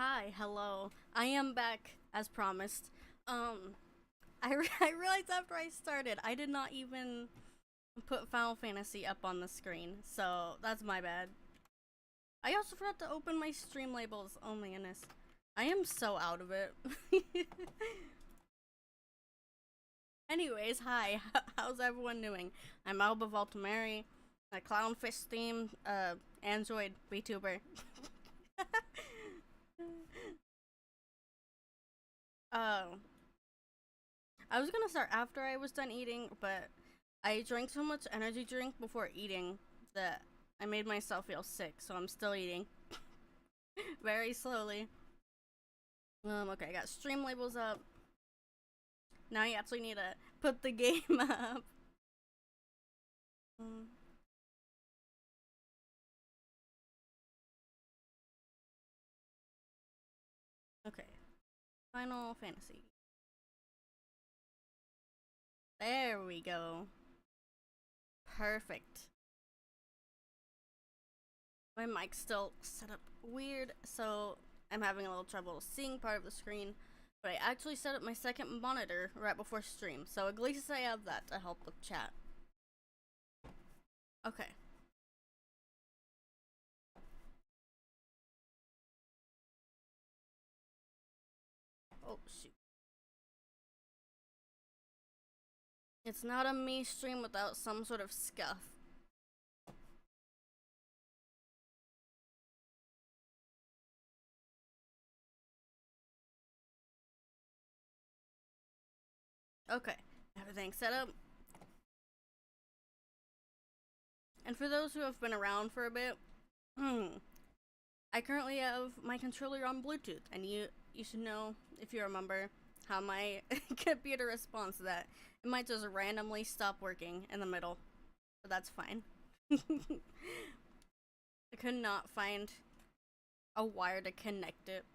Hi, hello. I am back as promised. Um, I realized after I started, I did not even put Final Fantasy up on the screen, so that's my bad. I also forgot to open my stream labels. Oh my goodness. I am so out of it. Anyways, hi. How's everyone doing? I'm Alba Valtameri, a clownfish themed Android VTuber. Oh, I was gonna start after I was done eating, but I drank so much energy drink before eating that I made myself feel sick, so I'm still eating. Very slowly. Okay, I got stream labels up. Now you actually need to put the game up. Mm, okay, Final Fantasy. There we go. Perfect. My mic's still set up weird, so I'm having a little trouble seeing part of the screen. But I actually set up my second monitor right before stream, so at least I have that to help with chat. Okay. Oh, shoot. It's not a me stream without some sort of scuff. Okay, everything's set up. And for those who have been around for a bit, I currently have my controller on Bluetooth, and you should know, if you remember, how my computer responds to that. It might just randomly stop working in the middle, but that's fine. I could not find a wire to connect it.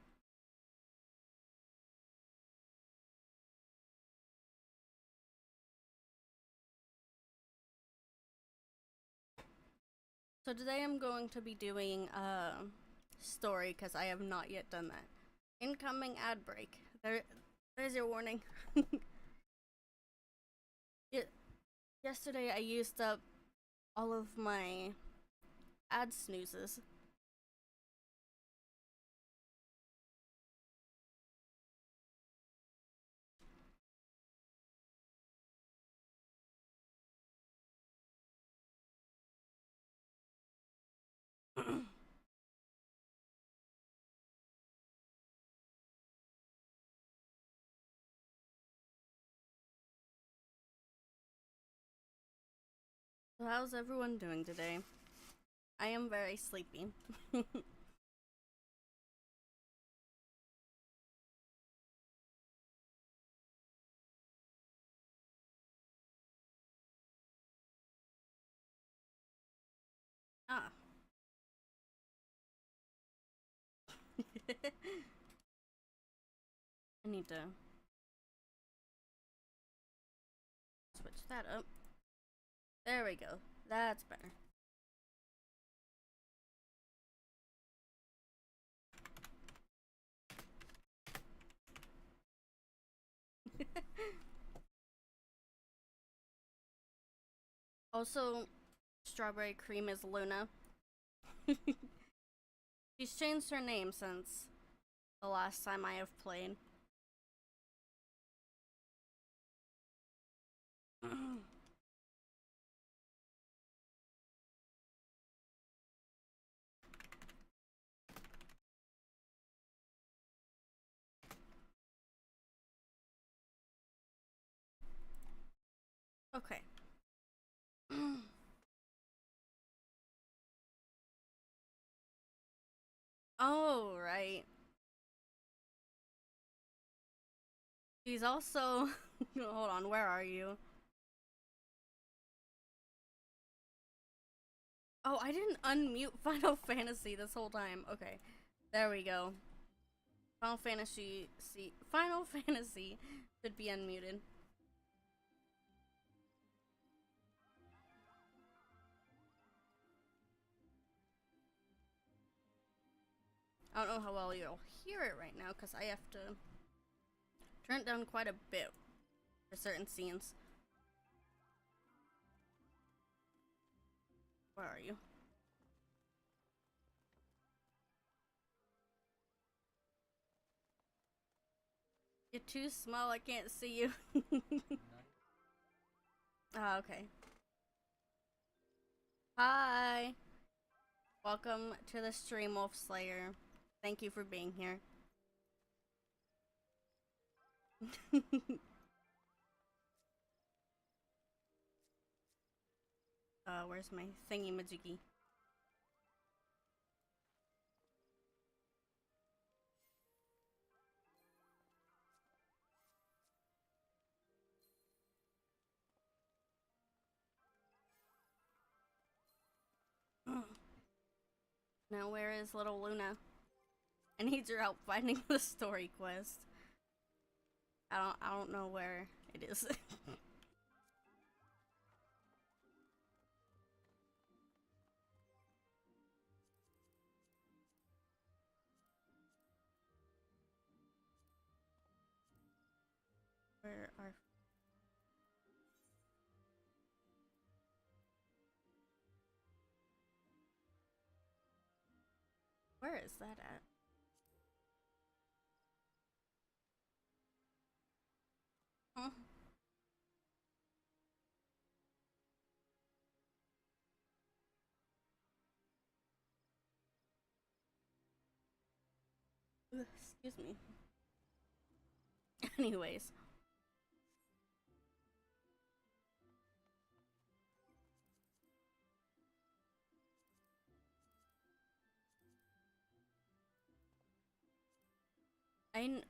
So today I'm going to be doing a story because I have not yet done that. Incoming ad break. There's your warning. Yesterday I used up all of my ad snoozes. So how's everyone doing today? I am very sleepy. Ah. I need to switch that up. There we go. That's better. Also, strawberry cream is Luna. She's changed her name since the last time I have played. Okay. Oh, right. She's also. Hold on, where are you? Oh, I didn't unmute Final Fantasy this whole time. Okay. There we go. Final Fantasy should be unmuted. I don't know how well you'll hear it right now because I have to turn it down quite a bit for certain scenes. Where are you? You're too small, I can't see you. Oh, okay. Hi! Welcome to the stream, Wolf Slayer. Thank you for being here. Where's my thingy majiggy? Now where is little Luna? I need your help finding the story quest. I don't know where it is. Where are... Where is that at? Huh? Excuse me. Anyways.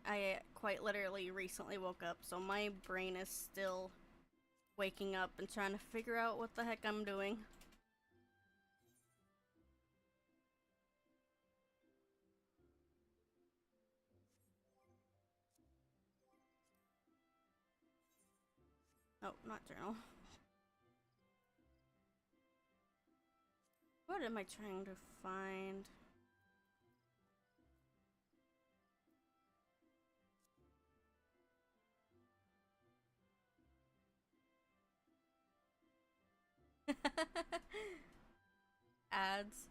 I quite literally recently woke up, so my brain is still waking up and trying to figure out what the heck I'm doing. Oh, not journal. What am I trying to find? Ads.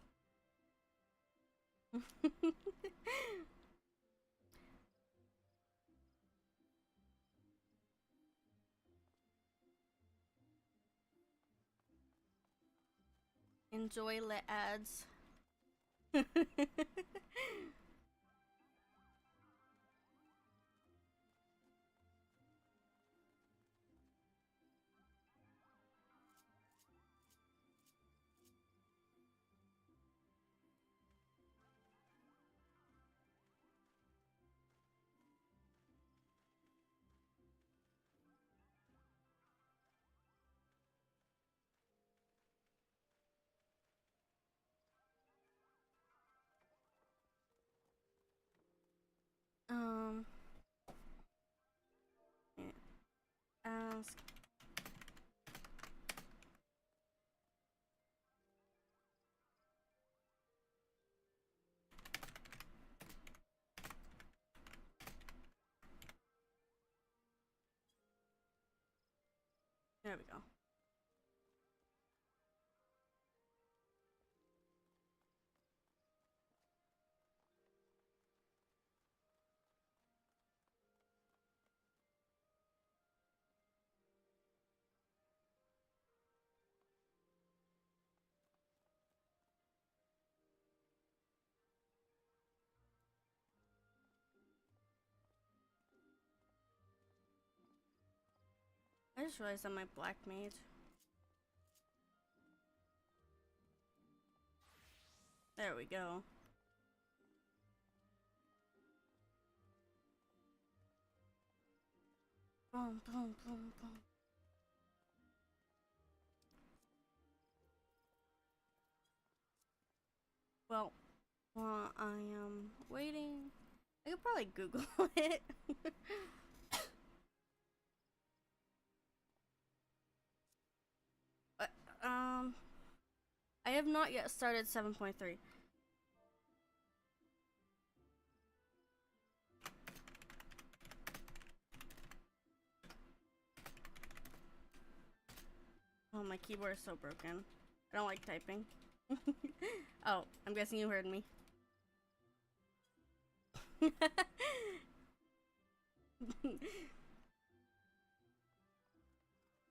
Enjoy the ads. Yeah. Ask. There we go. I just realized I'm my black mage. There we go. Boom, boom, boom, boom. Well, while I am waiting, I could probably Google it. But, I have not yet started 7.3. Oh, my keyboard is so broken. I don't like typing. Oh, I'm guessing you heard me.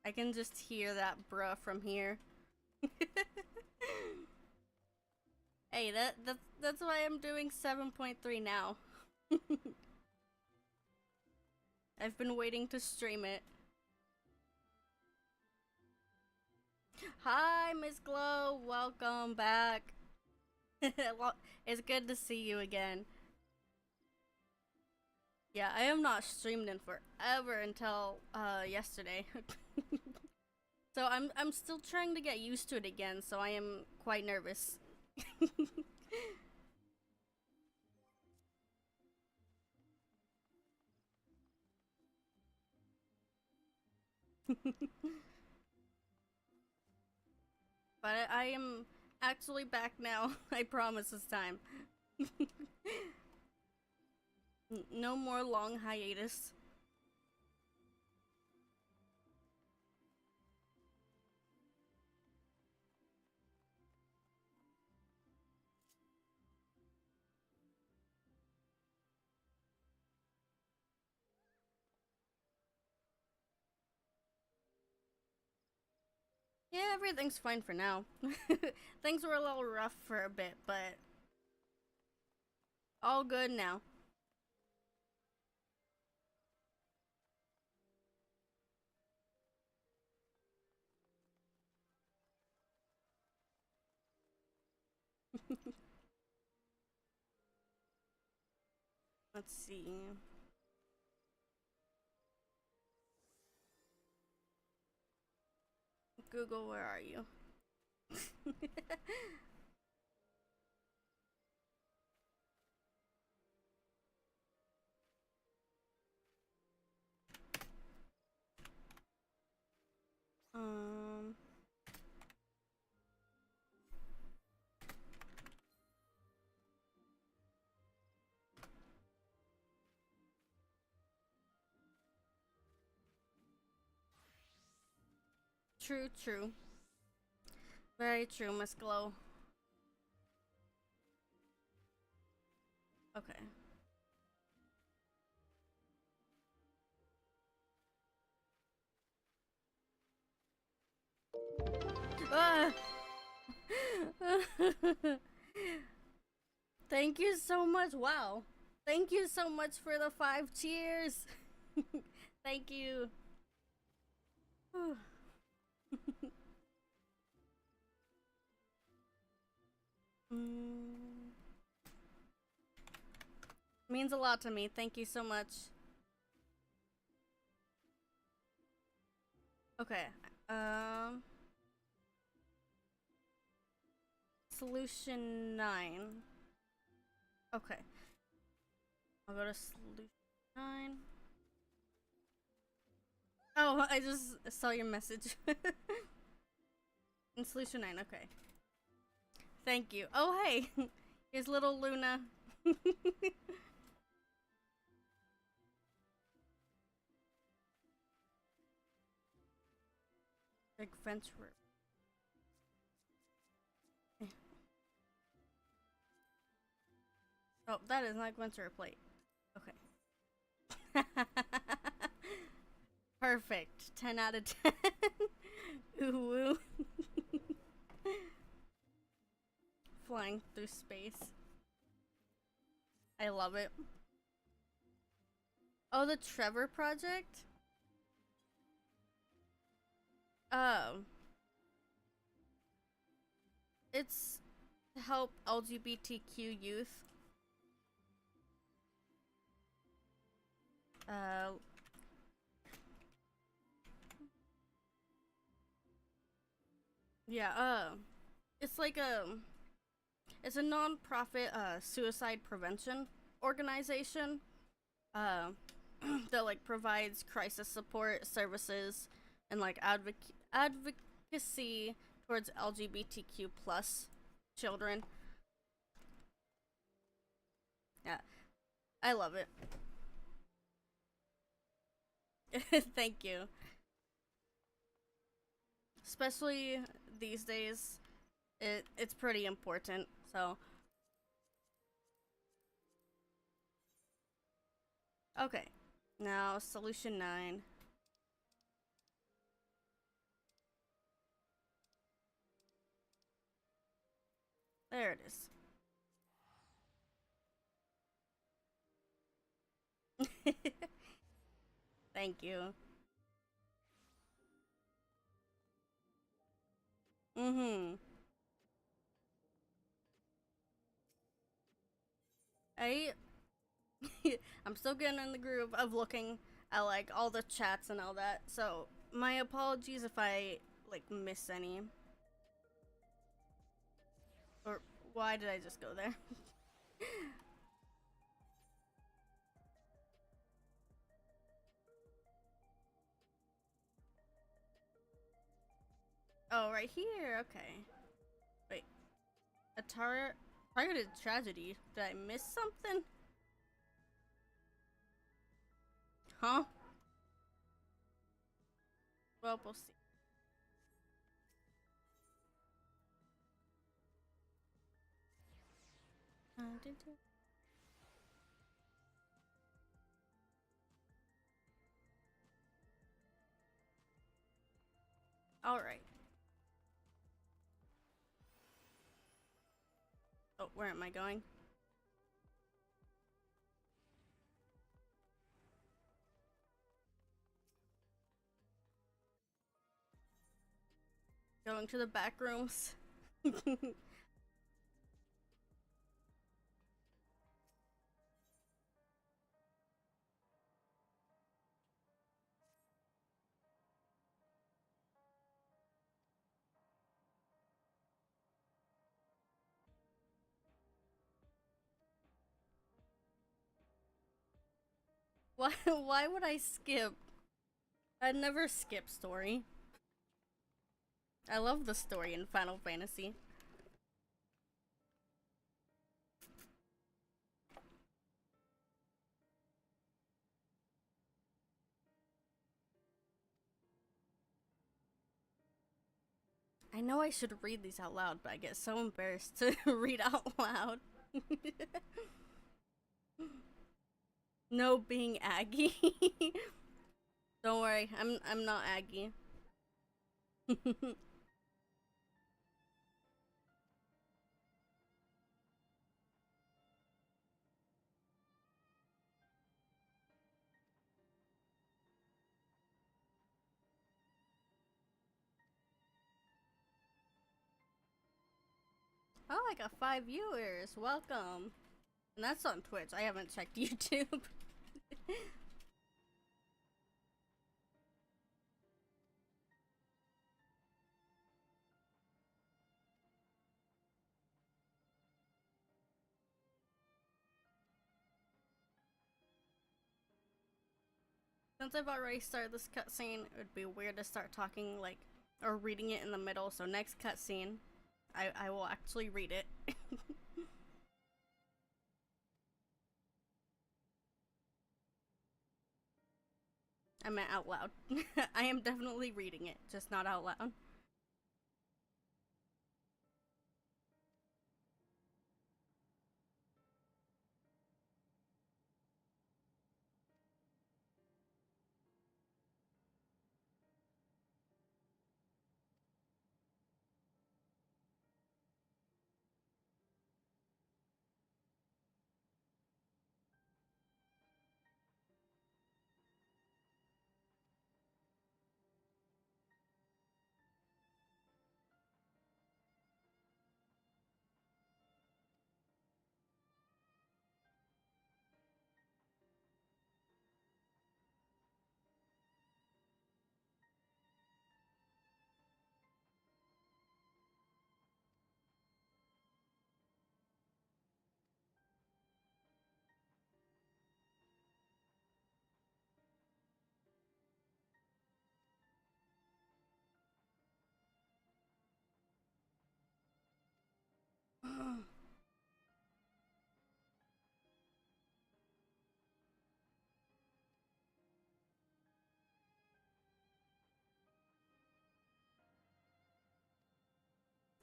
I can just hear that bruh from here. Hey, that's why I'm doing 7.3 now. I've been waiting to stream it. Hi, Miss Glow. Welcome back. Well, it's good to see you again. Yeah, I have not streamed in forever until yesterday. So I'm still trying to get used to it again, so I am quite nervous. But I am actually back now. I promise this time. No more long hiatus. Yeah, everything's fine for now. Things were a little rough for a bit, but all good now. Let's see. Google, where are you? um. True, true. Very true, Miss Glow. Okay. Ah! Thank you so much. Wow. Thank you so much for the 5 cheers. Thank you. Mm, means a lot to me. Thank you so much. Okay. Um. Solution 9. Okay. I'll go to solution 9. Oh, I just saw your message. In solution 9, okay. Thank you. Oh, hey. Here's little Luna. Adventurer. Oh, that is not Adventurer plate. Okay. Perfect. 10 out of 10. Ooh woo. Flying through space. I love it. Oh, the Trevor Project? Oh. It's to help LGBTQ youth. Yeah, it's like it's a non-profit suicide prevention organization uh that like provides crisis support services and like advocacy towards LGBTQ plus children. Yeah, I love it. Thank you. especially these days. It's pretty important. So okay, now solution 9. There it is. Thank you. Mm-hmm. I I'm still getting in the groove of looking at like all the chats and all that. So my apologies if I like miss any. Or why did I just go there? Oh, right here. Okay. Wait. A targeted tragedy. Did I miss something? Huh? Well, we'll see. Did you? All right. Oh, where am I going? Going to the back rooms. Why would I skip? I'd never skip story. I love the story in Final Fantasy. I know I should read these out loud, but I get so embarrassed to read out loud. No being Aggie. Don't worry, I'm not Aggie. Oh, I got 5 viewers. Welcome. And that's on Twitch. I haven't checked YouTube. Since I've already started this cutscene, it would be weird to start talking like or reading it in the middle. So next cutscene, I will actually read it. I meant out loud. I am definitely reading it, just not out loud.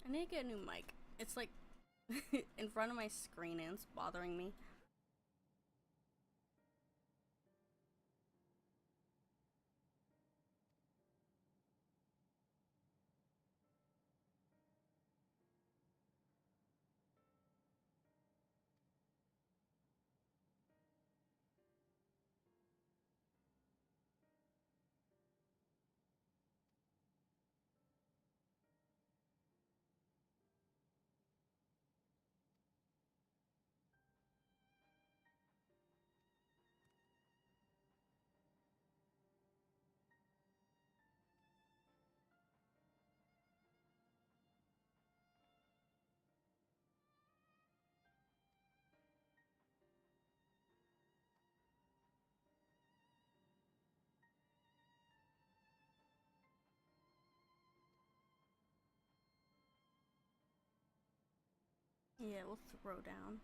I need to get a new mic. It's like in front of my screen and it's bothering me. Yeah, we'll throw down.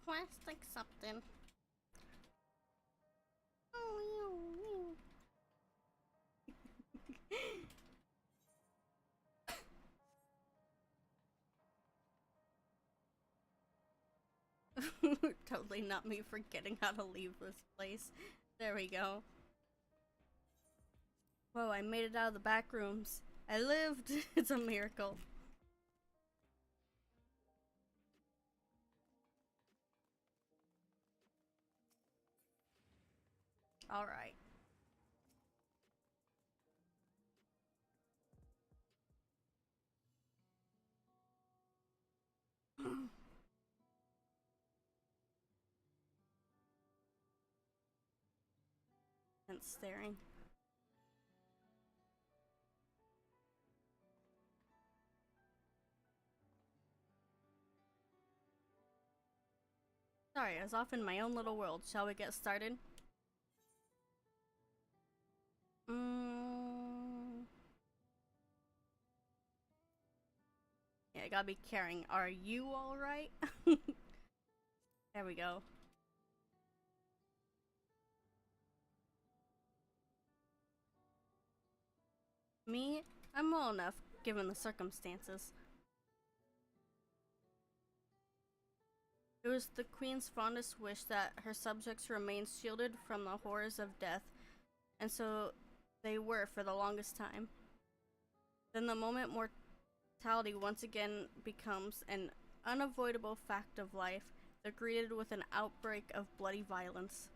Quest accepted. Totally not me forgetting how to leave this place. There we go. Whoa, I made it out of the back rooms. I lived. It's a miracle. Alright. And staring. Sorry, I was off in my own little world. Shall we get started? Yeah, I gotta be caring. Are you alright? There we go. Me? I'm well enough, given the circumstances. It was the queen's fondest wish that her subjects remain shielded from the horrors of death, and so they were for the longest time. Then the moment mortality once again becomes an unavoidable fact of life, they're greeted with an outbreak of bloody violence.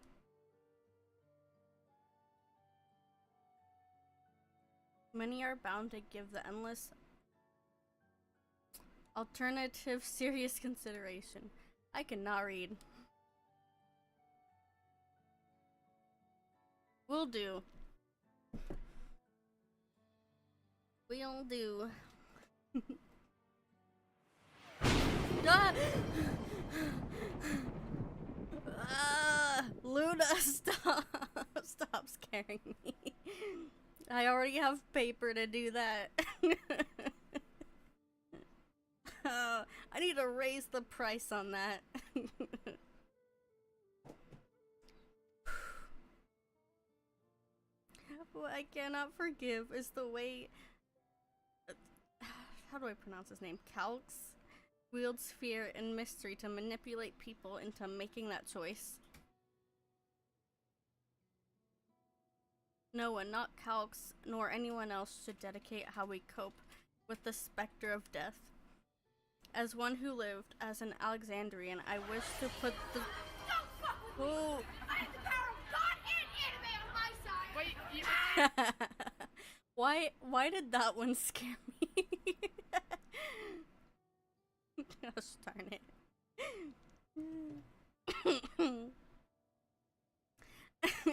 Many are bound to give the endless alternative serious consideration. I cannot read. Will do. Will do. Ah! Luna, stop! Stop scaring me. I already have paper to do that. I need to raise the price on that. What I cannot forgive is the way... how do I pronounce his name? Calx wields fear and mystery to manipulate people into making that choice. No one, not Calx, nor anyone else, should dedicate how we cope with the specter of death. As one who lived as an Alexandrian, I wish to put the... Oh. I have the power of God and anime on my side. Wait, why did that one scare me? Gosh darn it.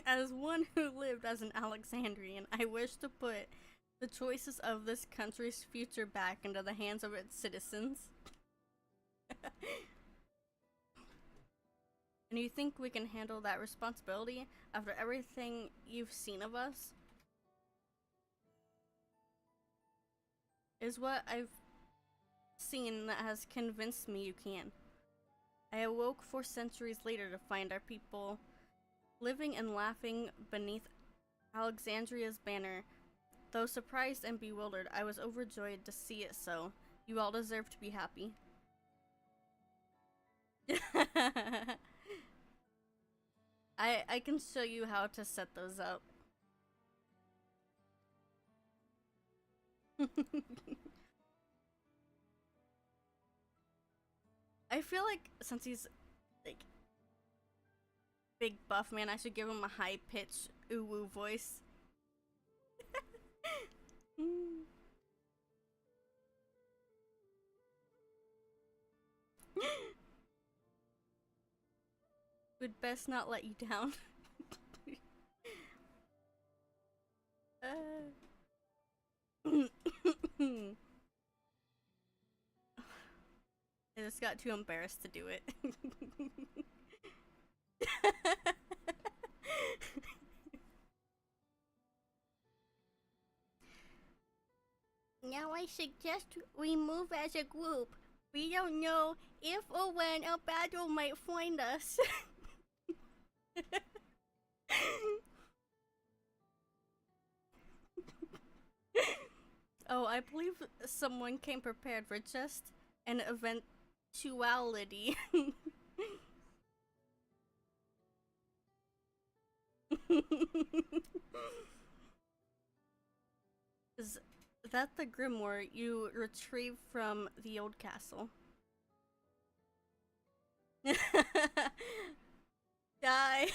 As one who lived as an Alexandrian, I wish to put the choices of this country's future back into the hands of its citizens. And you think we can handle that responsibility after everything you've seen of us? Is what I've seen that has convinced me you can. I awoke 4 centuries later to find our people living and laughing beneath Alexandria's banner. Though surprised and bewildered, I was overjoyed to see it so. You all deserve to be happy. I can show you how to set those up. I feel like since he's like big buff man, I should give him a high pitched ooh woo voice. Would best not let you down. I just got too embarrassed to do it. Now I suggest we move as a group. We don't know if or when a battle might find us. Oh, I believe someone came prepared for just an eventuality. Is that the grimoire you retrieved from the old castle? Hi!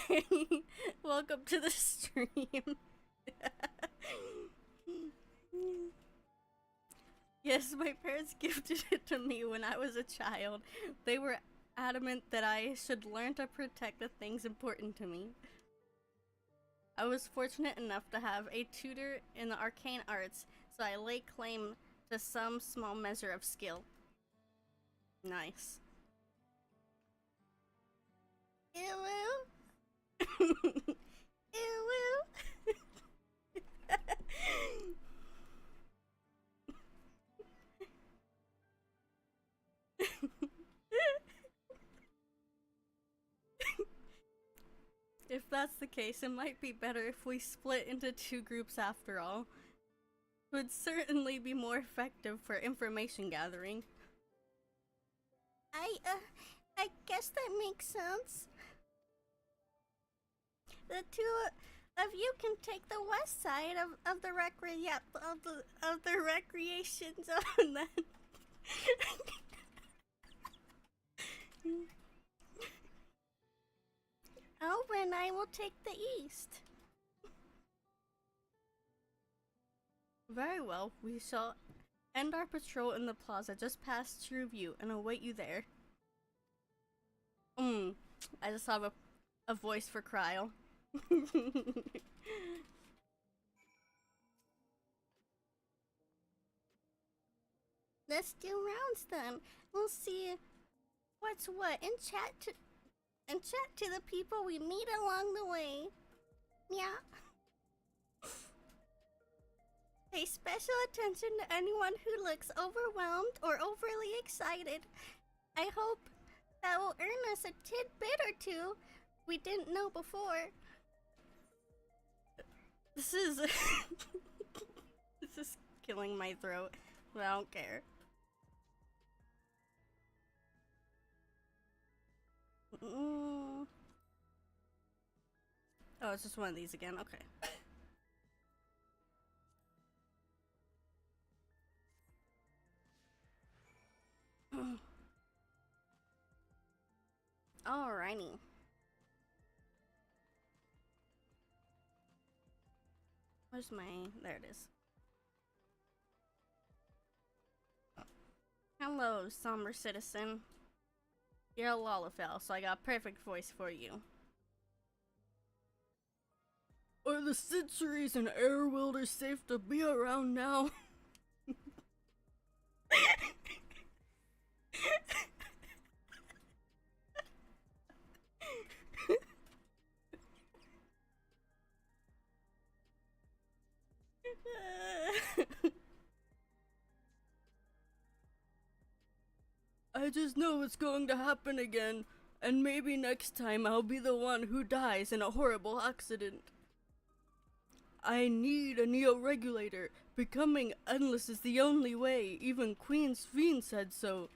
Welcome to the stream. Yes, my parents gifted it to me when I was a child. They were adamant that I should learn to protect the things important to me. I was fortunate enough to have a tutor in the arcane arts, so I lay claim to some small measure of skill. Nice. Ew. Ew. If that's the case, it might be better if we split into 2 groups after all. It would certainly be more effective for information gathering. I guess that makes sense. The 2 of you can take the west side of the recreation zone then. Alva and I will take the east. Very well, we shall end our patrol in the plaza just past True View and await you there. I just have a voice for Cryle. Let's do rounds then. We'll see what's what and chat to the people we meet along the way. Yeah. Pay special attention to anyone who looks overwhelmed or overly excited. I hope that will earn us a tidbit or 2 we didn't know before. This is this is killing my throat, but I don't care. Oh, it's just one of these again. Okay. Alrighty. Where's my... There it is. Hello, somber citizen. You're a Lalafell, so I got a perfect voice for you. Are the centuries and air wielders safe to be around now? I just know it's going to happen again, and maybe next time I'll be the one who dies in a horrible accident. I need a neo-regulator. Becoming endless is the only way. Even Queen Sphene said so.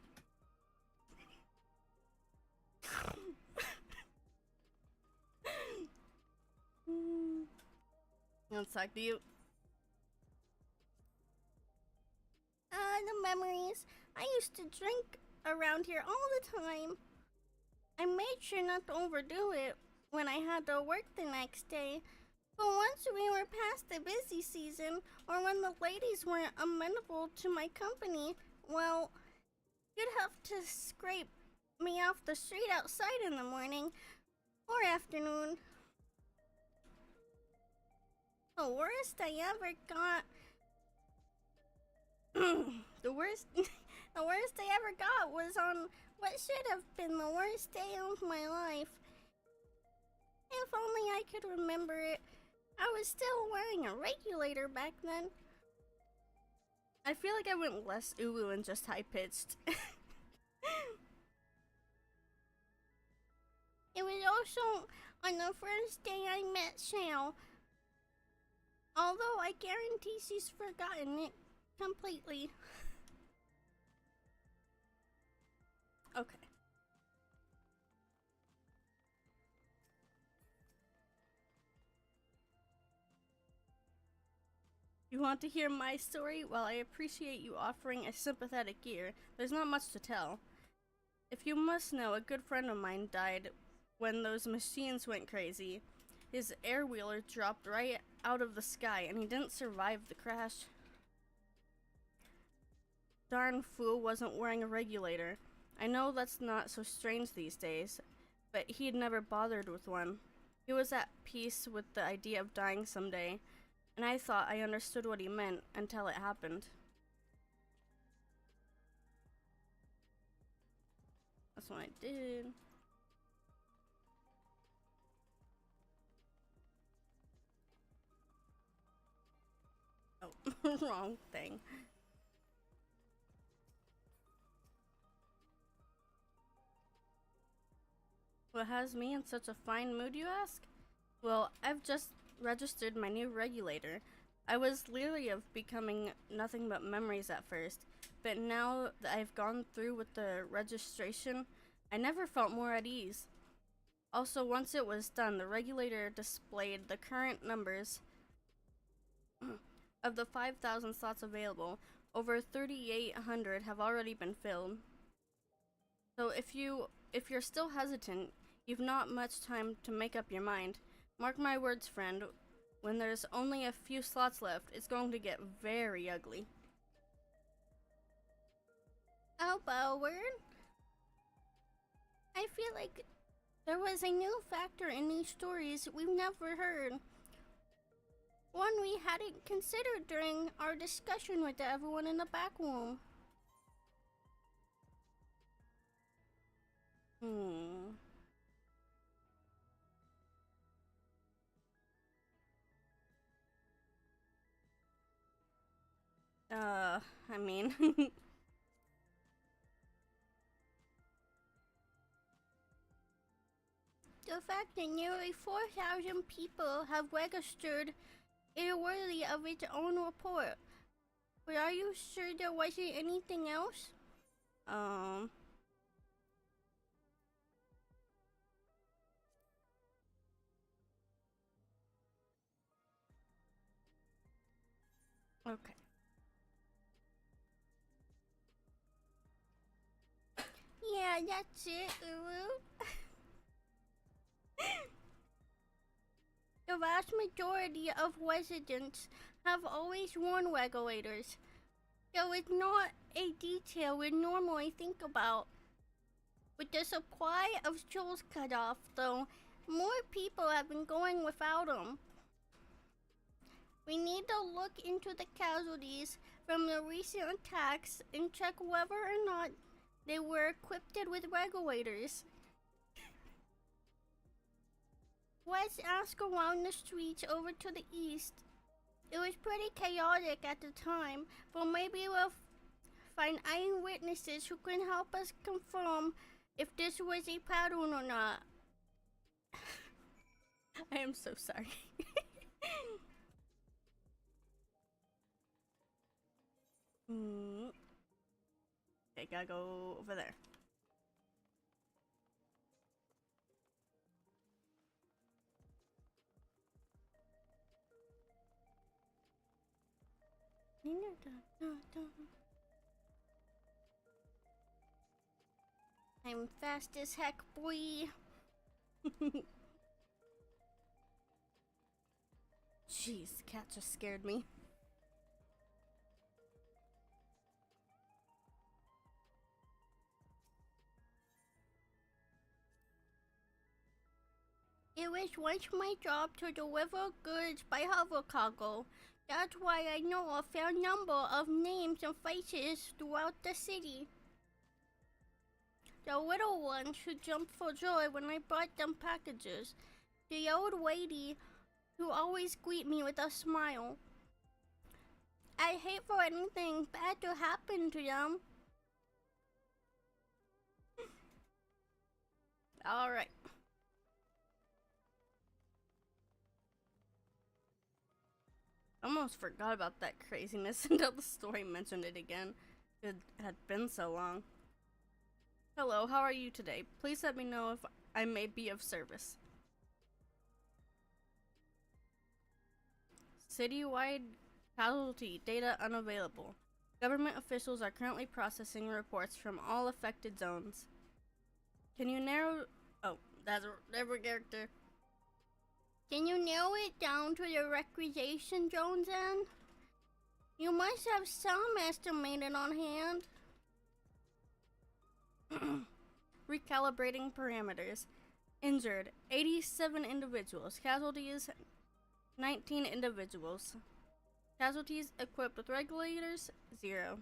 Let's talk to you. The memories. I used to drink around here all the time. I made sure not to overdo it when I had to work the next day. But once we were past the busy season, or when the ladies weren't amenable to my company, well, you'd have to scrape me off the street outside in the morning or afternoon. The worst I ever got... the worst I ever got was on what should have been the worst day of my life. If only I could remember it. I was still wearing a regulator back then. I feel like I went less uwu and just high-pitched. It was also on the first day I met Shao. Although I guarantee she's forgotten it completely. Okay. You want to hear my story? Well, I appreciate you offering a sympathetic ear. There's not much to tell. If you must know, a good friend of mine died when those machines went crazy. His air wheeler dropped right out of the sky and he didn't survive the crash. Darn fool wasn't wearing a regulator. I know that's not so strange these days, but he'd never bothered with one. He was at peace with the idea of dying someday, and I thought I understood what he meant until it happened. That's what I did. Oh, wrong thing. What has me in such a fine mood, you ask? Well, I've just registered my new regulator. I was leery of becoming nothing but memories at first, but now that I've gone through with the registration, I never felt more at ease. Also, once it was done, the regulator displayed the current numbers of the 5,000 slots available. Over 3,800 have already been filled. So if you're still hesitant, you've not much time to make up your mind. Mark my words, friend, when there's only a few slots left, it's going to get very ugly. Oh, Boward. I feel like there was a new factor in these stories we've never heard. One we hadn't considered during our discussion with everyone in the back room. I mean... The fact that nearly 4,000 people have registered is worthy of its own report. But are you sure there wasn't anything else? Okay. Yeah, that's it, Uru. The vast majority of residents have always worn regulators, so it's not a detail we normally think about. With the supply of shows cut off, though, more people have been going without them. We need to look into the casualties from the recent attacks and check whether or not they were equipped with regulators. Let's ask around the streets over to the east. It was pretty chaotic at the time, but maybe we'll find eyewitnesses who can help us confirm if this was a pattern or not. I am so sorry. Okay, gotta go over there. I'm fast as heck, boy. Jeez, the cat just scared me. It was once my job to deliver goods by hover cargo. That's why I know a fair number of names and faces throughout the city. The little ones who jumped for joy when I brought them packages. The old lady who always greet me with a smile. I hate for anything bad to happen to them. Alright. Almost forgot about that craziness until the story mentioned it again. It had been so long. Hello, how are you today? Please let me know if I may be of service. Citywide casualty data unavailable. Government officials are currently processing reports from all affected zones. Can you narrow... Oh, that's a different character. Can you narrow it down to the recreation zones then? You must have some estimated on hand. Recalibrating parameters. Injured, 87 individuals. Casualties, 19 individuals. Casualties equipped with regulators, 0.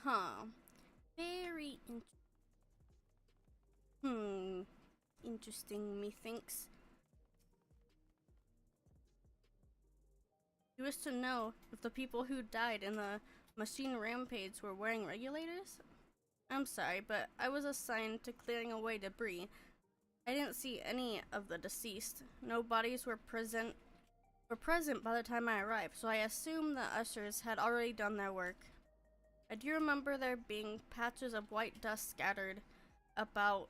Huh. Very interesting, methinks. You wish to know if the people who died in the machine rampage were wearing regulators? I'm sorry, but I was assigned to clearing away debris. I didn't see any of the deceased. No bodies were present by the time I arrived, so I assumed the ushers had already done their work. I do remember there being patches of white dust scattered about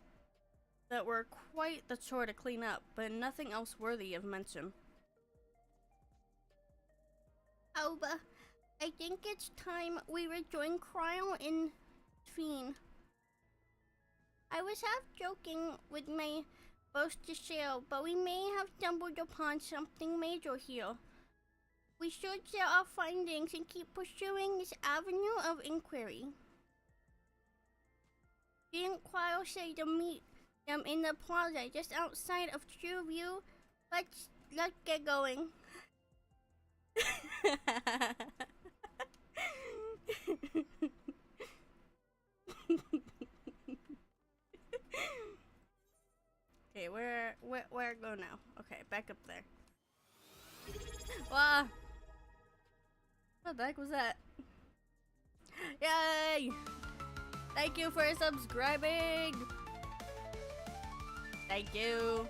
that were quite the chore to clean up, but nothing else worthy of mention. Alba, I think it's time we rejoin Cryo in Fiend. I was half joking with my boast to share, but we may have stumbled upon something major here. We should share our findings and keep pursuing this avenue of inquiry. Didn't Cryo say to meet them in the plaza just outside of True View? Let's get going. Okay, where go now? Okay, back up there. Wow. What the heck was that? Yay! Thank you for subscribing! Thank you!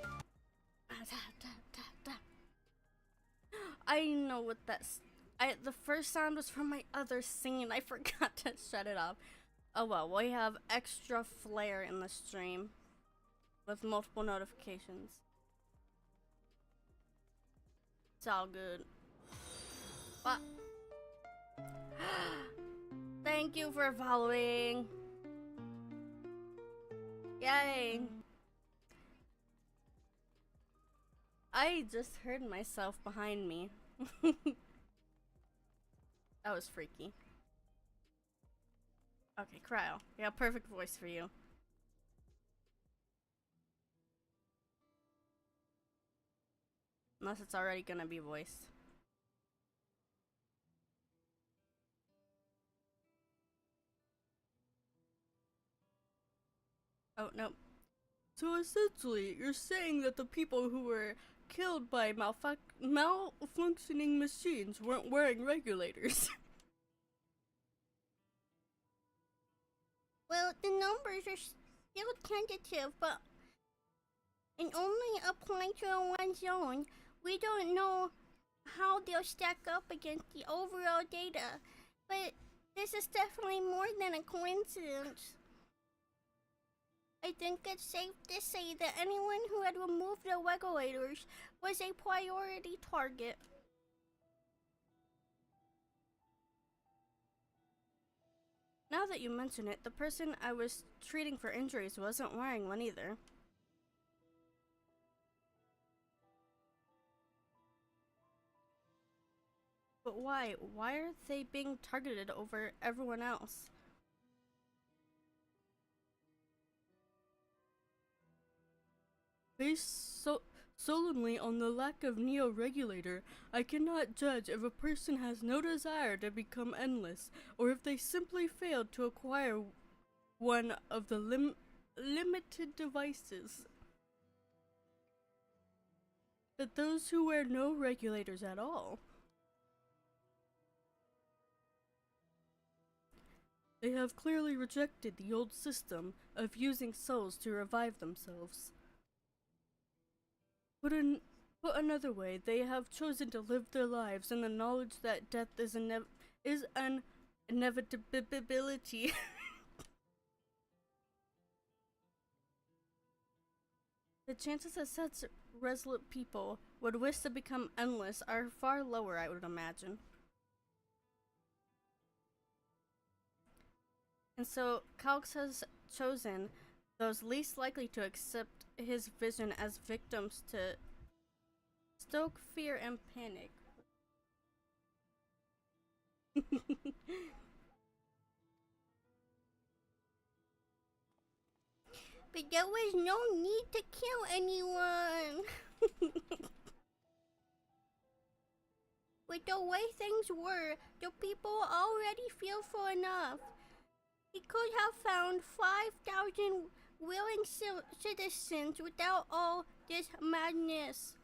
I know what that's... the first sound was from my other scene. I forgot to shut it off. Oh well, we have extra flair in the stream. With multiple notifications. It's all good. But thank you for following. Yay. I just heard myself behind me. That was freaky. Okay, Cryo. We got a perfect voice for you. Unless it's already gonna be voiced. Oh, no. So essentially, you're saying that the people who were killed by malfunctioning machines weren't wearing regulators. Well, the numbers are still tentative, but and only apply to one zone. We don't know how they'll stack up against the overall data, but this is definitely more than a coincidence. I think it's safe to say that anyone who had removed the regulators was a priority target. Now that you mention it, the person I was treating for injuries wasn't wearing one either. But why? Why are they being targeted over everyone else? Based solely on the lack of neo-regulator, I cannot judge if a person has no desire to become endless, or if they simply failed to acquire one of the limited devices. But those who wear no regulators at all, they have clearly rejected the old system of using souls to revive themselves. Put another way, they have chosen to live their lives in the knowledge that death is an inevitability. The chances that such resolute people would wish to become endless are far lower, I would imagine. And so, Calx has chosen those least likely to accept his vision as victims to stoke fear and panic. But there was no need to kill anyone. With the way things were, the people already fearful enough. He could have found 5,000 willing citizens without all this madness.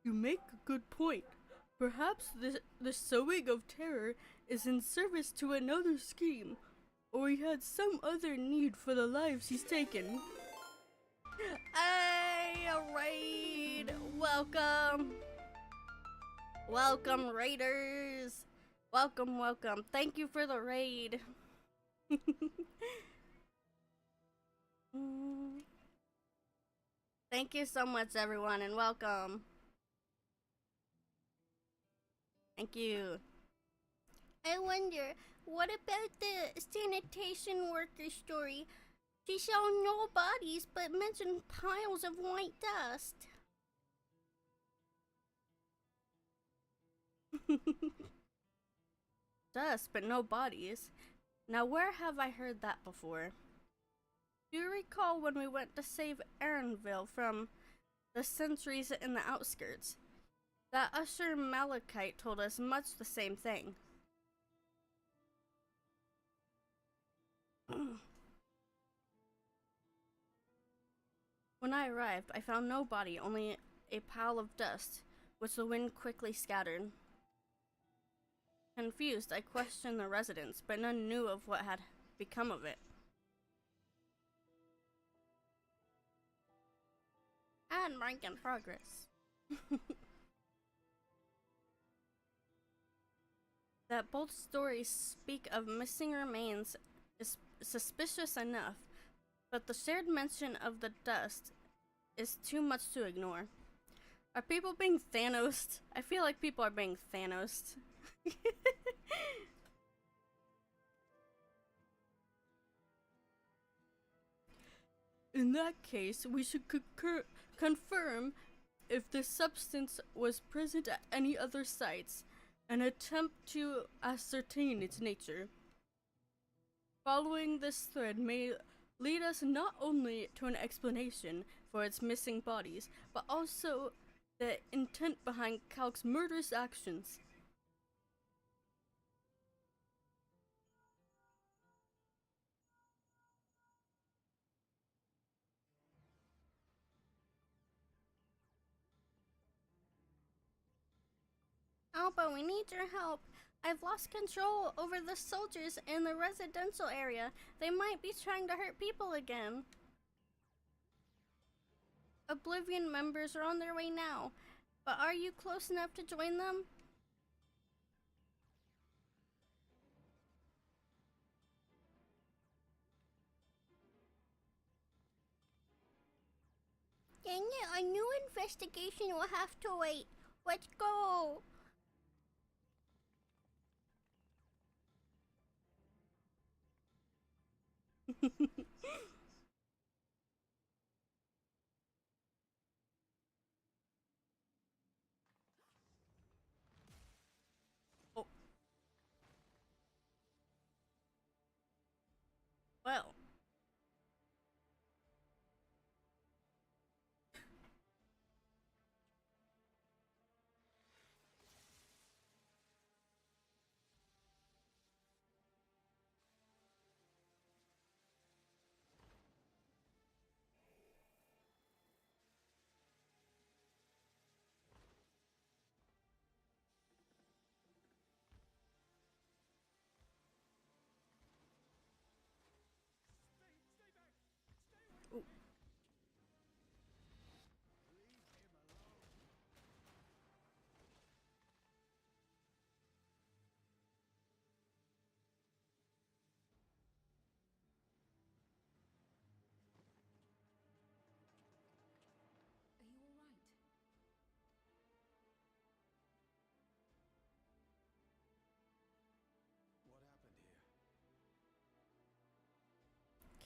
You make a good point. Perhaps the sowing of terror is in service to another scheme, or he had some other need for the lives he's taken. Hey, a raid! Welcome! Welcome, raiders! Welcome, welcome. Thank you for the raid. Thank you so much, everyone, and welcome. Thank you. I wonder, what about the sanitation worker story? She saw no bodies but mentioned piles of white dust. Dust, but no bodies. Now, where have I heard that before? Do you recall when we went to save Aaronville from the sentries in the outskirts? That Usher Malachite told us much the same thing. When I arrived, I found no body, only a pile of dust, which the wind quickly scattered. Confused, I questioned the residents, but none knew of what had become of it. And mark in progress. That both stories speak of missing remains is suspicious enough, but the shared mention of the dust is too much to ignore. Are people being Thanos? I feel like people are being Thanos. In that case, we should confirm if this substance was present at any other sites and attempt to ascertain its nature. Following this thread may lead us not only to an explanation for its missing bodies, but also the intent behind Calc's murderous actions. Alba, we need your help. I've lost control over the soldiers in the residential area. They might be trying to hurt people again. Oblivion members are on their way now, but are you close enough to join them? Dang it, a new investigation will have to wait. Let's go. Oh. Well. Ooh. Are you all right? What happened here?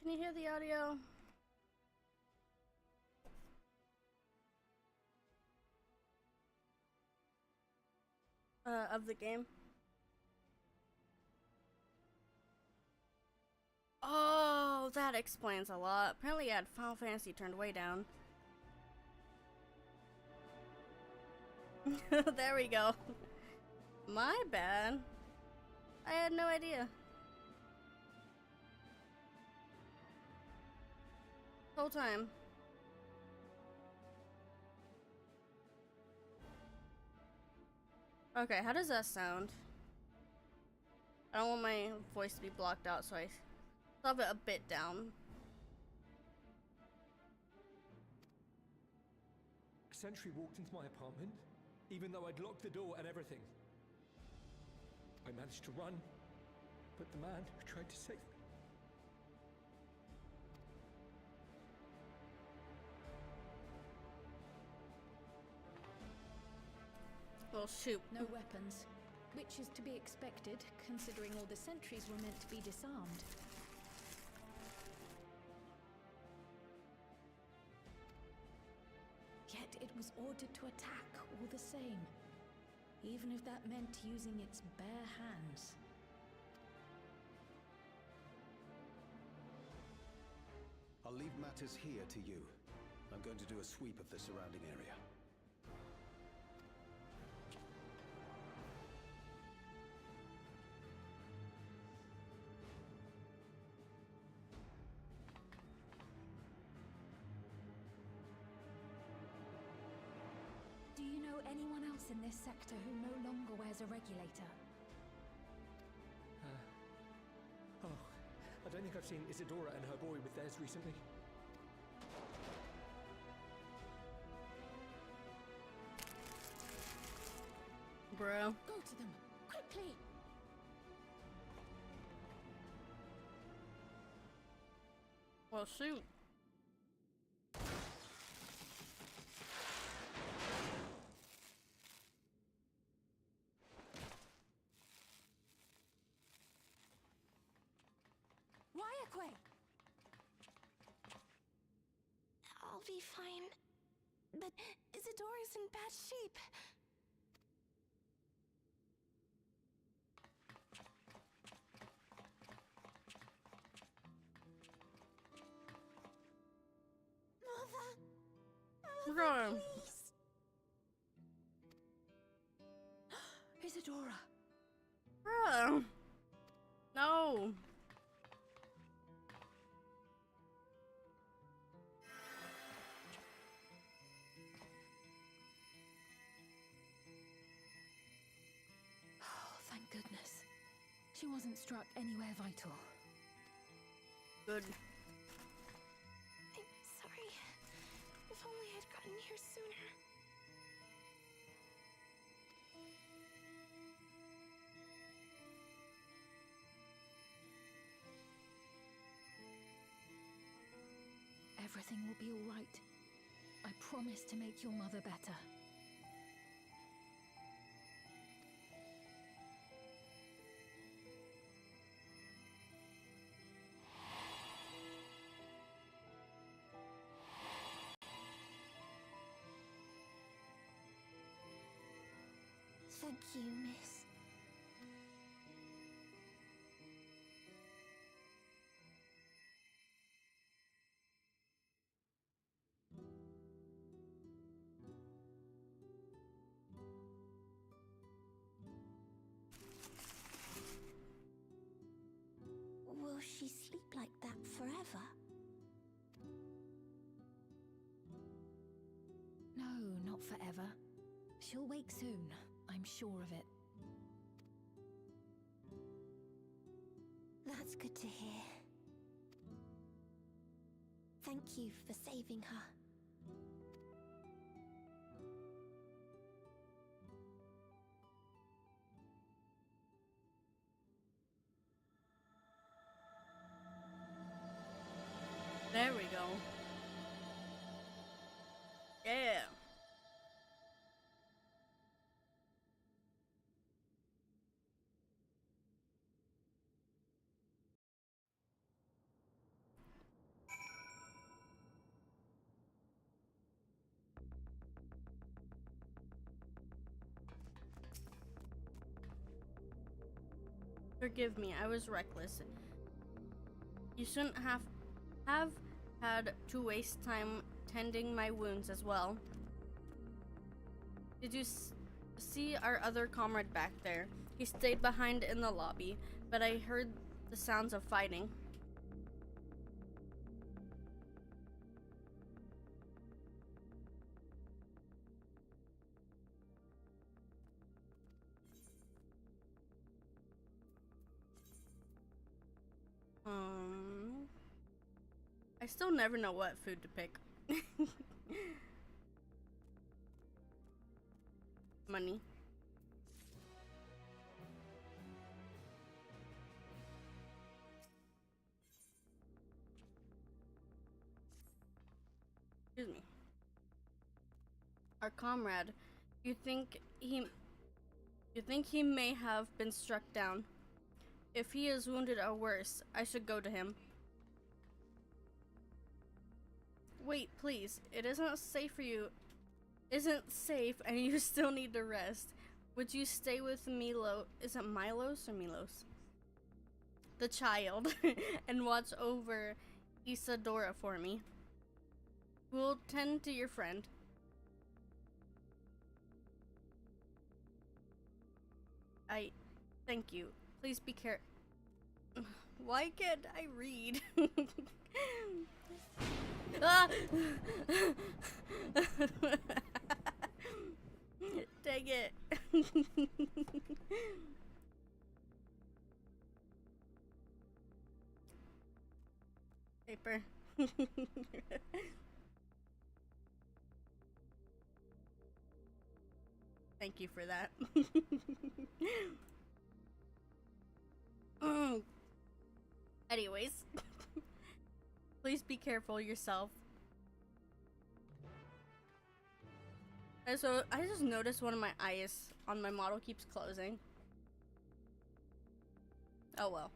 Can you hear the audio? Of the game? Oh, that explains a lot. Apparently I had Final Fantasy turned way down. There we go. My bad. I had no idea. Whole time. Okay, how does that sound? I don't want my voice to be blocked out, so I have it a bit down. A sentry walked into my apartment, even though I'd locked the door and everything. I managed to run, but the man who tried to save me. Well, shoot. No weapons, which is to be expected, considering all the sentries were meant to be disarmed. Yet it was ordered to attack all the same, even if that meant using its bare hands. I'll leave matters here to you. I'm going to do a sweep of the surrounding area. Do you know anyone else in this sector who no longer wears a regulator? Oh, I don't think I've seen Isadora and her boy with theirs recently. Bro. Go to them, quickly! Well, shoot. Ryakwe! I'll be fine. But Isadora's in bad shape. Mother, Bro. please. Isadora. Bro. No. Oh, thank goodness. She wasn't struck anywhere vital. Good. I'm sorry. If only I'd gotten here sooner. Everything will be all right. I promise to make your mother better. Thank you, miss. Will she sleep like that forever? No, not forever. She'll wake soon, I'm sure of it. That's good to hear. Thank you for saving her. There we go. Yeah. Forgive me, I was reckless. You shouldn't have had to waste time tending my wounds as well. Did you see our other comrade back there? He stayed behind in the lobby, but I heard the sounds of fighting. I still never know what food to pick. Money. Excuse me. Our comrade, you think he may have been struck down? If he is wounded or worse, I should go to him. Wait, please. It isn't safe for you. Isn't safe, and you still need to rest. Would you stay with Milo? Is it Milos or Milos? The child, and watch over Isadora for me. We'll tend to your friend. Thank you. Please be careful. Why can't I read? Ah! Dang it. Paper. Thank you for that. Anyways, please be careful yourself. And so I just noticed one of my eyes on my model keeps closing. Oh well.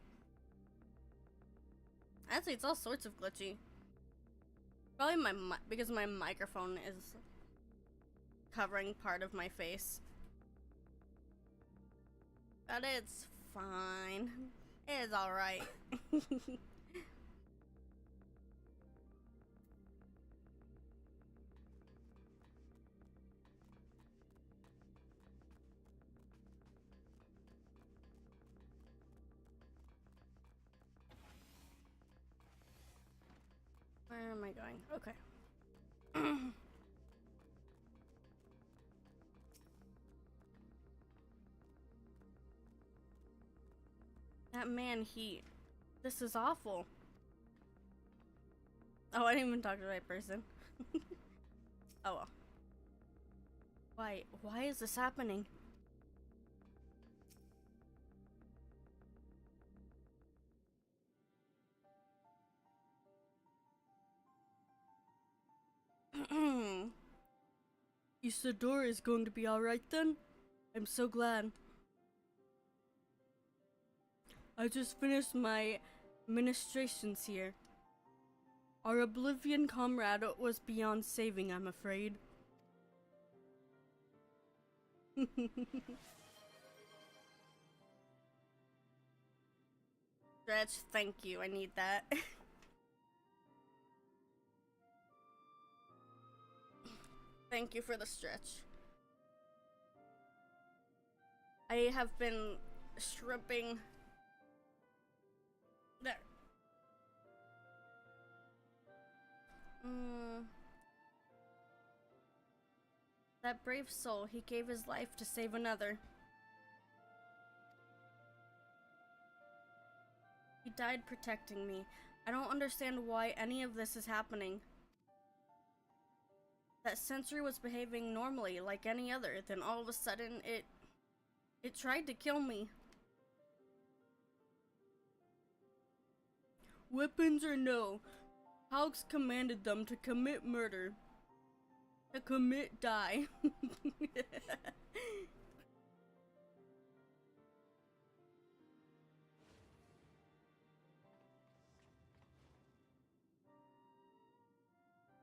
Actually, it's all sorts of glitchy. Probably because my microphone is covering part of my face. But it's fine. It's alright. Where am I going? Okay. That man, this is awful. Oh, I didn't even talk to the right person. Oh well. Why is this happening? Isadora is going to be alright then? I'm so glad. I just finished my ministrations here. Our Oblivion comrade was beyond saving, I'm afraid. Stretch, thank you, I need that. Thank you for the stretch. I have been stripping. There. That brave soul, he gave his life to save another. He died protecting me. I don't understand why any of this is happening. That sentry was behaving normally like any other, then all of a sudden it tried to kill me. Weapons or no, Hawks commanded them to commit murder. To commit die.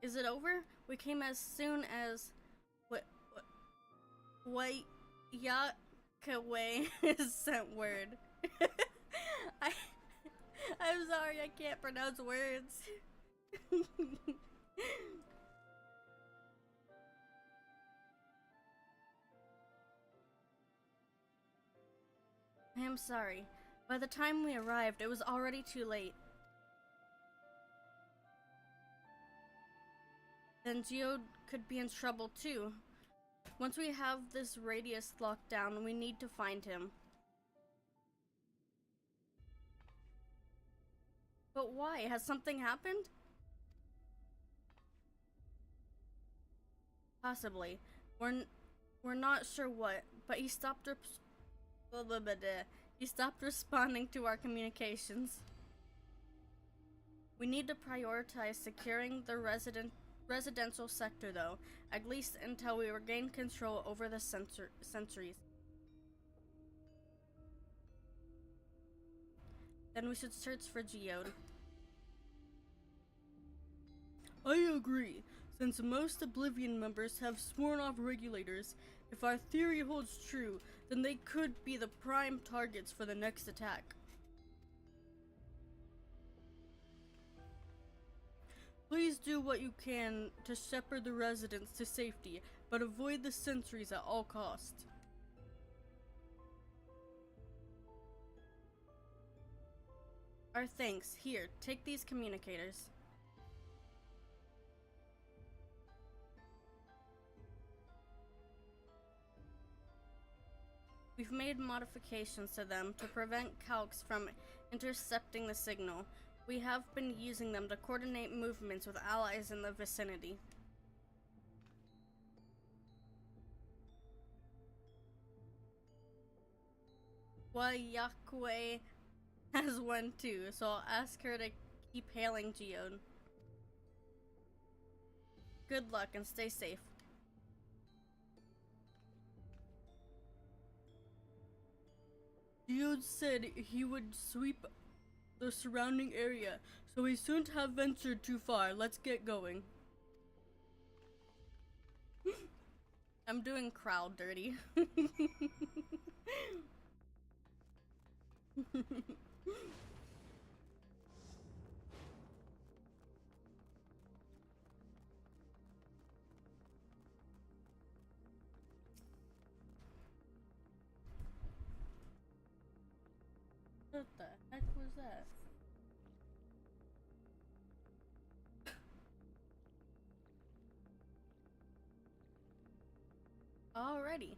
Is it over? We came as soon as what Yakawe is sent word. I'm sorry, I can't pronounce words. I am sorry. By the time we arrived, it was already too late. Then Geode could be in trouble too. Once we have this radius locked down, we need to find him. But why? Has something happened? Possibly. We're not sure what, but he stopped responding to our communications. We need to prioritize securing the residential sector though, at least until we regain control over the sentries. Then we should search for Geode. I agree. Since most Oblivion members have sworn off regulators, if our theory holds true, then they could be the prime targets for the next attack. Please do what you can to shepherd the residents to safety, but avoid the sentries at all costs. Our thanks. Here, take these communicators. We've made modifications to them to prevent Calx from intercepting the signal. We have been using them to coordinate movements with allies in the vicinity. Wayakwe has one too, so I'll ask her to keep hailing Geode. Good luck and stay safe. Geode said he would sweep the surrounding area, so we shouldn't have ventured too far. Let's get going. I'm doing crowd dirty. What the heck was that? Alrighty.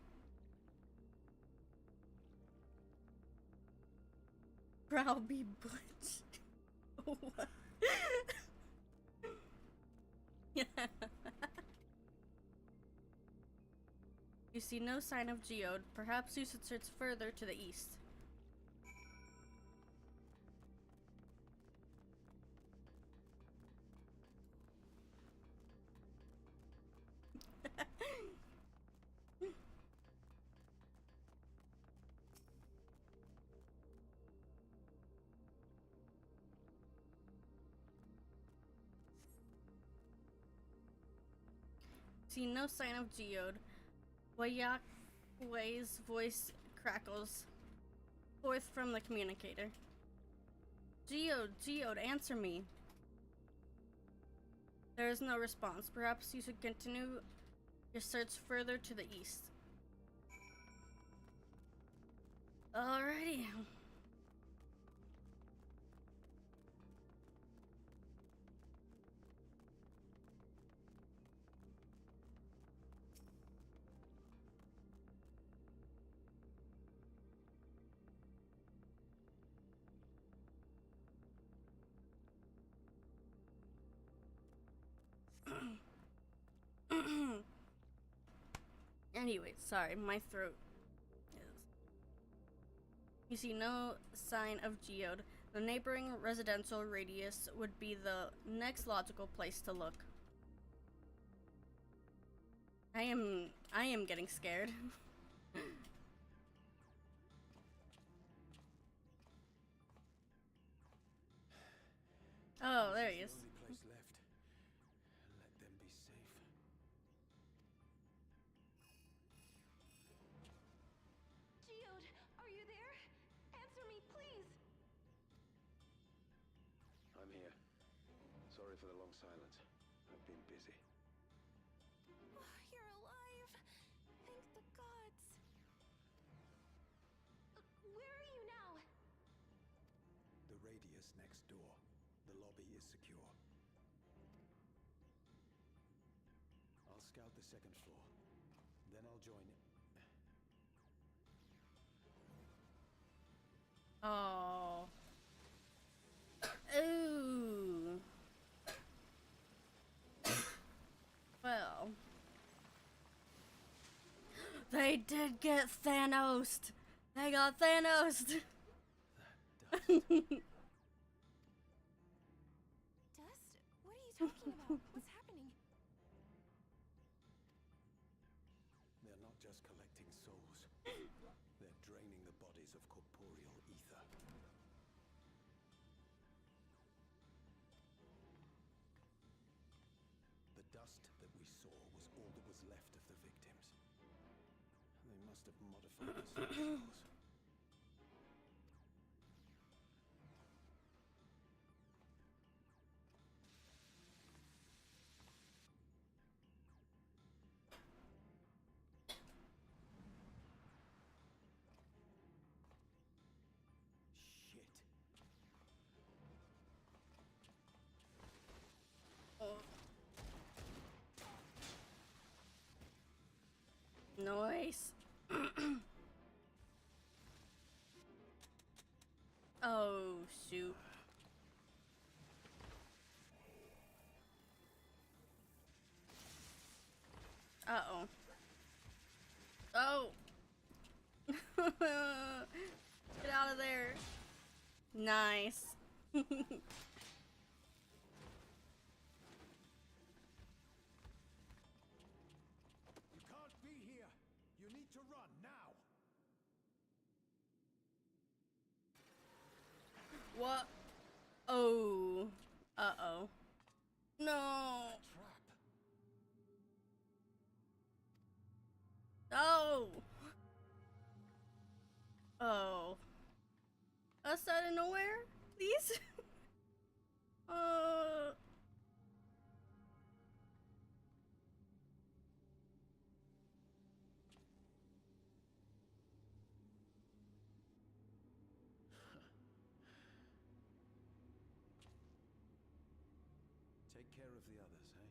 Growlby Butch. What? Yeah. You see no sign of Geode. Perhaps you should search further to the east. See no sign of Geode. Wayakwe's voice crackles forth from the communicator. Geode, Geode, answer me. There is no response. Perhaps you should continue your search further to the east. Alrighty. Anyway, sorry, my throat is. You see no sign of Geode. The neighboring residential radius would be the next logical place to look. I am getting scared. Oh, there he is. The only place left. Let them be safe. Geode, are you there? Answer me, please. I'm here. Sorry for the long silence. I've been busy. You're alive. Thank the gods. Where are you now? The radius next door. The lobby is secure. I'll scout the second floor. Then I'll join it. Oh. Ooh. Well. They did get Thanos'd. They got Thanos'd. Dust? What are you talking about? What's happening? They're not just collecting souls. They're draining the bodies of corporeal ether. The dust that we saw was all that was left of the victims. They must have modified the cells. Shit. Nice. Oh, shoot. Uh-oh. Oh. Get out of there. Nice. You can't be here. You need to run now. What? Oh. Uh-oh. No. Trap. No. Oh. Us out of nowhere? Please? uh. Take care of the others, eh?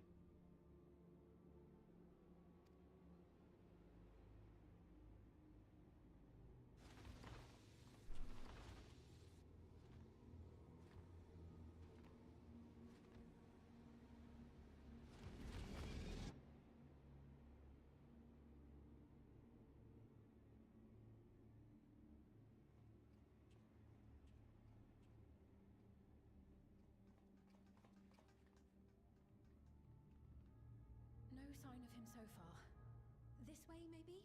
No sign of him so far. This way, maybe?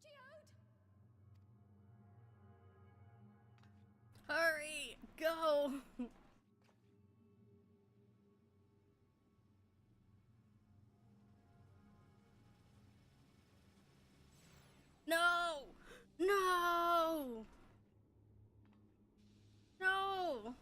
Geode! Hurry! Go! No! No! No!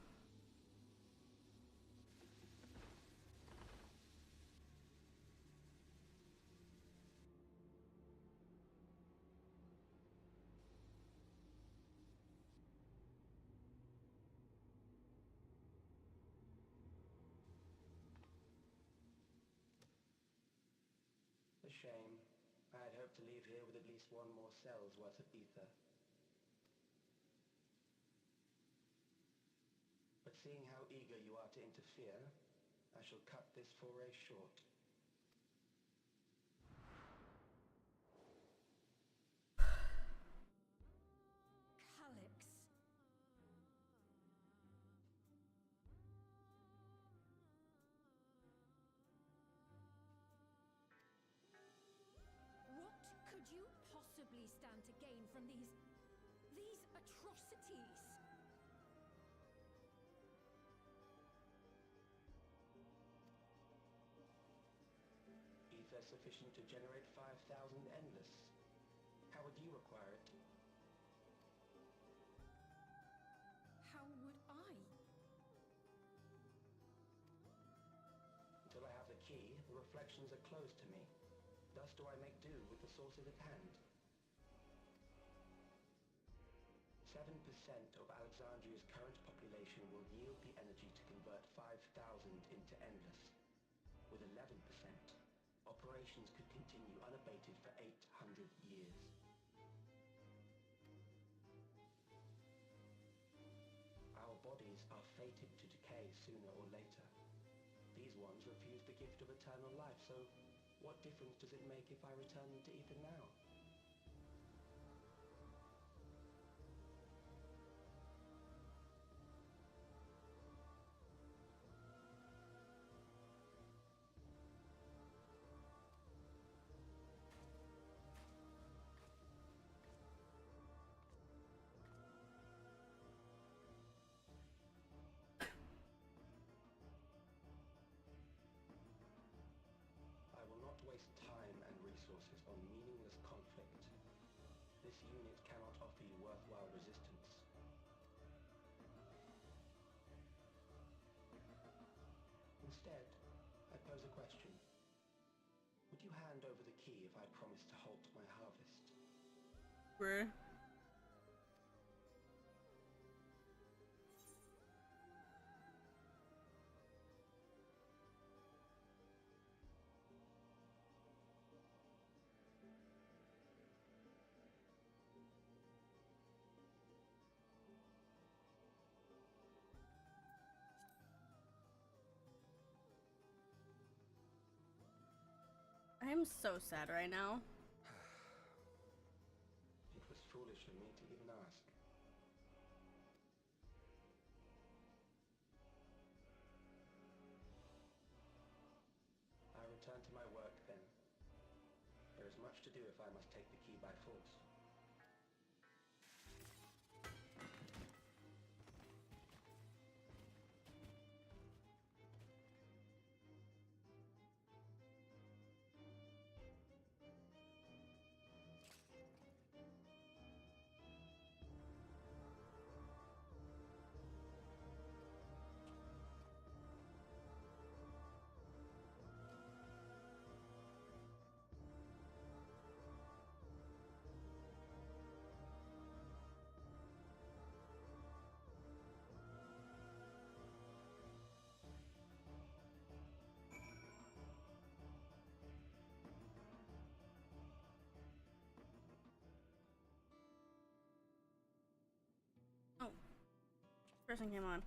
A shame. I had hoped to leave here with at least one more cell's worth of ether. But seeing how eager you are to interfere, I shall cut this foray short. Calyx. What could you possibly stand to gain from these atrocities? Ether sufficient to generate 5,000 endless. How would you acquire it? How would I? Until I have the key, the reflections are closed to me. Thus do I make do with the sources at hand. 7% of Alexandria's current population will yield the energy to convert 5,000 into endless. With 11%, operations could continue unabated for 800 years. Our bodies are fated to decay sooner or later. These ones refuse the gift of eternal life, so what difference does it make if I return them to ether now? I will not waste time and resources on meaningless conflict. This unit cannot offer you worthwhile resistance. Instead, I pose a question. Would you hand over the key if I promise to halt my harvest? Bruh. I'm so sad right now. It was foolish of me to even ask. much to do if I must take the key by force. Oh, person came on.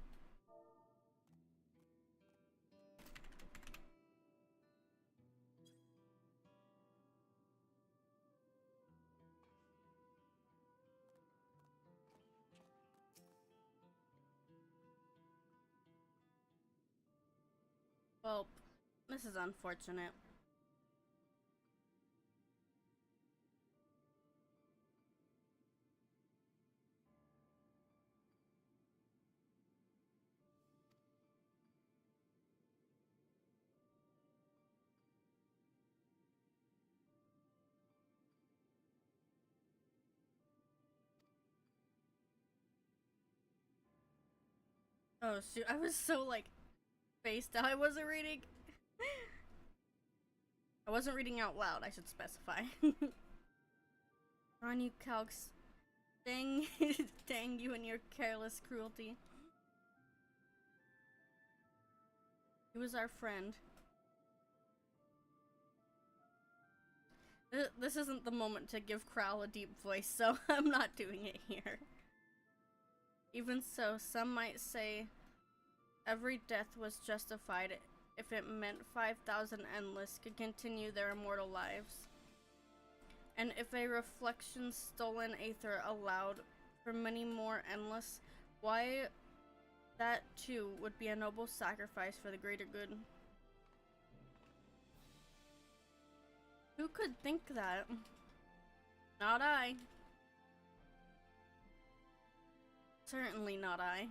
Well, this is unfortunate. Oh shoot, I was so like spaced out. I wasn't reading. I wasn't reading out loud, I should specify. On you calcs. Dang, dang you and your careless cruelty. He was our friend. This isn't the moment to give Crowl a deep voice, so I'm not doing it here. Even so, some might say every death was justified if it meant 5,000 endless could continue their immortal lives. And if a reflection-stolen aether allowed for many more endless, why that too would be a noble sacrifice for the greater good. Who could think that? Not I. Certainly not I.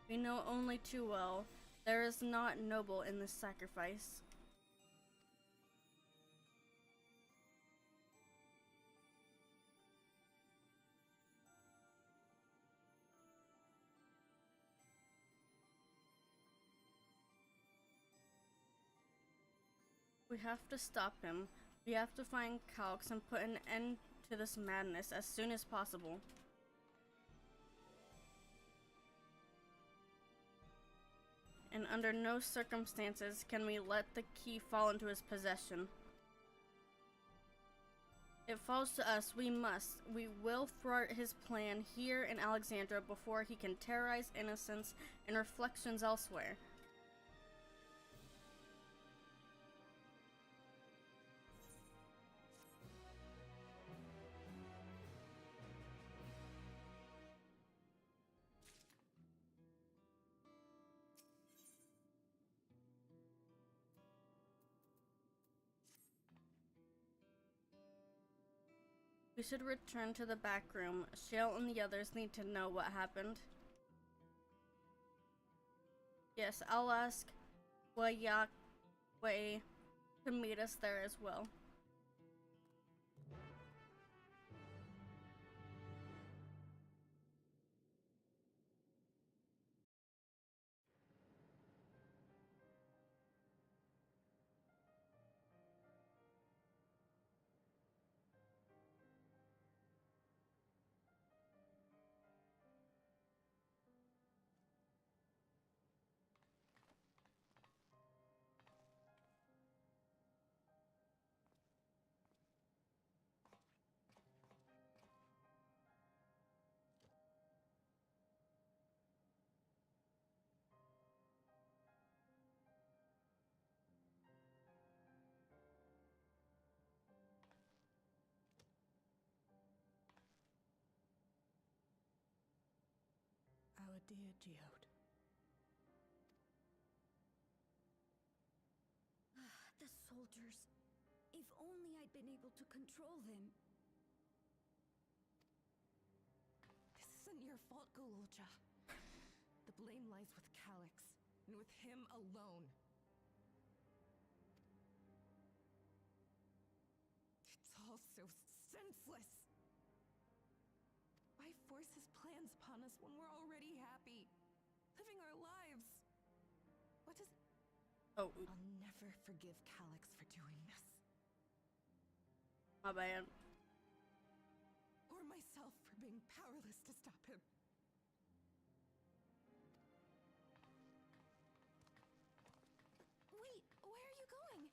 We know only too well there is naught noble in this sacrifice. We have to stop him. We have to find Calx and put an end to this madness as soon as possible. And under no circumstances can we let the key fall into his possession. It falls to us, we will thwart his plan here in Alexandria before he can terrorize innocents and reflections elsewhere. We should return to the back room. Shale and the others need to know what happened. Yes, I'll ask Wayakwe to meet us there as well. Our dear Geode. creatures. If only I'd been able to control them. This isn't your fault, Golulja. The blame lies with Calix, and with him alone. It's all so senseless. Why force his plans upon us when we're already happy, living our lives? What is... Oh, I'll never forgive Calix for doing this. my bad. Or myself for being powerless to stop him. Wait, where are you going?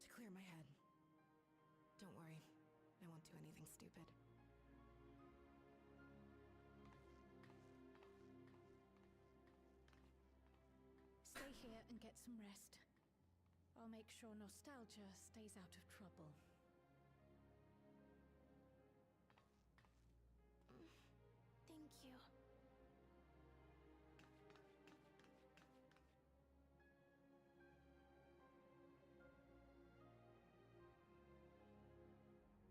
To clear my head. Don't worry, I won't do anything stupid. Stay here and get some rest. I'll make sure nostalgia stays out of trouble. Thank you.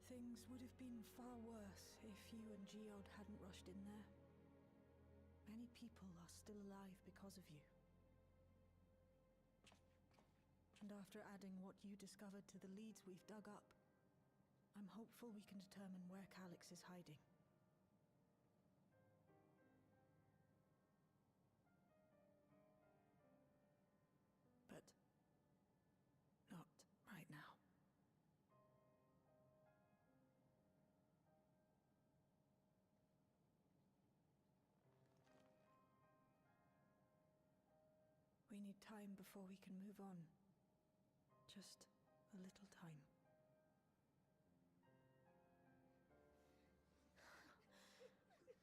Things would have been far worse if you and Geode hadn't rushed in there. Many people are still alive because of you. And after adding what you discovered to the leads we've dug up, I'm hopeful we can determine where Calix is hiding. But not right now. We need time before we can move on. Just a little time. Oh,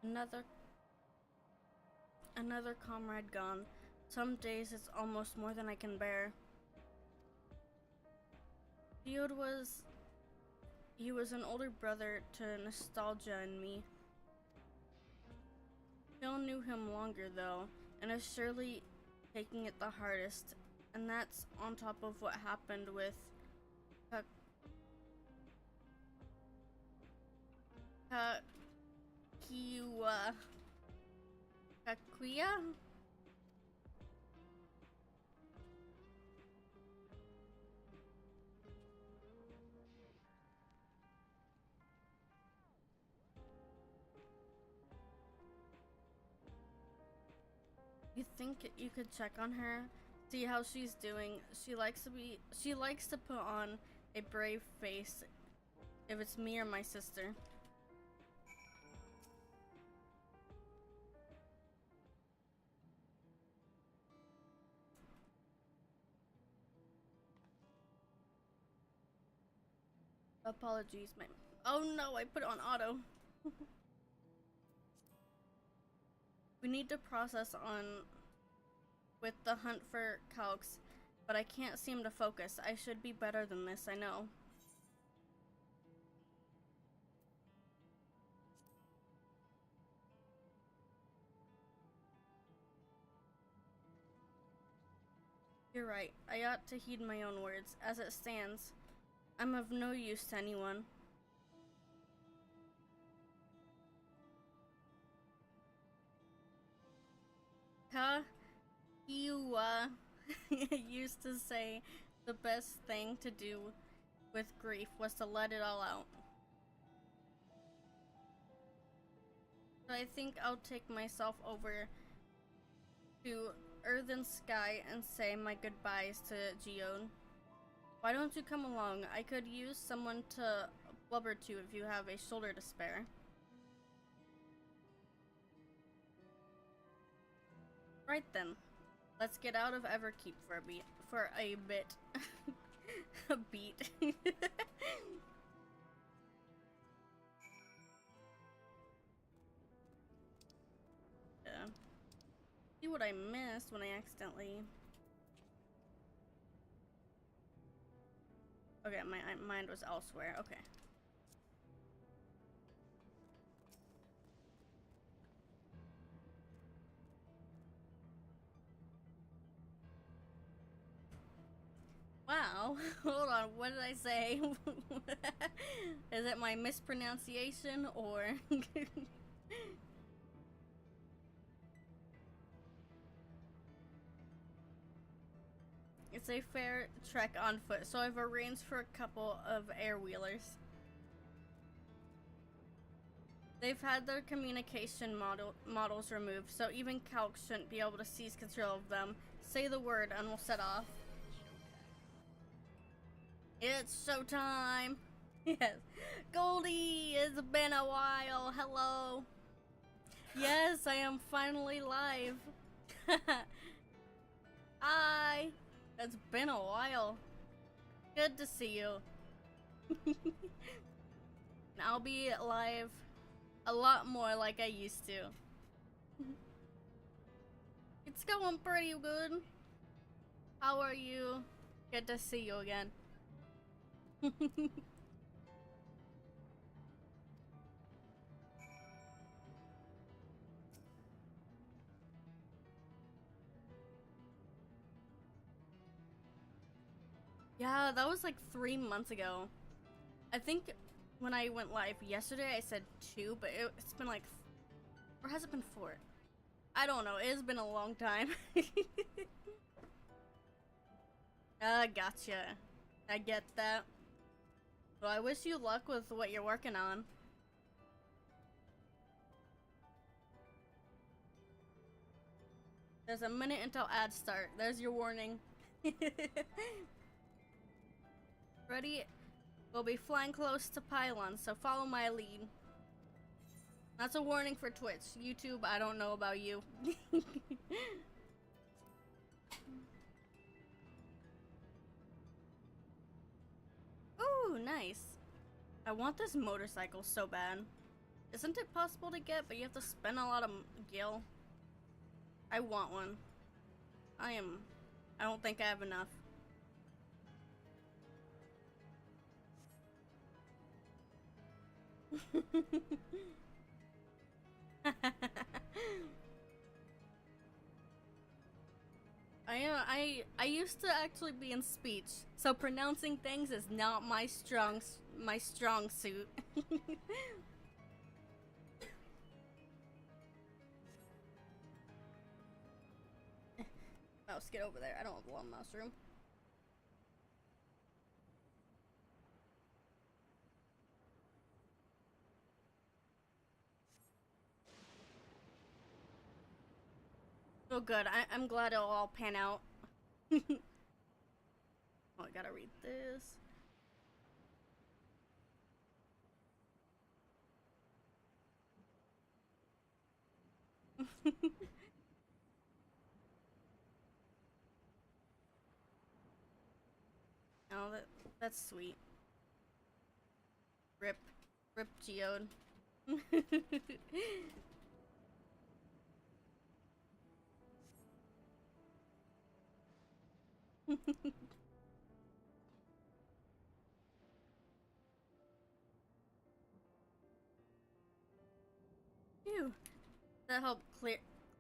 Geode. Another comrade gone. Some days it's almost more than I can bear. Geode he was an older brother to Nostalgia and me. Phil knew him longer though, and is surely taking it the hardest, and that's on top of what happened with Kakuya? You think you could check on her? See how she's doing? She likes to put on a brave face if it's me or my sister. Apologies, ma'am. Oh no, I put it on auto. We need to process on with the hunt for Calx, but I can't seem to focus. I should be better than this, I know. You're right. I ought to heed my own words. As it stands, I'm of no use to anyone. You used to say the best thing to do with grief was to let it all out. So I think I'll take myself over to Earthen Sky and say my goodbyes to Geode. Why don't you come along? I could use someone to blubber to if you have a shoulder to spare. Right then, let's get out of Everkeep for a beat. For a bit. A beat. Yeah. See what I missed when I accidentally. Okay, my mind was elsewhere. Okay. Wow. Hold on. What did I say? Is it my mispronunciation or? It's a fair trek on foot, so I've arranged for a couple of air-wheelers. They've had their communication models removed, so even Calc shouldn't be able to seize control of them. Say the word and we'll set off. It's showtime! Yes. Goldie, it's been a while. Hello. Yes, I am finally live. Hi. It's been a while. Good to see you. I'll be live a lot more like I used to. It's going pretty good. How are you? Good to see you again. Yeah, that was like 3 months ago. I think when I went live yesterday, I said 2, but it's been like, or has it been 4? I don't know. It's been a long time. Gotcha. I get that. Well, I wish you luck with what you're working on. There's a minute until ads start. There's your warning. Ready? We'll be flying close to pylons, so follow my lead. That's a warning for Twitch. YouTube, I don't know about you. Ooh, nice. I want this motorcycle so bad. Isn't it possible to get, but you have to spend a lot of gil? I want one. I don't think I have enough. I used to actually be in speech, so pronouncing things is not my strong suit. Mouse, get over there. I don't have one mouse room. Oh good, I'm glad it'll all pan out. Oh, I gotta read this. Oh, that's sweet. Rip Geode. Phew. That helped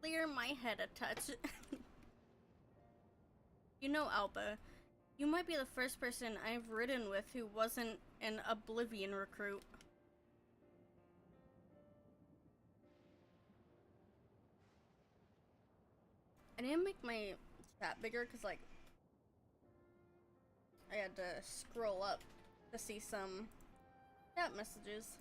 clear my head a touch. You know, Alba, you might be the first person I've ridden with who wasn't an Oblivion recruit. I didn't make my chat bigger because, like, I had to scroll up to see some chat messages.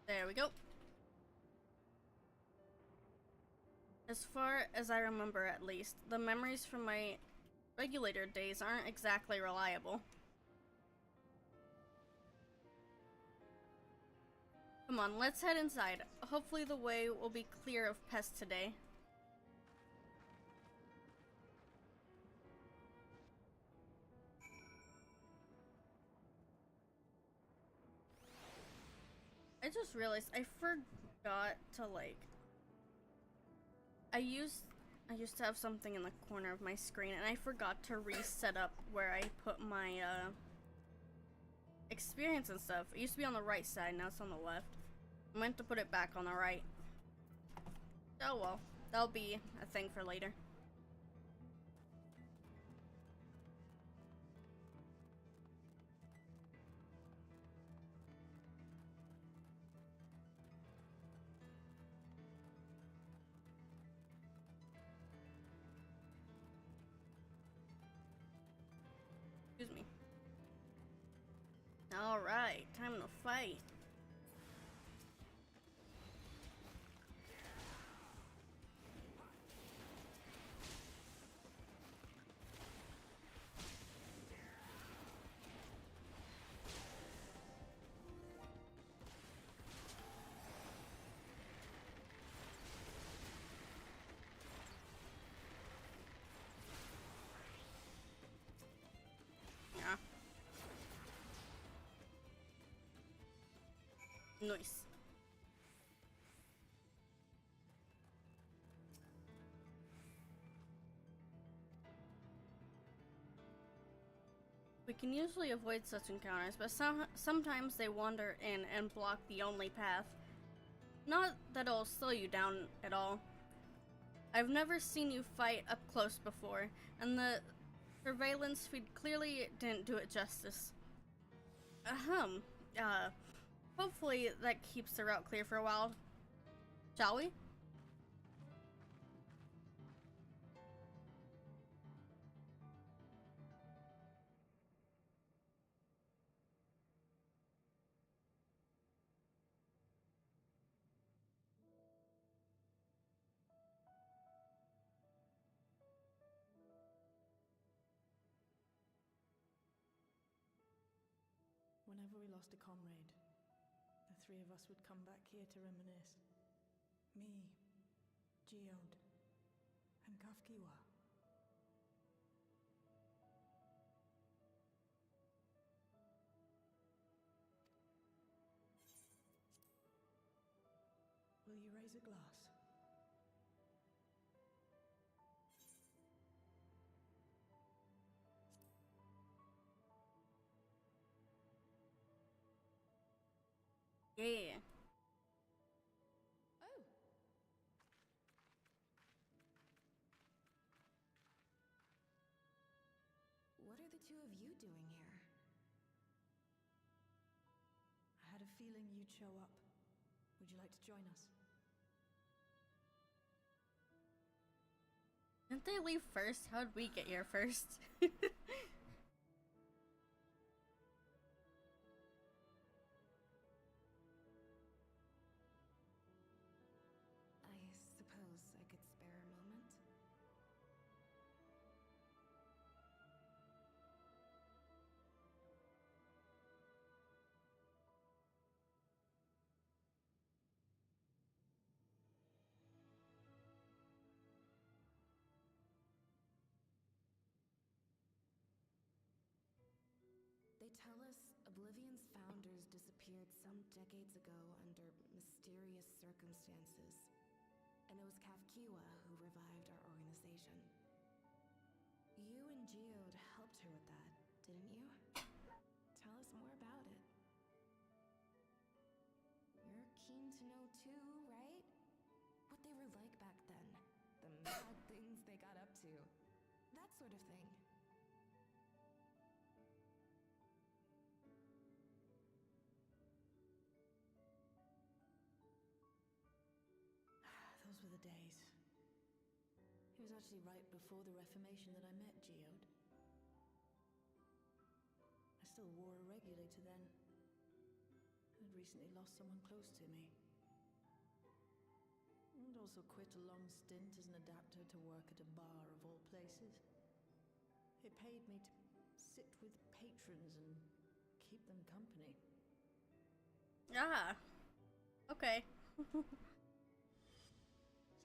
There we go. As far as I remember, at least, the memories from my regulator days aren't exactly reliable. Come on, let's head inside. Hopefully the way will be clear of pests today. I just realized I forgot to I used to have something in the corner of my screen and I forgot to reset up where I put my experience and stuff. It used to be on the right side, now it's on the left. I meant to put it back on the right. Oh well, that'll be a thing for later. Excuse me. Alright, time to fight. Yeah. Nice. We can usually avoid such encounters, but sometimes they wander in and block the only path. Not that it'll slow you down at all. I've never seen you fight up close before, and the surveillance feed clearly didn't do it justice. Hopefully that keeps the route clear for a while. Shall we? Whenever we lost a comrade, the three of us would come back here to reminisce. Me, Geode, and Kafkiwa. Will you raise a glass? Yeah. Oh. What are the two of you doing here? I had a feeling you'd show up. Would you like to join us? Didn't they leave first? How'd we get here first? I suppose I could spare a moment. They tell us Oblivion's founders disappeared some decades ago under mysterious circumstances. And it was Kafkiwa who revived our organization. You and Geode helped her with that, didn't you? Tell us more about it. You're keen to know too, right? What they were like back then. The mad things they got up to. That sort of thing. Those were the days. It was actually right before the Reformation that I met Geode. I still wore a regulator then. I'd recently lost someone close to me. And also quit a long stint as an adapter to work at a bar of all places. It paid me to sit with patrons and keep them company. Ah. Okay. So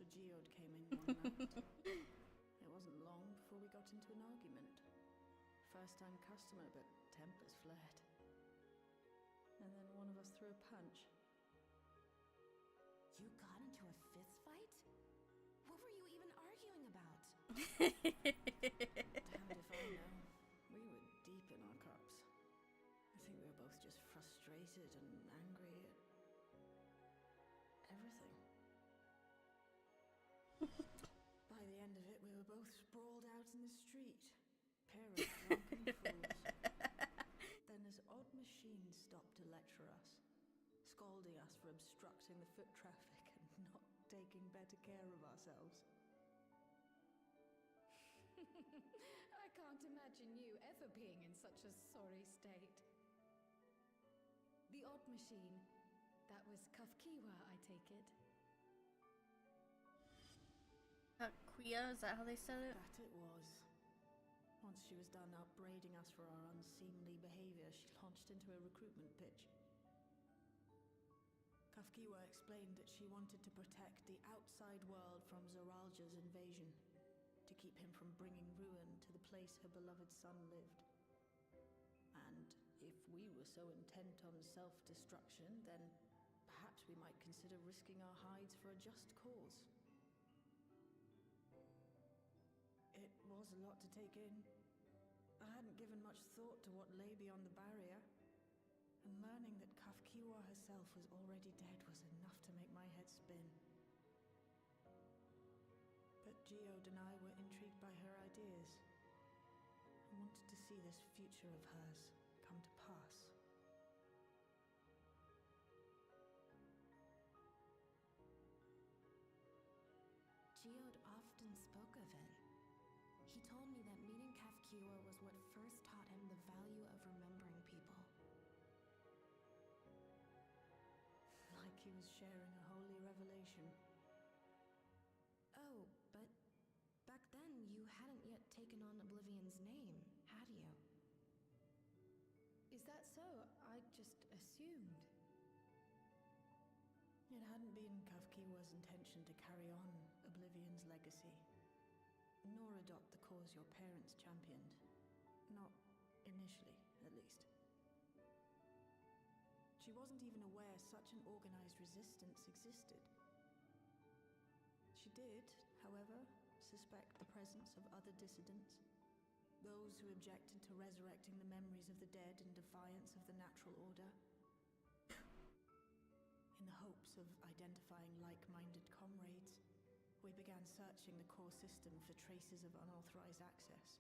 Geode came in one night. It wasn't long before we got into an argument. First time customer, but tempers flared. And then one of us threw a punch. You got into a fist fight? What were you even arguing about? Damned if I know. We were deep in our cups. I think we were both just frustrated and angry at everything. By the end of it, we were both sprawled out in the street. Pair of drunken fools. Then this odd machine stopped to lecture us, scolding us for obstructing the foot traffic and not taking better care of ourselves. I can't imagine you ever being in such a sorry state. The odd machine. That was Kafkiwa, I take it. Quia, is that how they said it? That it was. Once she was done upbraiding us for our unseemly behavior, she launched into a recruitment pitch. Kafkiwa explained that she wanted to protect the outside world from Zoralja's invasion, to keep him from bringing ruin to the place her beloved son lived. And if we were so intent on self-destruction, then perhaps we might consider risking our hides for a just cause. It was a lot to take in. I hadn't given much thought to what lay beyond the barrier, and learning that Kafkiwa herself was already dead was enough to make my head spin. But Geode and I were intrigued by her ideas, and wanted to see this future of hers come to pass. Geode often spoke of it. He told me that meeting Kafkiwa was what first taught him the value of remembering people. Like he was sharing a holy revelation. Oh, but back then you hadn't yet taken on Oblivion's name, had you? Is that so? I just assumed. It hadn't been Kafkiwa's intention to carry on Oblivion's legacy, nor adopt the cause your parents championed. Not initially, at least. She wasn't even aware such an organized resistance existed. She did, however, suspect the presence of other dissidents, those who objected to resurrecting the memories of the dead in defiance of the natural order. In the hopes of identifying like-minded comrades, we began searching the core system for traces of unauthorized access.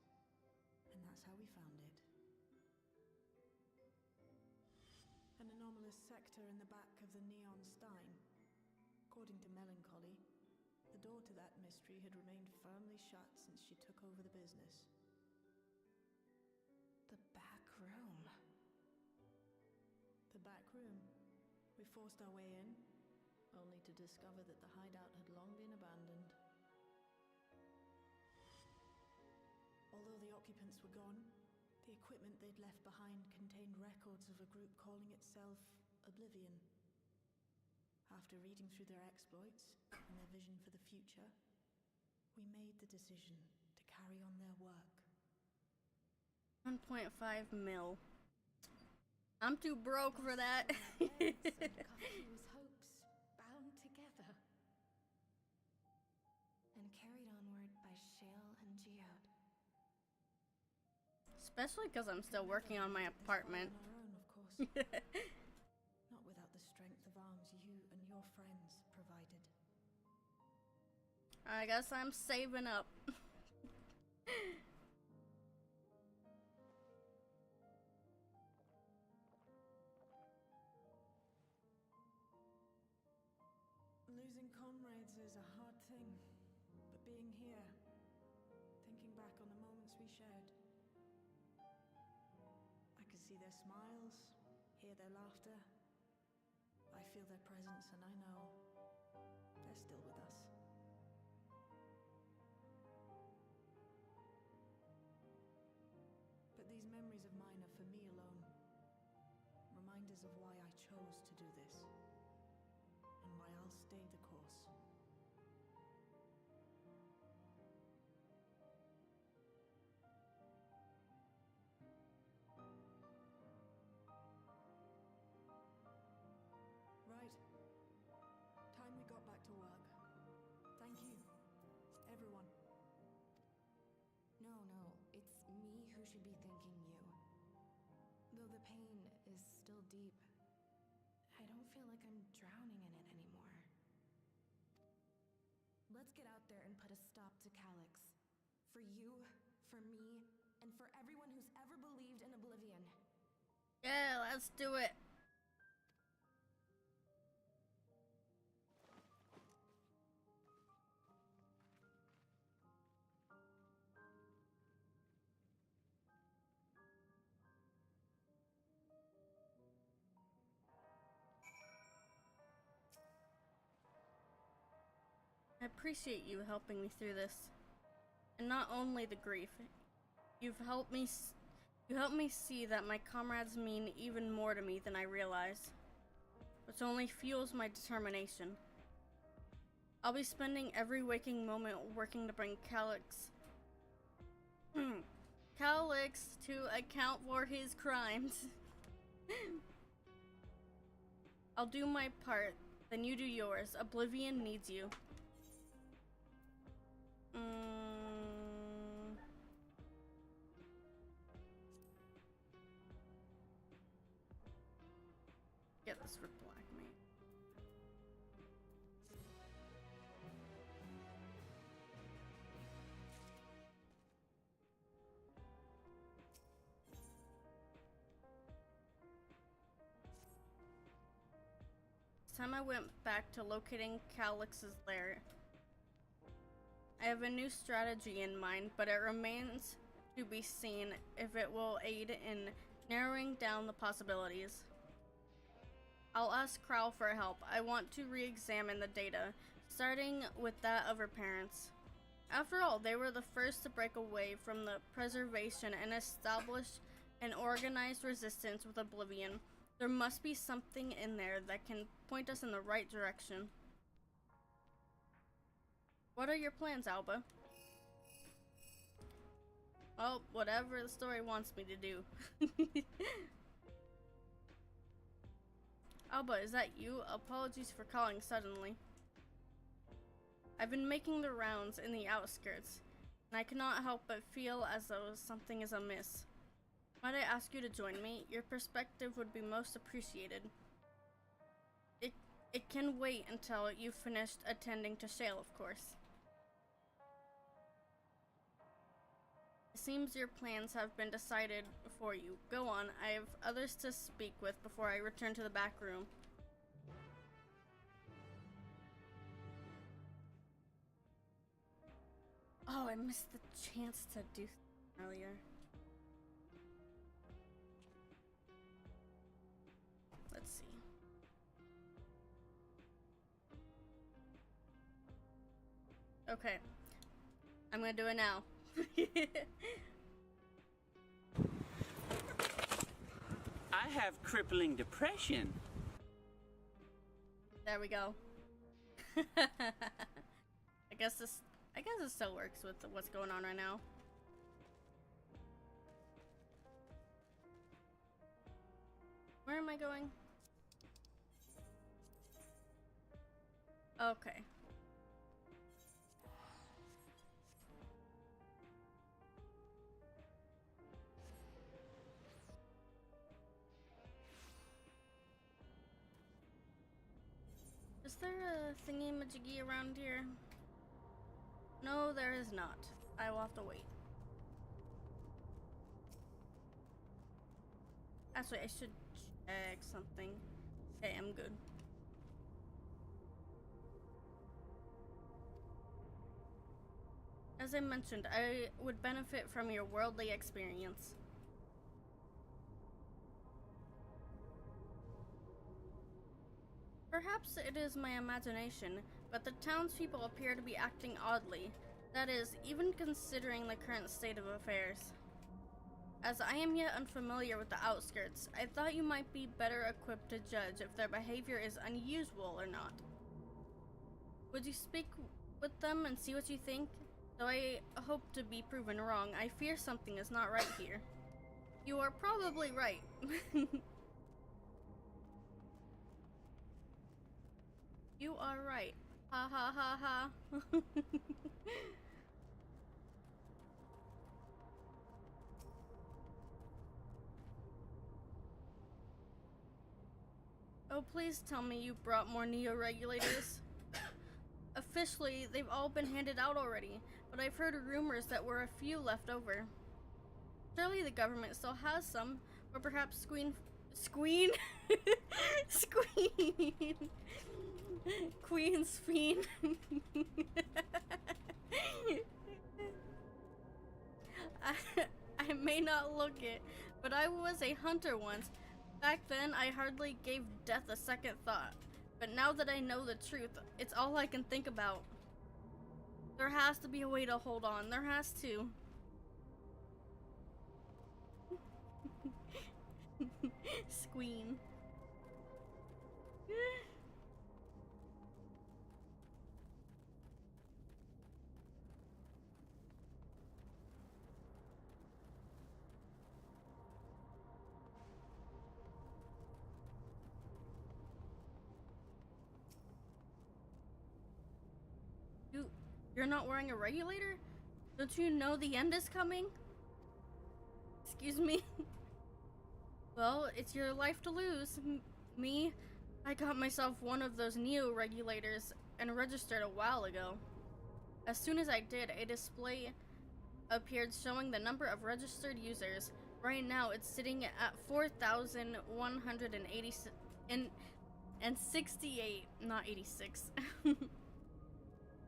And that's how we found it. An anomalous sector in the back of the Neon Stein. According to Melancholy, the door to that mystery had remained firmly shut since she took over the business. The back room. The back room. We forced our way in, only to discover that the hideout had long been abandoned. Although the occupants were gone, the equipment they'd left behind contained records of a group calling itself Oblivion. After reading through their exploits and their vision for the future, we made the decision to carry on their work. 1.5 mil. I'm too broke for that. Kafkiwa's hopes bound together. And carried onward by Shale and Geode. Especially because I'm still working on my apartment. On our own, of course. Not without the strength of arms you and your friends provided. I guess I'm saving up. Losing comrades is a hard thing, but being here, thinking back on the moments we shared, I can see their smiles, hear their laughter. I feel their presence, and I know they're still with us. But these memories of mine are for me alone, reminders of why I chose to do this. stay the course. Right. Time we got back to work. Thank you, everyone. No, it's me who should be thanking you. Though the pain is still deep, I don't feel like I'm drowning in it anymore. Let's get out there and put a stop to Calyx. For you, for me, and for everyone who's ever believed in Oblivion. Yeah, let's do it. I appreciate you helping me through this. And not only the grief, you've helped me see that my comrades mean even more to me than I realize, which only fuels my determination. I'll be spending every waking moment working to bring Calyx to account for his crimes. I'll do my part, then you do yours. Oblivion needs you. Get this for black mate. This time I went back to locating Calyx's lair. I have a new strategy in mind, but it remains to be seen if it will aid in narrowing down the possibilities. I'll ask Crow for help. I want to re-examine the data, starting with that of her parents. After all, they were the first to break away from the preservation and establish an organized resistance with Oblivion. There must be something in there that can point us in the right direction. What are your plans, Alba? Well, whatever the story wants me to do. Alba, is that you? Apologies for calling suddenly. I've been making the rounds in the outskirts, and I cannot help but feel as though something is amiss. Might I ask you to join me? Your perspective would be most appreciated. It can wait until you've finished attending to Shale, of course. It seems your plans have been decided for you. Go on, I have others to speak with before I return to the back room. Oh, I missed the chance to do earlier. Let's see. Okay. I'm gonna do it now. I have crippling depression. There we go. I guess this still works with what's going on right now. Where am I going? Okay. Is there a thingy-majiggy around here? No, there is not. I will have to wait. Actually, I should check something. Okay, I'm good. As I mentioned, I would benefit from your worldly experience. Perhaps it is my imagination, but the townspeople appear to be acting oddly. That is, even considering the current state of affairs. As I am yet unfamiliar with the outskirts, I thought you might be better equipped to judge if their behavior is unusual or not. Would you speak with them and see what you think? Though I hope to be proven wrong, I fear something is not right here. You are probably right. You are right. Ha ha ha ha. Oh, please tell me you brought more Neo-regulators. Officially, they've all been handed out already, but I've heard rumors that were a few left over. Surely the government still has some, or perhaps Squeen... Squeen? Queen's Fiend. I may not look it, but I was a hunter once. Back then, I hardly gave death a second thought. But now that I know the truth, it's all I can think about. There has to be a way to hold on. There has to. Squeen. You're not wearing a regulator? Don't you know the end is coming? Excuse me? Well, it's your life to lose. Me, I got myself one of those Neo-regulators and registered a while ago. As soon as I did, a display appeared showing the number of registered users. Right now, it's sitting at 4,186 and 68, not 86.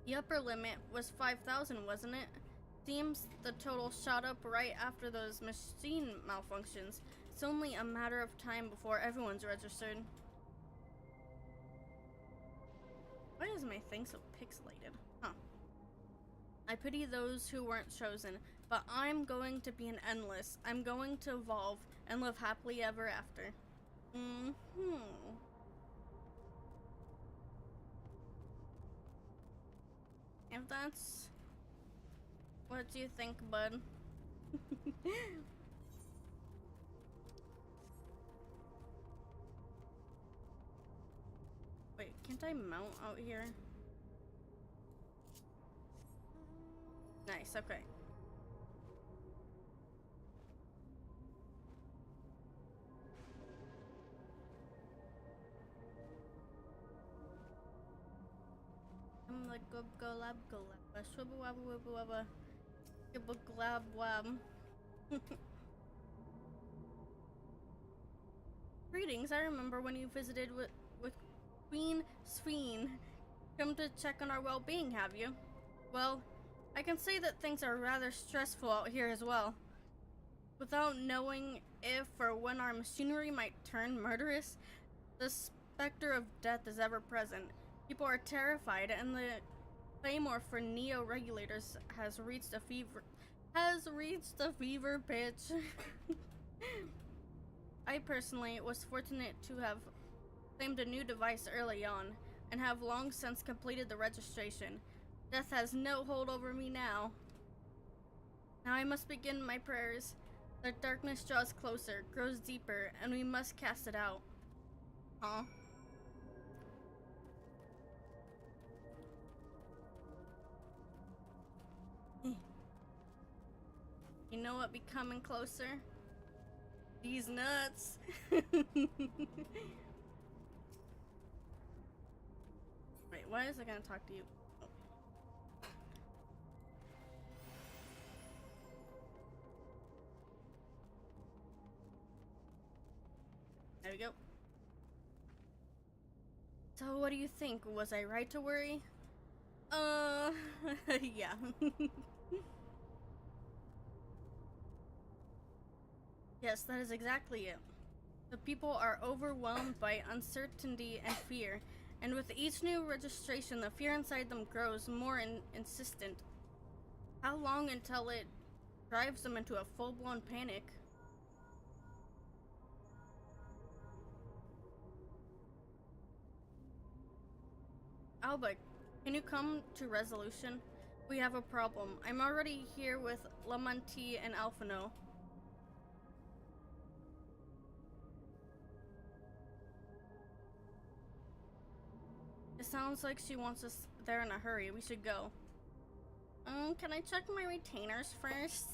The upper limit was 5,000, wasn't it? Seems the total shot up right after those machine malfunctions. It's only a matter of time before everyone's registered. Why is my thing so pixelated? Huh. I pity those who weren't chosen, but I'm going to be an endless. I'm going to evolve and live happily ever after. If that's what you think, bud. Wait, can't I mount out here? Nice, okay. I'm like go lab swibba wabba wibba wabba gibba glab wab. Greetings, I remember when you visited with Queen Sphene. Come to check on our well-being, have you? Well, I can say that things are rather stressful out here as well. Without knowing if or when our machinery might turn murderous, the specter of death is ever present. People are terrified, and the clamor for Neo-regulators has reached a fever pitch. I personally was fortunate to have claimed a new device early on, and have long since completed the registration. Death has no hold over me now. Now I must begin my prayers. The darkness draws closer, grows deeper, and we must cast it out. Huh? You know what be coming closer? These nuts. Wait, why is it gonna talk to you? Oh. There we go. So what do you think? Was I right to worry? Yeah. Yes, that is exactly it. The people are overwhelmed by uncertainty and fear, and with each new registration, the fear inside them grows more insistent. How long until it drives them into a full-blown panic? Alba, Can you come to resolution? We have a problem. I'm already here with Lamonti and Alphino. It sounds like she wants us there in a hurry. We should go. Can I check my retainers first?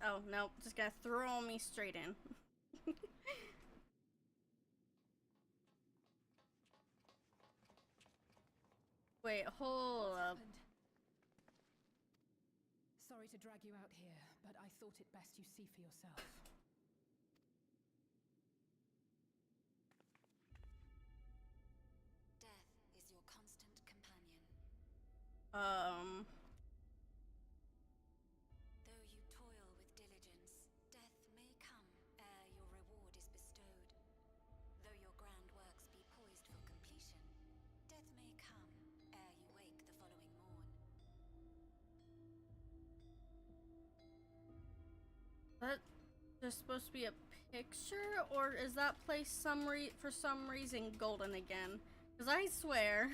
Oh, no. Just gonna throw me straight in. Wait, hold up. Sorry to drag you out here, but I thought it best you see for yourself. Death is your constant companion. Though you toil with diligence, death may come ere your reward is bestowed. Though your grand works be poised for completion, death may come ere you wake the following morn. That there's supposed to be a picture, or is that place for some reason golden again? Because I swear.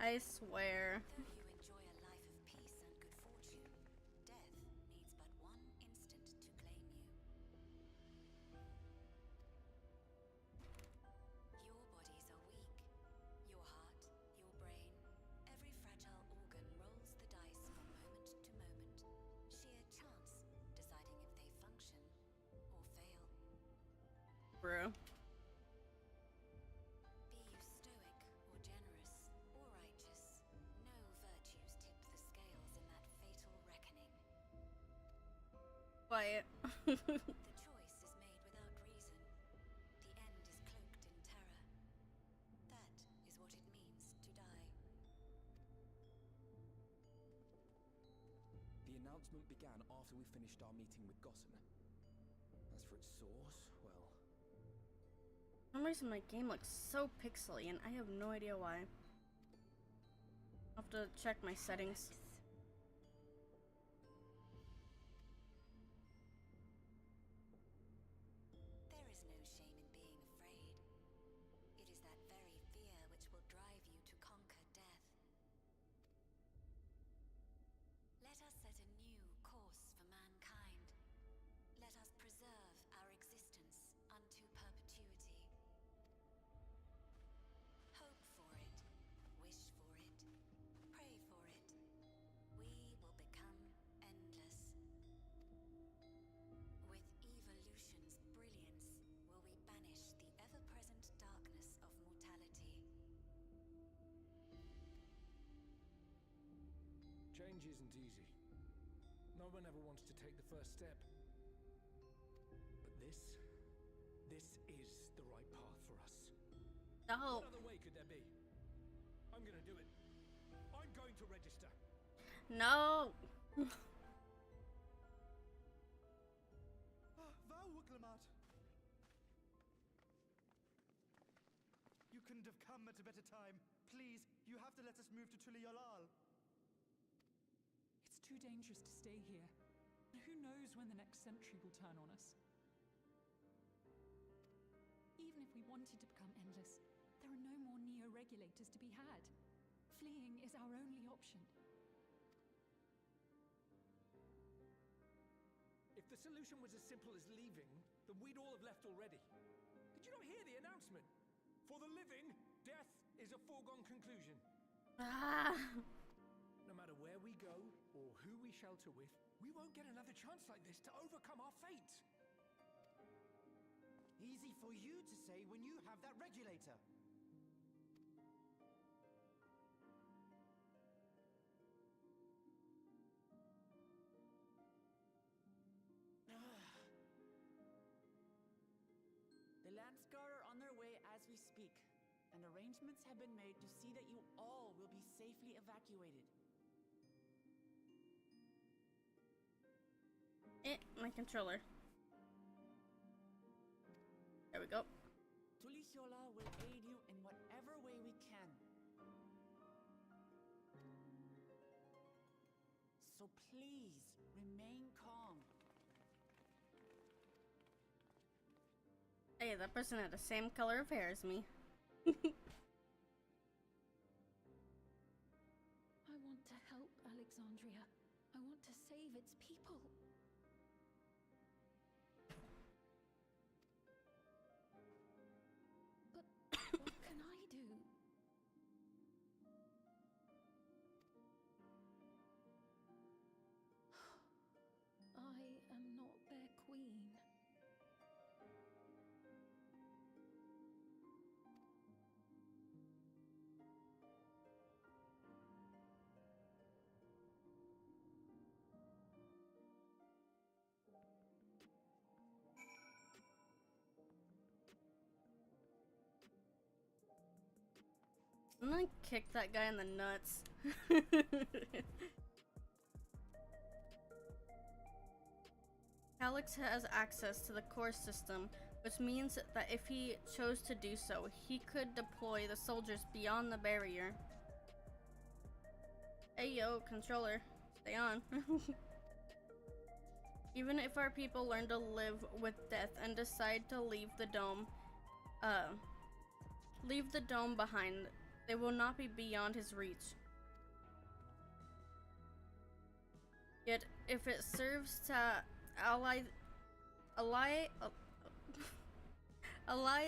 I swear. Though you enjoy a life of peace and good fortune, death needs but one instant to claim you. Your bodies are weak. Your heart, your brain, every fragile organ rolls the dice from moment to moment. Sheer chance deciding if they function or fail. Bro. Be you stoic or generous or righteous, no virtues tip the scales in that fatal reckoning. Quiet. The choice is made without reason. The end is cloaked in terror. That is what it means to die. The announcement began after we finished our meeting with Gossen. As for its source, well... For some reason my game looks so pixely and I have no idea why. I'll have to check my settings. There is no shame in being afraid. It is that very fear which will drive you to conquer death. Let us set a new course for mankind. Let us preserve our existence unto perpetuity. Hope for it, wish for it, pray for it. We will become endless. With evolution's brilliance will we banish the ever-present darkness of mortality. Change isn't easy. No one ever wants to take the first step. But this is the right path for us. Oh. What other way could there be? I'm gonna do it. I'm going to register. No. Vauwuklamat. You couldn't have come at a better time. Please, you have to let us move to Tuliolal. It's too dangerous to stay here. Who knows when the next century will turn on us? Even if we wanted to become endless, there are no more neo-regulators to be had. Fleeing is our only option. If the solution was as simple as leaving, then we'd all have left already. Did you not hear the announcement? For the living, death is a foregone conclusion. Ah. No matter where we go, or who we shelter with, we won't get another chance like this to overcome our fate. Easy for you to say when you have that regulator. The Landsguard are on their way as we speak, and arrangements have been made to see that you all will be safely evacuated. My controller. There we go. Tulishola will aid you in whatever way we can. So please, remain calm. Hey, that person had the same color of hair as me. I want to help Alexandria. I want to save its people. But what can I do? I am not their queen. I'm gonna kick that guy in the nuts. Alex has access to the core system, which means that if he chose to do so, he could deploy the soldiers beyond the barrier. Hey yo, controller, stay on. Even if our people learn to live with death and decide to leave the dome behind, they will not be beyond his reach. Yet, if it serves to allay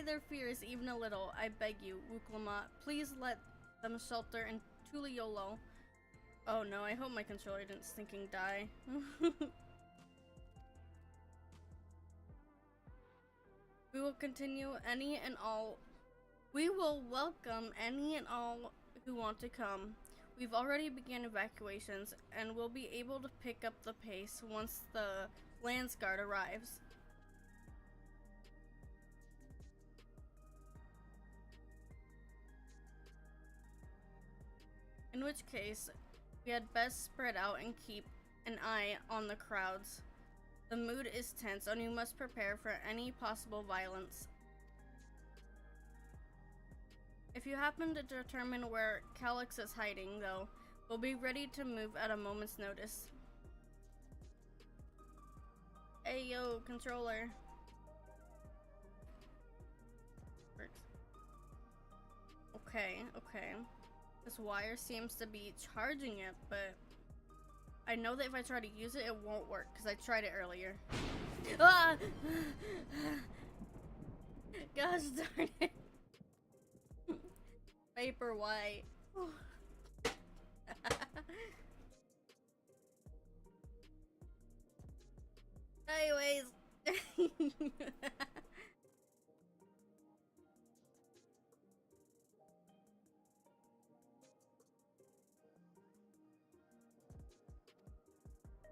their fears even a little, I beg you, Wuklama, please let them shelter in Tuliolo. Oh no, I hope my controller didn't stinking die. We will welcome any and all who want to come. We've already begun evacuations and will be able to pick up the pace once the Lance Guard arrives. In which case, we had best spread out and keep an eye on the crowds. The mood is tense and you must prepare for any possible violence. If you happen to determine where Calyx is hiding, though, we'll be ready to move at a moment's notice. Hey yo, controller. Okay. This wire seems to be charging it, but I know that if I try to use it, it won't work, because I tried it earlier. Ah! Gosh darn it. Paper white. Anyways.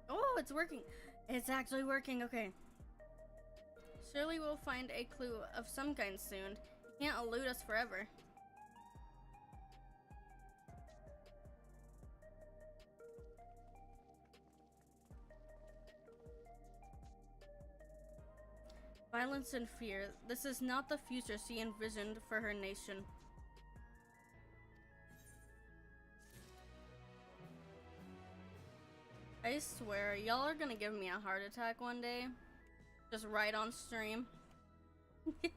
Oh, it's working. It's actually working. Okay. Surely we'll find a clue of some kind soon. He can't elude us forever. Violence and fear. This is not the future she envisioned for her nation. I swear, y'all are gonna give me a heart attack one day. Just right on stream. Am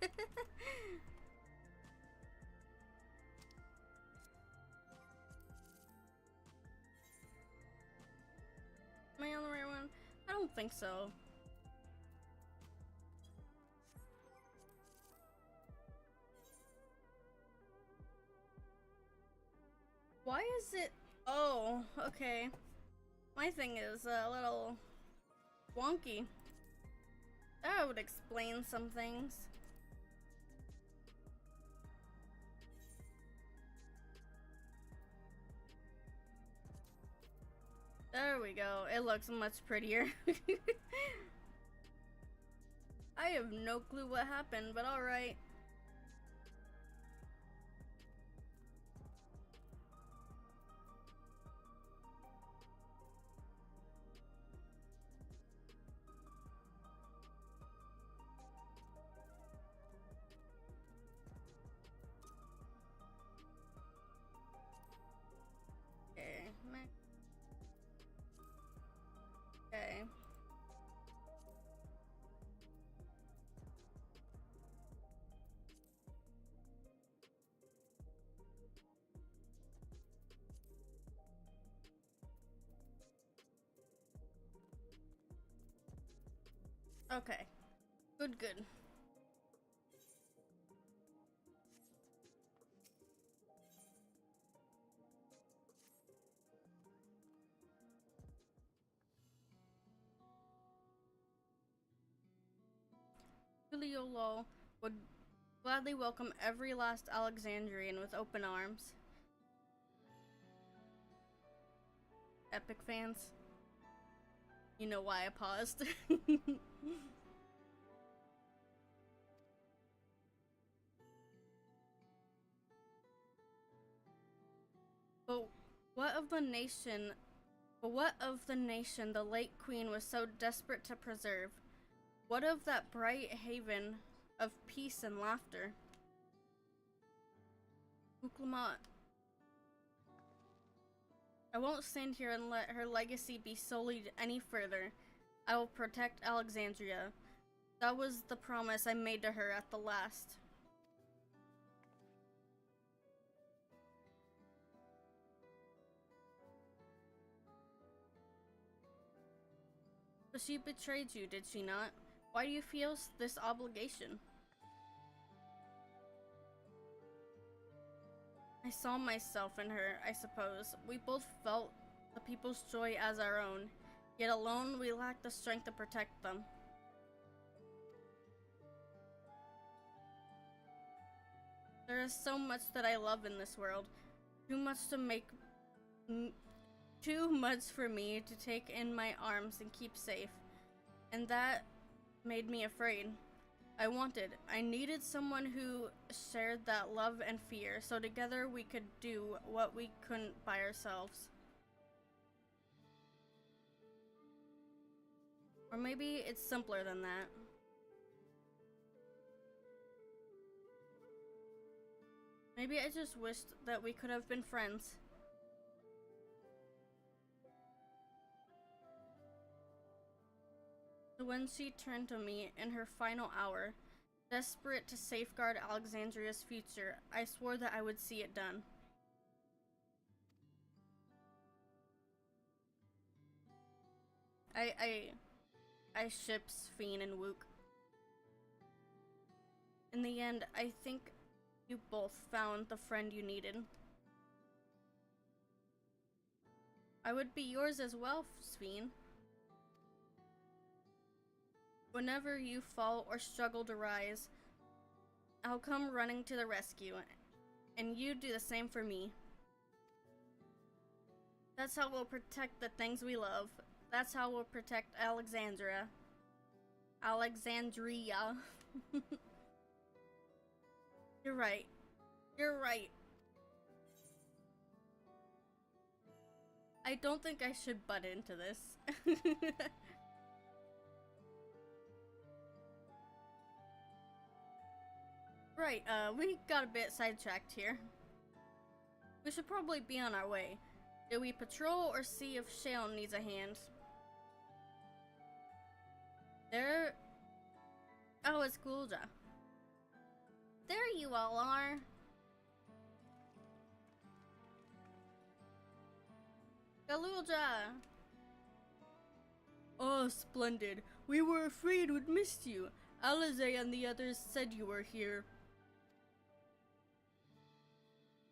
I on the right one? I don't think so. Why is it? Oh, okay. My thing is a little wonky. That would explain some things. There we go. It looks much prettier. I have no clue what happened, but alright. Okay, Okay. Good, good. Juliolo would gladly welcome every last Alexandrian with open arms. Epic fans. You know why I paused. But what of the nation the late queen was so desperate to preserve? What of that bright haven of peace and laughter? Uklamat. I won't stand here and let her legacy be sullied any further. I will protect Alexandria. That was the promise I made to her at the last. But she betrayed you, did she not? Why do you feel this obligation? I saw myself in her, I suppose. We both felt the people's joy as our own, yet alone we lacked the strength to protect them. There is so much that I love in this world, too much for me to take in my arms and keep safe, and that made me afraid. I needed someone who shared that love and fear, so together we could do what we couldn't by ourselves. Or maybe it's simpler than that. Maybe I just wished that we could have been friends. So when she turned to me in her final hour, desperate to safeguard Alexandria's future, I swore that I would see it done. I ship Sphene and Wook. In the end, I think you both found the friend you needed. I would be yours as well, Sphene. Whenever you fall or struggle to rise, I'll come running to the rescue, and you do the same for me. That's how we'll protect the things we love. That's how we'll protect Alexandria. You're right. You're right. I don't think I should butt into this. Right, we got a bit sidetracked here. We should probably be on our way. Do we patrol or see if Shale needs a hand? There... Oh, it's Gulja. There you all are. Galulja! Oh, splendid. We were afraid we'd missed you. Alize and the others said you were here.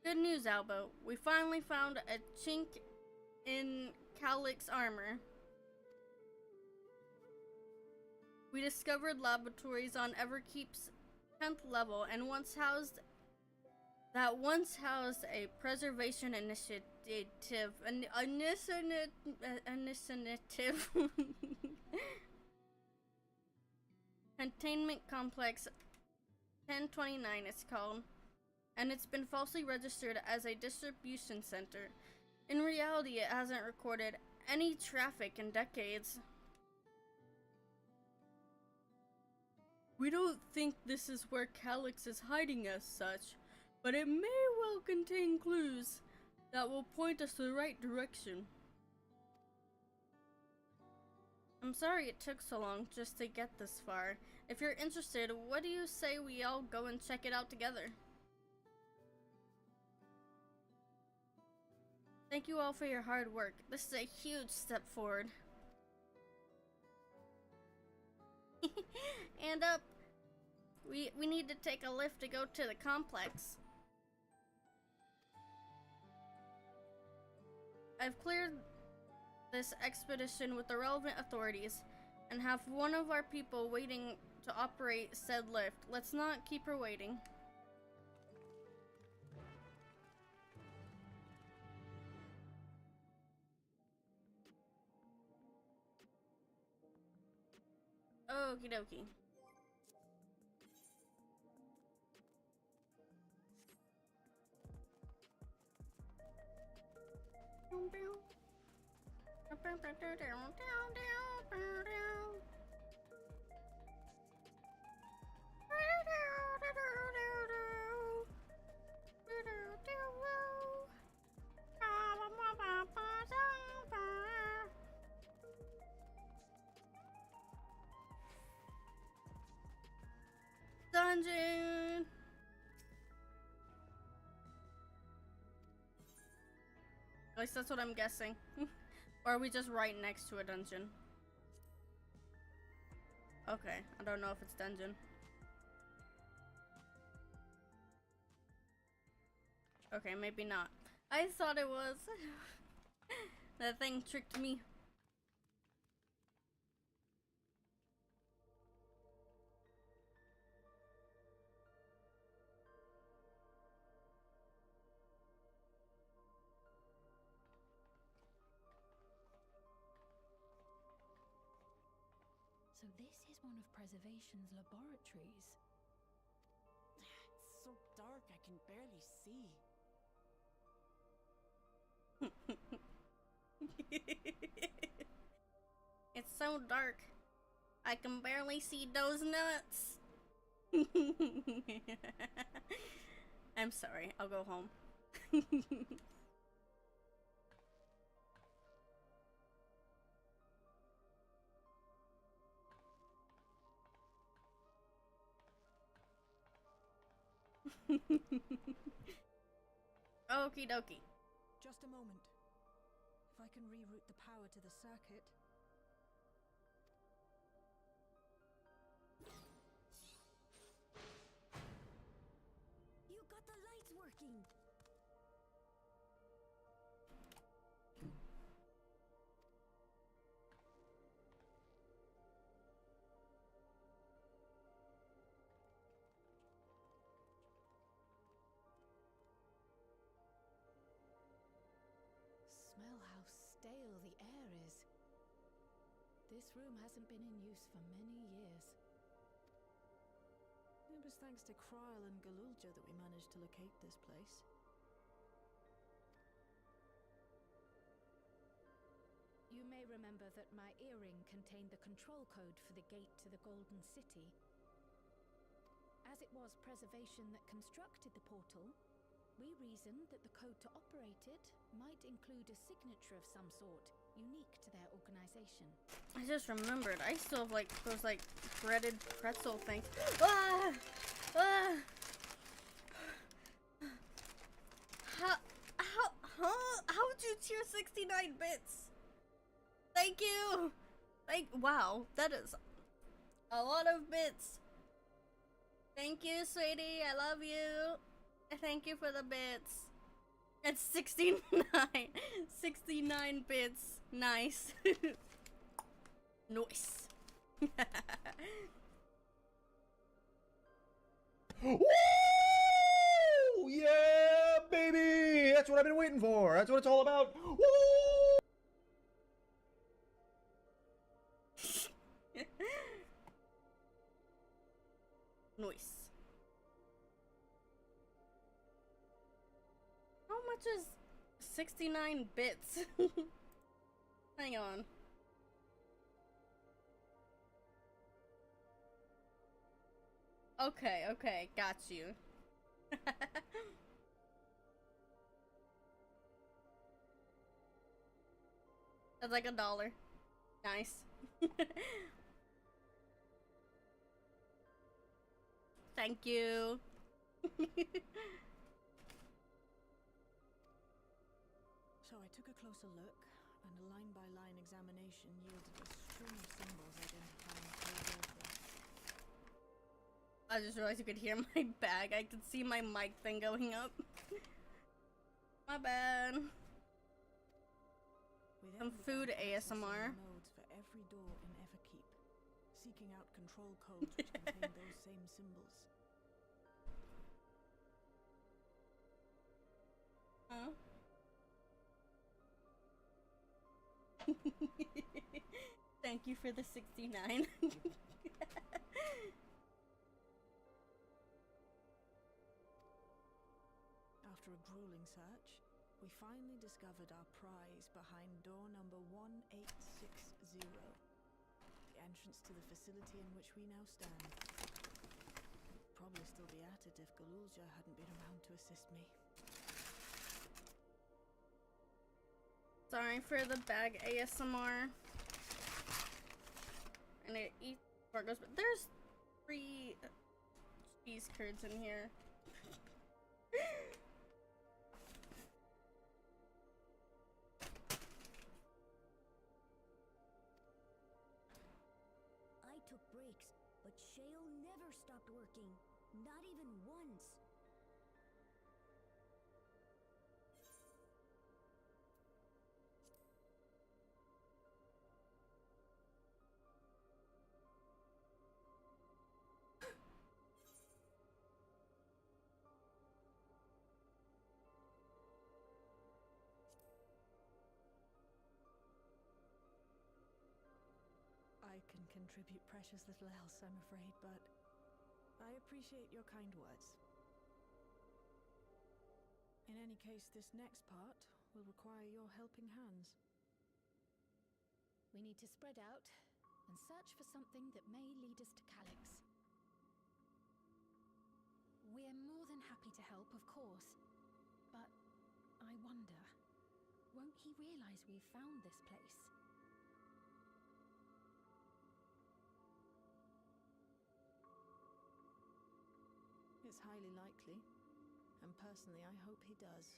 Good news, Albo. We finally found a chink in Calic's armor. We discovered laboratories on Everkeep's 10th level and once housed a preservation initiative. Containment Complex 1029 it's called, and it's been falsely registered as a distribution center. In reality, it hasn't recorded any traffic in decades. We don't think this is where Calix is hiding as such, but it may well contain clues that will point us to the right direction. I'm sorry it took so long just to get this far. If you're interested, what do you say we all go and check it out together? Thank you all for your hard work. This is a huge step forward. And we need to take a lift to go to the complex. I've cleared this expedition with the relevant authorities and have one of our people waiting to operate said lift. Let's not keep her waiting. Okie dokie. Dungeon. At least that's what I'm guessing. Or are we just right next to a dungeon? Okay, I don't know if it's dungeon. Okay, maybe not. I thought it was. That thing tricked me. So this is one of Preservation's laboratories. It's so dark I can barely see. It's so dark. I can barely see those nuts. I'm sorry. I'll go home. Okie dokie. Just a moment. If I can reroute the power to the circuit. You got the lights working! Smell how stale the air is. This room hasn't been in use for many years. It was thanks to Kryl and Galulja that we managed to locate this place. You may remember that my earring contained the control code for the gate to the Golden City. As it was Preservation that constructed the portal, we reasoned that the code to operate it might include a signature of some sort, unique to their organization. I just remembered. I still have like those like breaded pretzel things. Ah! Ah! How would you cheer 69 bits? Thank you! Wow, that is a lot of bits. Thank you, sweetie. I love you. Thank you for the bits. It's 69. 69 bits. Nice. Nice. Woo! Yeah, baby! That's what I've been waiting for. That's what it's all about. Woo! Nice. How much is 69 bits? Hang on. Okay, got you. That's like $1. Nice. Thank you. So I took a closer look, and a line-by-line examination yielded a string of symbols identifying code aircraft. I just realized you could hear my bag. I could see my mic thing going up. My bad. Some food ASMR. Nodes for every door in Everkeep, seeking out control codes which contain those same symbols. Huh? Thank you for the 69. After a grueling search, we finally discovered our prize behind door number 1860, the entrance to the facility in which we now stand. Probably still be at it if Galulja hadn't been around to assist me. Sorry for the bag ASMR. And it eats burgers, but there's 3 cheese curds in here. I took breaks, but Shale never stopped working. Not even once. I can contribute precious little else, I'm afraid, but I appreciate your kind words. In any case, this next part will require your helping hands. We need to spread out and search for something that may lead us to Calyx. We're more than happy to help, of course, but I wonder, won't he realize we've found this place? It's highly likely, and personally I hope he does.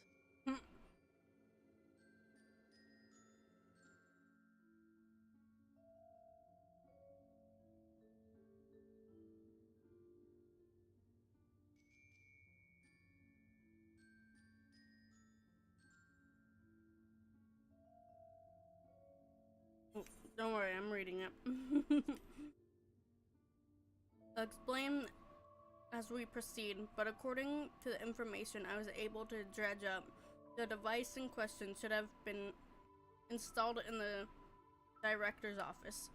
Don't worry, I'm reading it. I'll explain as we proceed, but according to the information I was able to dredge up, the device in question should have been installed in the director's office.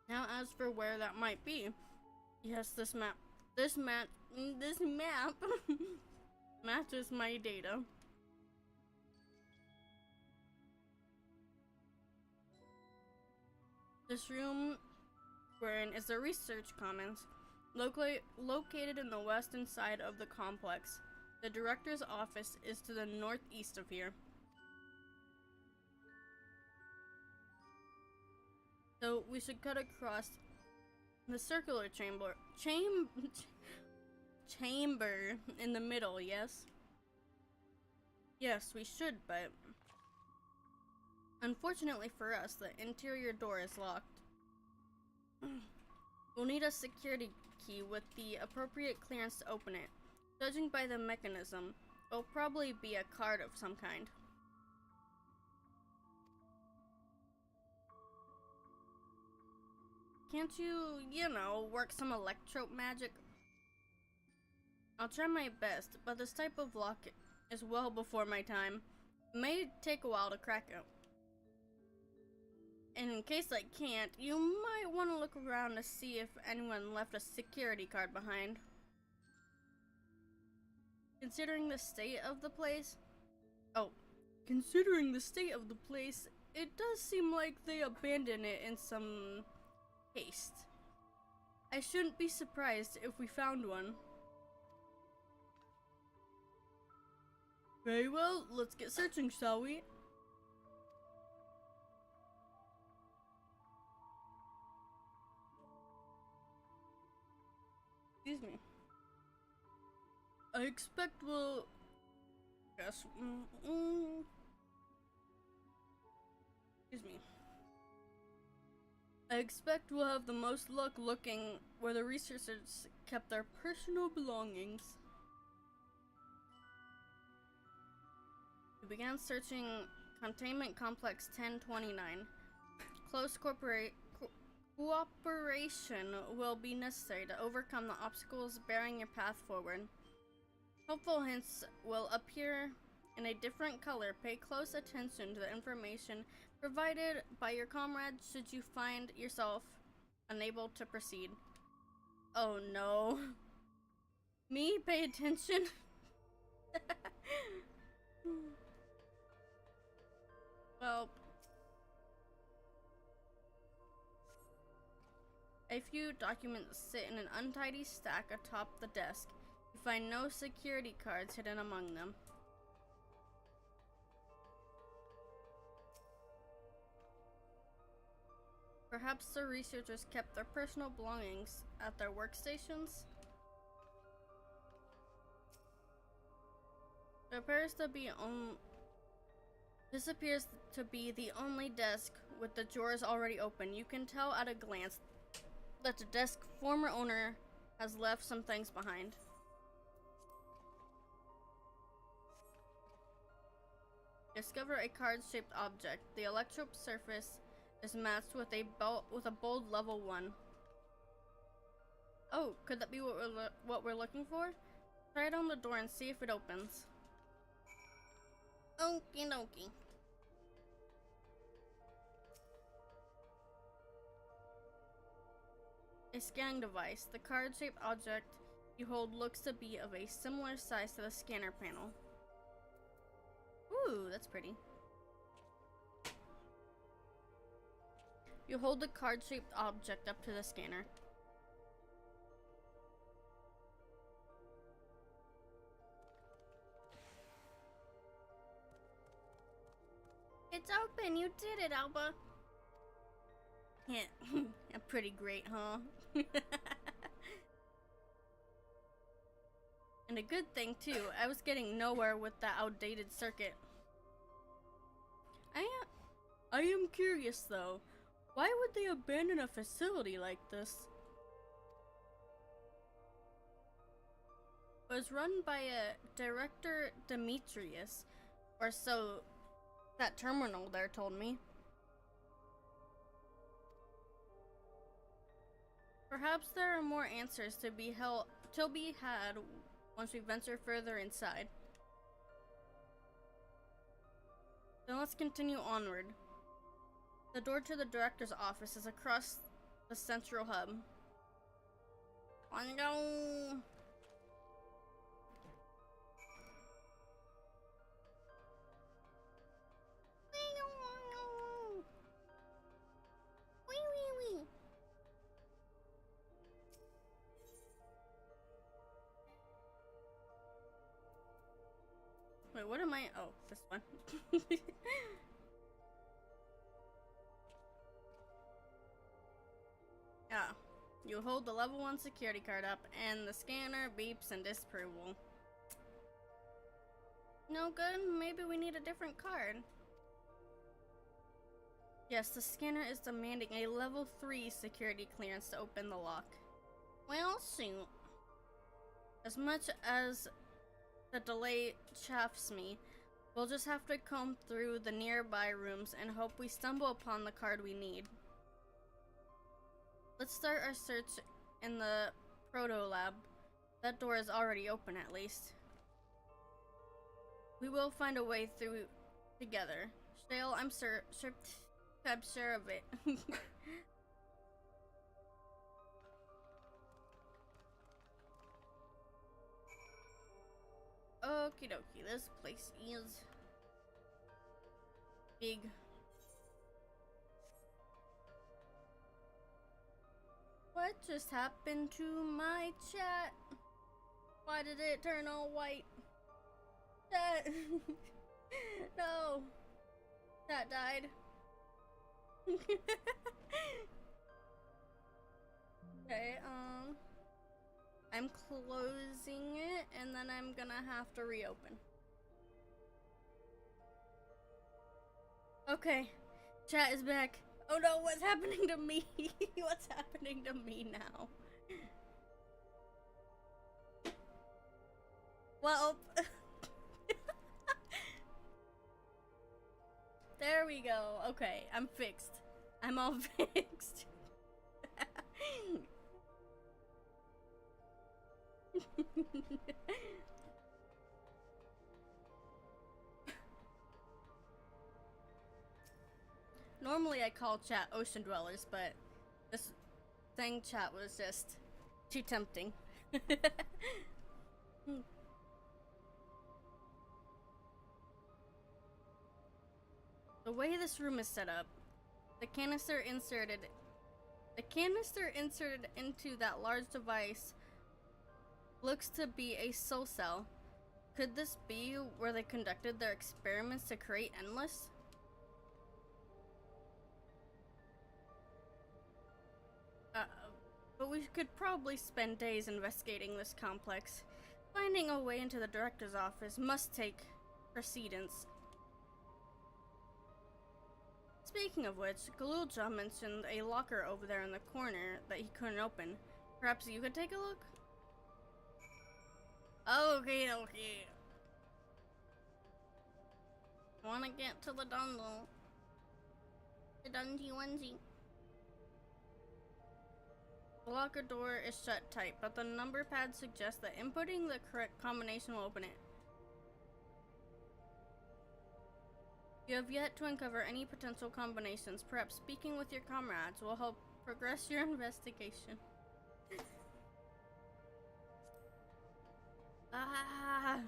Now, as for where that might be, yes, this map matches my data. This room we're in is the research commons, located in the western side of the complex. The director's office is to the northeast of here. So we should cut across the circular chamber in the middle, yes? Yes, we should, but unfortunately for us, the interior door is locked. We'll need a security key with the appropriate clearance to open it. Judging by the mechanism, it'll probably be a card of some kind. Can't you, work some electro magic? I'll try my best, but this type of lock is well before my time. It may take a while to crack it. And in case I can't, you might want to look around to see if anyone left a security card behind. Considering the state of the place, it does seem like they abandoned it in some haste. I shouldn't be surprised if we found one. Very well, let's get searching, shall we? Excuse me. I expect we'll Yes. Excuse me. I expect we'll have the most luck looking where the researchers kept their personal belongings. We began searching Containment Complex 1029. Close cooperation will be necessary to overcome the obstacles barring your path forward. Helpful hints will appear in a different color. Pay close attention to the information provided by your comrades should you find yourself unable to proceed. Oh no. Me? Pay attention? Well, a few documents sit in an untidy stack atop the desk. You find no security cards hidden among them. Perhaps the researchers kept their personal belongings at their workstations? This appears to be the only desk with the drawers already open. You can tell at a glance that the desk's former owner has left some things behind. Discover a card-shaped object. The electrode surface is matched with a bold level 1. Oh, could that be what we're looking for? Try it on the door and see if it opens. Okie dokie. A scanning device. The card-shaped object you hold looks to be of a similar size to the scanner panel. Ooh, that's pretty. You hold the card-shaped object up to the scanner. It's open. You did it, Alba. Yeah, pretty great, huh? And a good thing too. I was getting nowhere with that outdated circuit. I am curious though. Why would they abandon a facility like this? It was run by a Director Demetrius, or so that terminal there told me. Perhaps there are more answers to be had once we venture further inside. Then let's continue onward. The door to the director's office is across the central hub. Oh no! Wait, what am I? Oh, this one. Yeah, you hold the level 1 security card up and the scanner beeps in disapproval. No good? Maybe we need a different card. Yes, the scanner is demanding a level 3 security clearance to open the lock. Well, shoot. As much as the delay chaffs me, we'll just have to comb through the nearby rooms and hope we stumble upon the card we need. Let's start our search in the proto lab. That door is already open at least. We will find a way through together. Shale, I'm sure of it. Okie dokie, this place is big. What just happened to my chat? Why did it turn all white? Chat. No. Chat died. Okay, I'm closing it and then I'm gonna have to reopen. Okay, chat is back. Oh no, what's happening to me? What's happening to me now? Well, there we go. Okay, I'm fixed. I'm all fixed. Normally I call chat ocean dwellers, but this thing chat was just too tempting. The way this room is set up, the canister inserted into that large device looks to be a soul cell. Could this be where they conducted their experiments to create Endless? But we could probably spend days investigating this complex. Finding a way into the director's office must take precedence. Speaking of which, Galulja mentioned a locker over there in the corner that he couldn't open. Perhaps you could take a look? Okay. Wanna get to the dungeon. The dungy onesie. The locker door is shut tight, but the number pad suggests that inputting the correct combination will open it. You have yet to uncover any potential combinations. Perhaps speaking with your comrades will help progress your investigation. I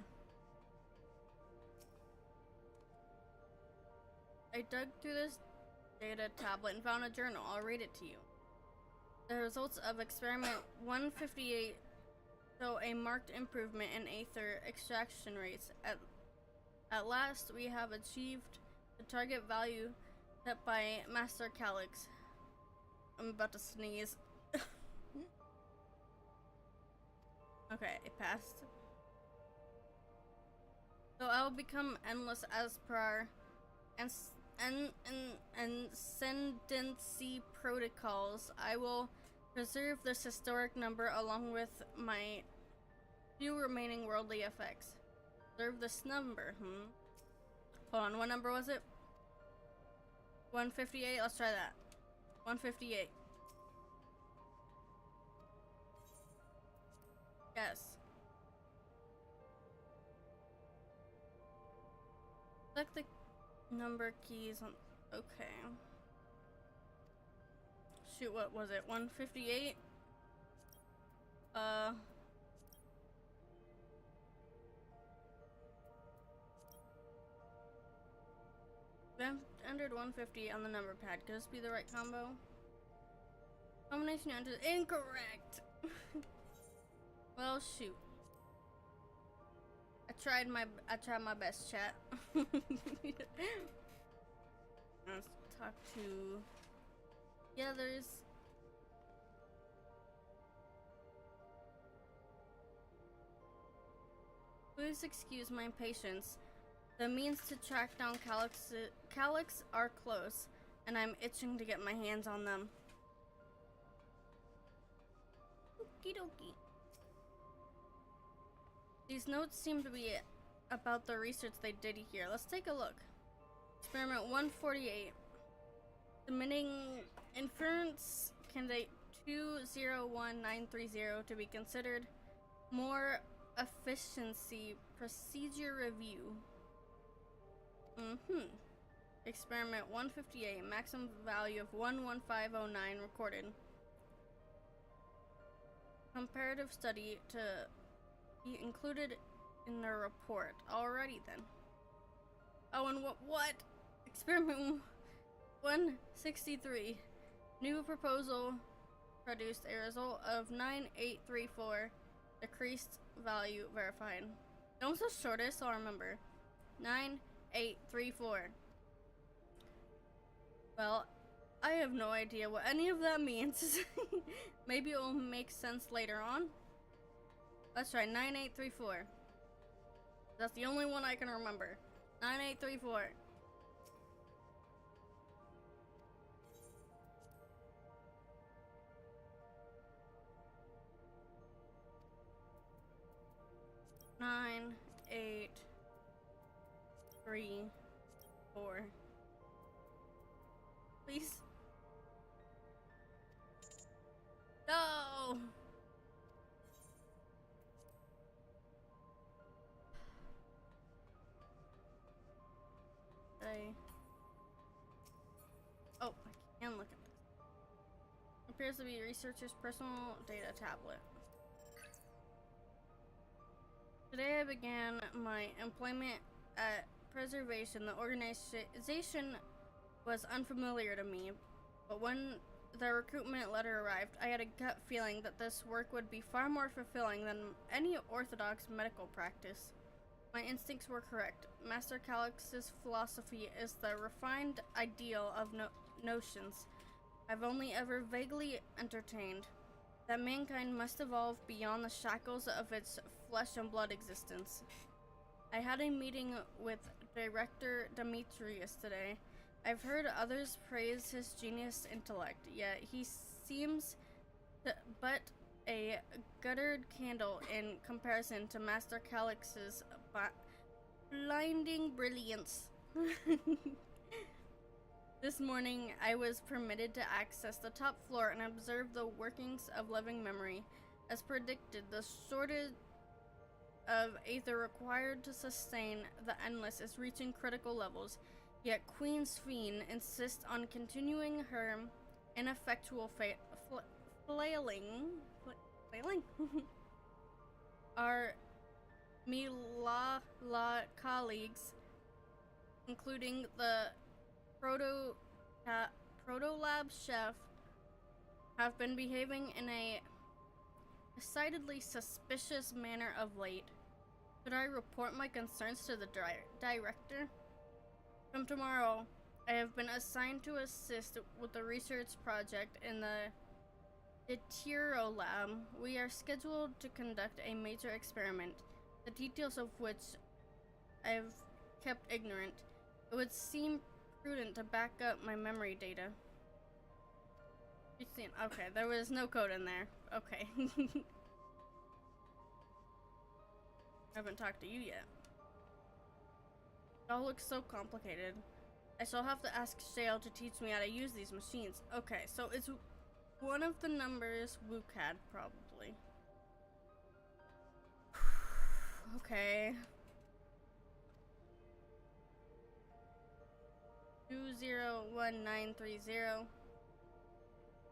dug through this data tablet and found a journal. I'll read it to you. The results of experiment 158 show a marked improvement in aether extraction rates. At last, we have achieved the target value set by Master Calyx. I'm about to sneeze. Okay, it passed. So I will become endless as per our ascendancy protocols. I will preserve this historic number along with my few remaining worldly effects. Preserve this number, Hold on, what number was it? 158? Let's try that. 158. Yes. Select the number keys on. Okay. Shoot, what was it? 158? I've entered 150 on the number pad. Could this be the right combo? Combination entered incorrect. Well, shoot. I tried my best, chat. Let's talk to the others. Please excuse my impatience. The means to track down Calyx are close, and I'm itching to get my hands on them. Okie dokie. These notes seem to be about the research they did here. Let's take a look. Experiment 148. Submitting inference candidate 201930 to be considered more efficiency procedure review. Experiment 158, maximum value of 11509 recorded. Comparative study to be included in the report. Alrighty then. Oh, and what? Experiment 163. New proposal produced a result of 9834. Decreased value verified. That was the shortest, I'll remember. 9834. Well, I have no idea what any of that means. Maybe it will make sense later on. Let's try 9834. That's the only one I can remember. 9834. 3, 4. Please. No! Oh, I can look at this. Appears to be researcher's personal data tablet. Today I began my employment at Preservation. The organization was unfamiliar to me, but when the recruitment letter arrived, I had a gut feeling that this work would be far more fulfilling than any orthodox medical practice. My instincts were correct. Master Calix's philosophy is the refined ideal of notions I've only ever vaguely entertained, that mankind must evolve beyond the shackles of its flesh and blood existence. I had a meeting with Director Demetrius today. I've heard others praise his genius intellect, yet he seems but a guttered candle in comparison to Master Calix's blinding brilliance. This morning, I was permitted to access the top floor and observe the workings of living memory. As predicted, the shortage of ether required to sustain the endless is reaching critical levels, yet Queen Sphene insists on continuing her ineffectual flailing? Our Mila colleagues, including the Proto-Lab chef, have been behaving in a decidedly suspicious manner of late. Should I report my concerns to the director? From tomorrow, I have been assigned to assist with the research project in the Detiro Lab. We are scheduled to conduct a major experiment, the details of which I've kept ignorant. It would seem prudent to back up my memory data. Okay, there was no code in there. Okay. I haven't talked to you yet. It all looks so complicated. I shall have to ask Shale to teach me how to use these machines. Okay, so it's one of the numbers WCAD, probably. Okay. 201930.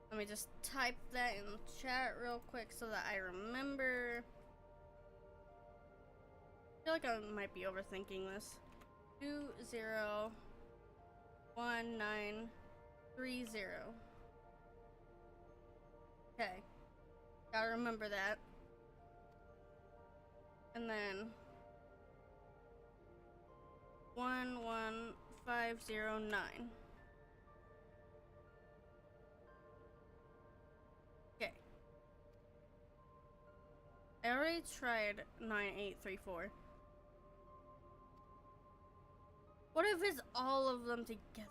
Let me just type that in the chat real quick so that I remember. I feel like I might be overthinking this. 201930. Okay. Gotta remember that. And then 11509. Okay. I already tried 9834. What if it's all of them together?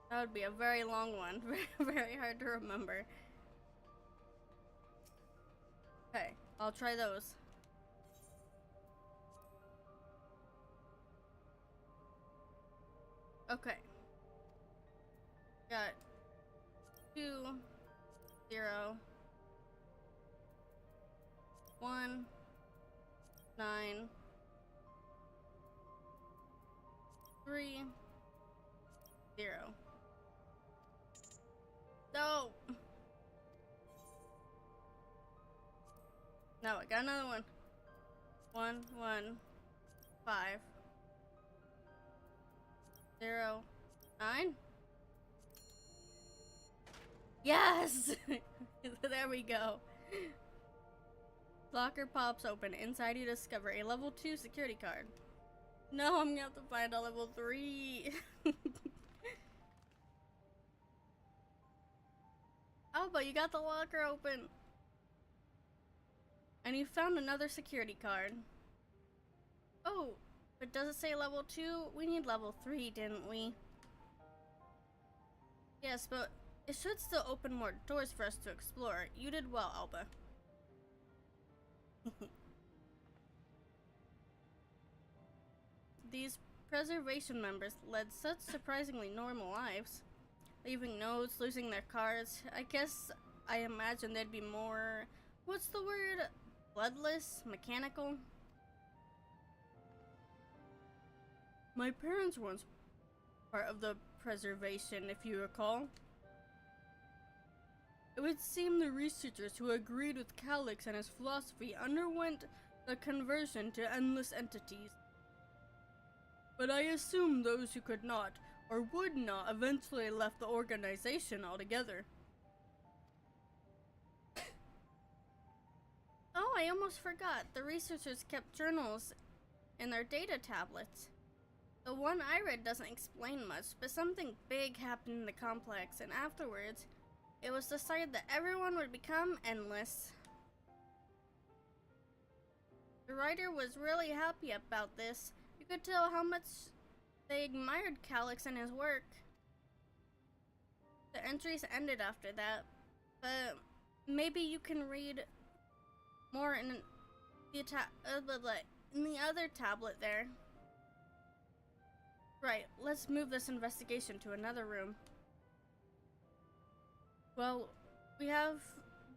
That would be a very long one. Very hard to remember. Okay, I'll try those. Okay. Got 2, 0, 1, 9, 3, 0. No! No, I got another one. 1, 1, 5, 0, 9. Yes! There we go. Locker pops open. Inside you discover a level 2 security card. No, I'm gonna have to find a level 3. Oh, but you got the locker open. And you found another security card. Oh, but does it say level 2? We need level 3, didn't we? Yes, but it should still open more doors for us to explore. You did well, Alba. These preservation members led such surprisingly normal lives. Leaving notes, losing their cars. I guess I imagine they'd be more, what's the word? Bloodless? Mechanical? My parents were once part of the preservation, if you recall. It would seem the researchers who agreed with Calyx and his philosophy underwent the conversion to endless entities. But I assume those who could not, or would not, eventually left the organization altogether. Oh, I almost forgot. The researchers kept journals in their data tablets. The one I read doesn't explain much, but something big happened in the complex, and afterwards, it was decided that everyone would become endless. The writer was really happy about this. You could tell how much they admired Calyx and his work. The entries ended after that, but maybe you can read more in the other tablet there. Right, let's move this investigation to another room. Well, we have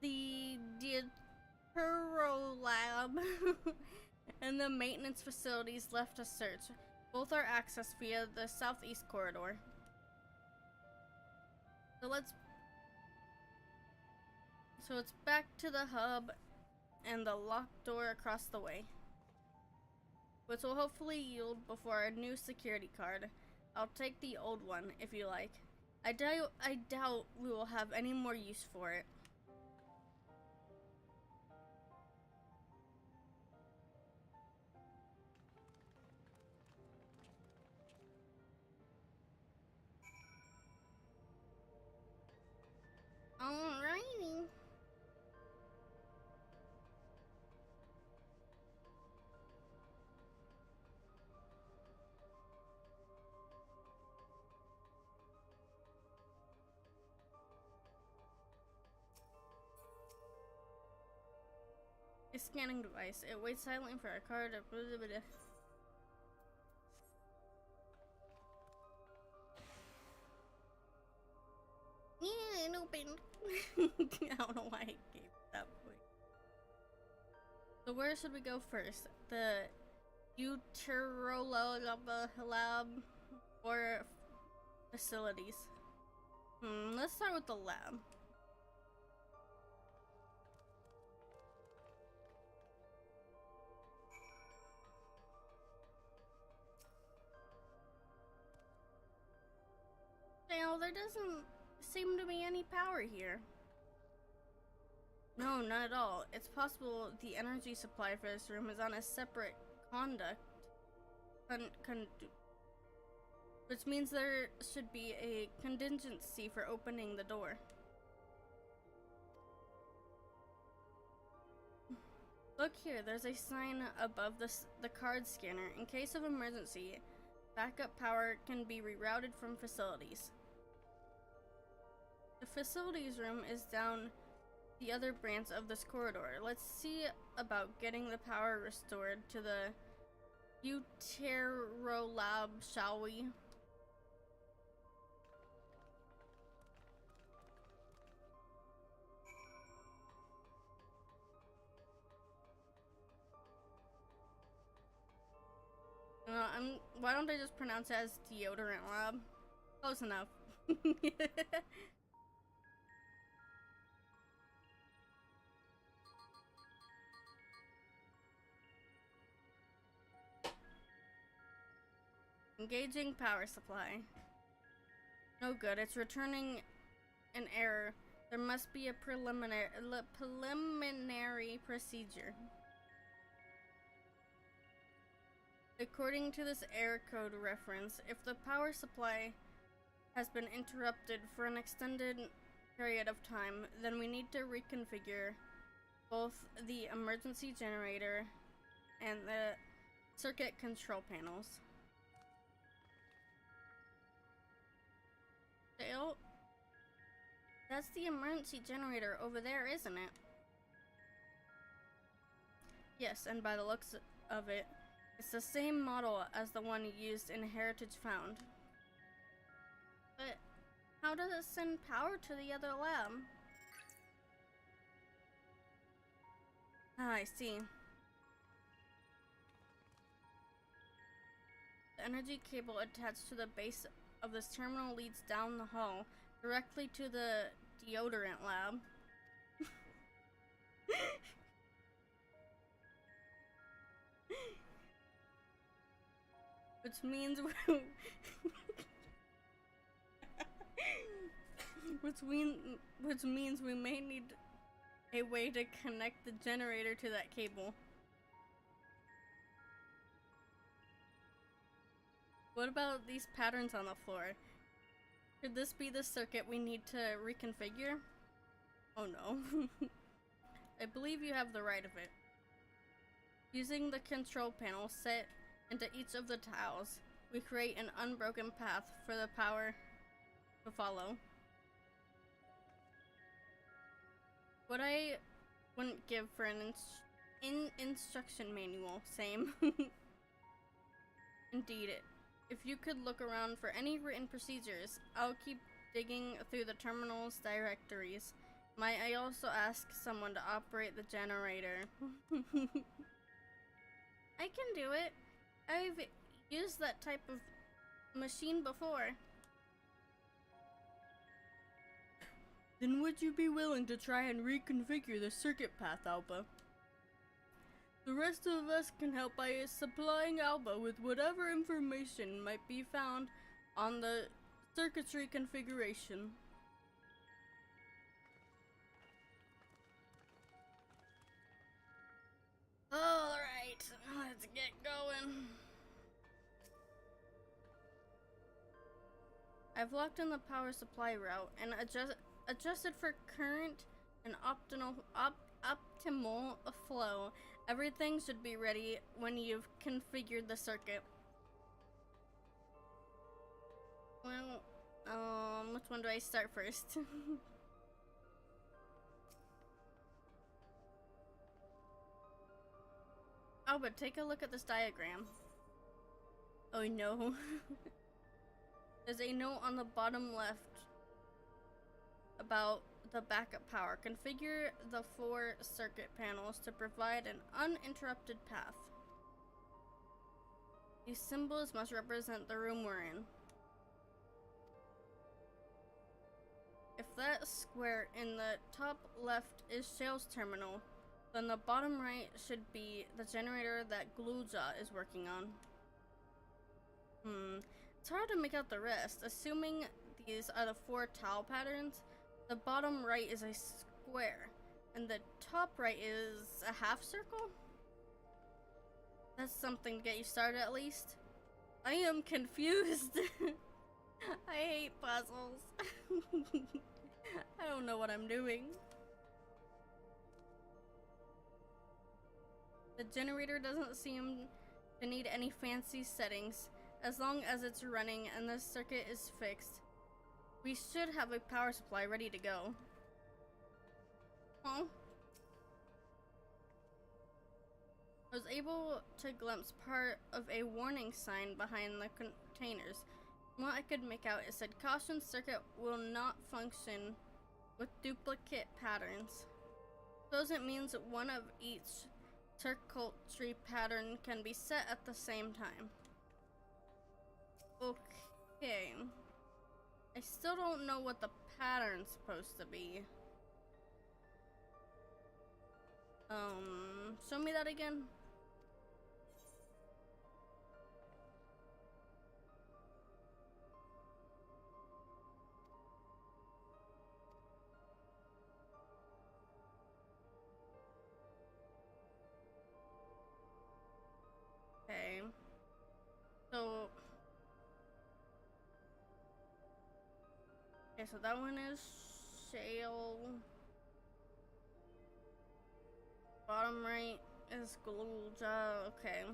the Deutero Lab and the maintenance facilities left to search. Both are accessed via the southeast corridor. So it's back to the hub and the locked door across the way, which will hopefully yield before a new security card. I'll take the old one if you like. I doubt we will have any more use for it. Alrighty. A scanning device. It waits silently for a card. Yeah, it opened. I don't know why I gave that point. So where should we go first? The Deutero Lab or facilities? Let's start with the lab. Now, there doesn't seem to be any power here. No, not at all. It's possible the energy supply for this room is on a separate conduct. Which means there should be a contingency for opening the door. Look here, there's a sign above the card scanner. In case of emergency, backup power can be rerouted from facilities. The facilities room is down the other branch of this corridor. Let's see about getting the power restored to the Deutero Lab, shall we? Why don't I just pronounce it as Deodorant Lab? Close enough. Engaging power supply. No good, it's returning an error. There must be a preliminary procedure. According to this error code reference, if the power supply has been interrupted for an extended period of time, then we need to reconfigure both the emergency generator and the circuit control panels. Dale? That's the emergency generator over there, isn't it? Yes, and by the looks of it, It's the same model as the one used in Heritage Found. But how does it send power to the other lab? Ah, I see. The energy cable attached to the base of this terminal leads down the hall directly to the deodorant lab. Which means which means we may need a way to connect the generator to that cable. What about these patterns on the floor? Could this be the circuit we need to reconfigure? Oh no. I believe you have the right of it. Using the control panel set into each of the tiles, we create an unbroken path for the power to follow. What I wouldn't give for an instruction manual, same. Indeed, if you could look around for any written procedures, I'll keep digging through the terminal's directories. Might I also ask someone to operate the generator? I can do it. I've used that type of machine before. Then would you be willing to try and reconfigure the circuit path, Alba? The rest of us can help by supplying Alba with whatever information might be found on the circuitry configuration. Alright, let's get going. I've locked in the power supply route and adjusted for current and optimal flow. Everything should be ready when you've configured the circuit. Well, which one do I start first? Oh, but take a look at this diagram. Oh no. There's a note on the bottom left about the backup power. Configure the 4 circuit panels to provide an uninterrupted path. These symbols must represent the room we're in. If that square in the top left is Shale's terminal, then the bottom right should be the generator that Gluja is working on. It's hard to make out the rest. Assuming these are the 4 tile patterns, the bottom right is a square, and the top right is a half circle? That's something to get you started at least. I am confused. I hate puzzles. I don't know what I'm doing. The generator doesn't seem to need any fancy settings. As long as it's running and the circuit is fixed, we should have a power supply ready to go. Huh? I was able to glimpse part of a warning sign behind the containers. From what I could make out, it said, "Caution, circuit will not function with duplicate patterns." Suppose it means that one of each circuitry pattern can be set at the same time. Okay. I still don't know what the pattern's supposed to be. Show me that again. Okay. So okay, so that one is Shale. Bottom right is Gluja. Okay.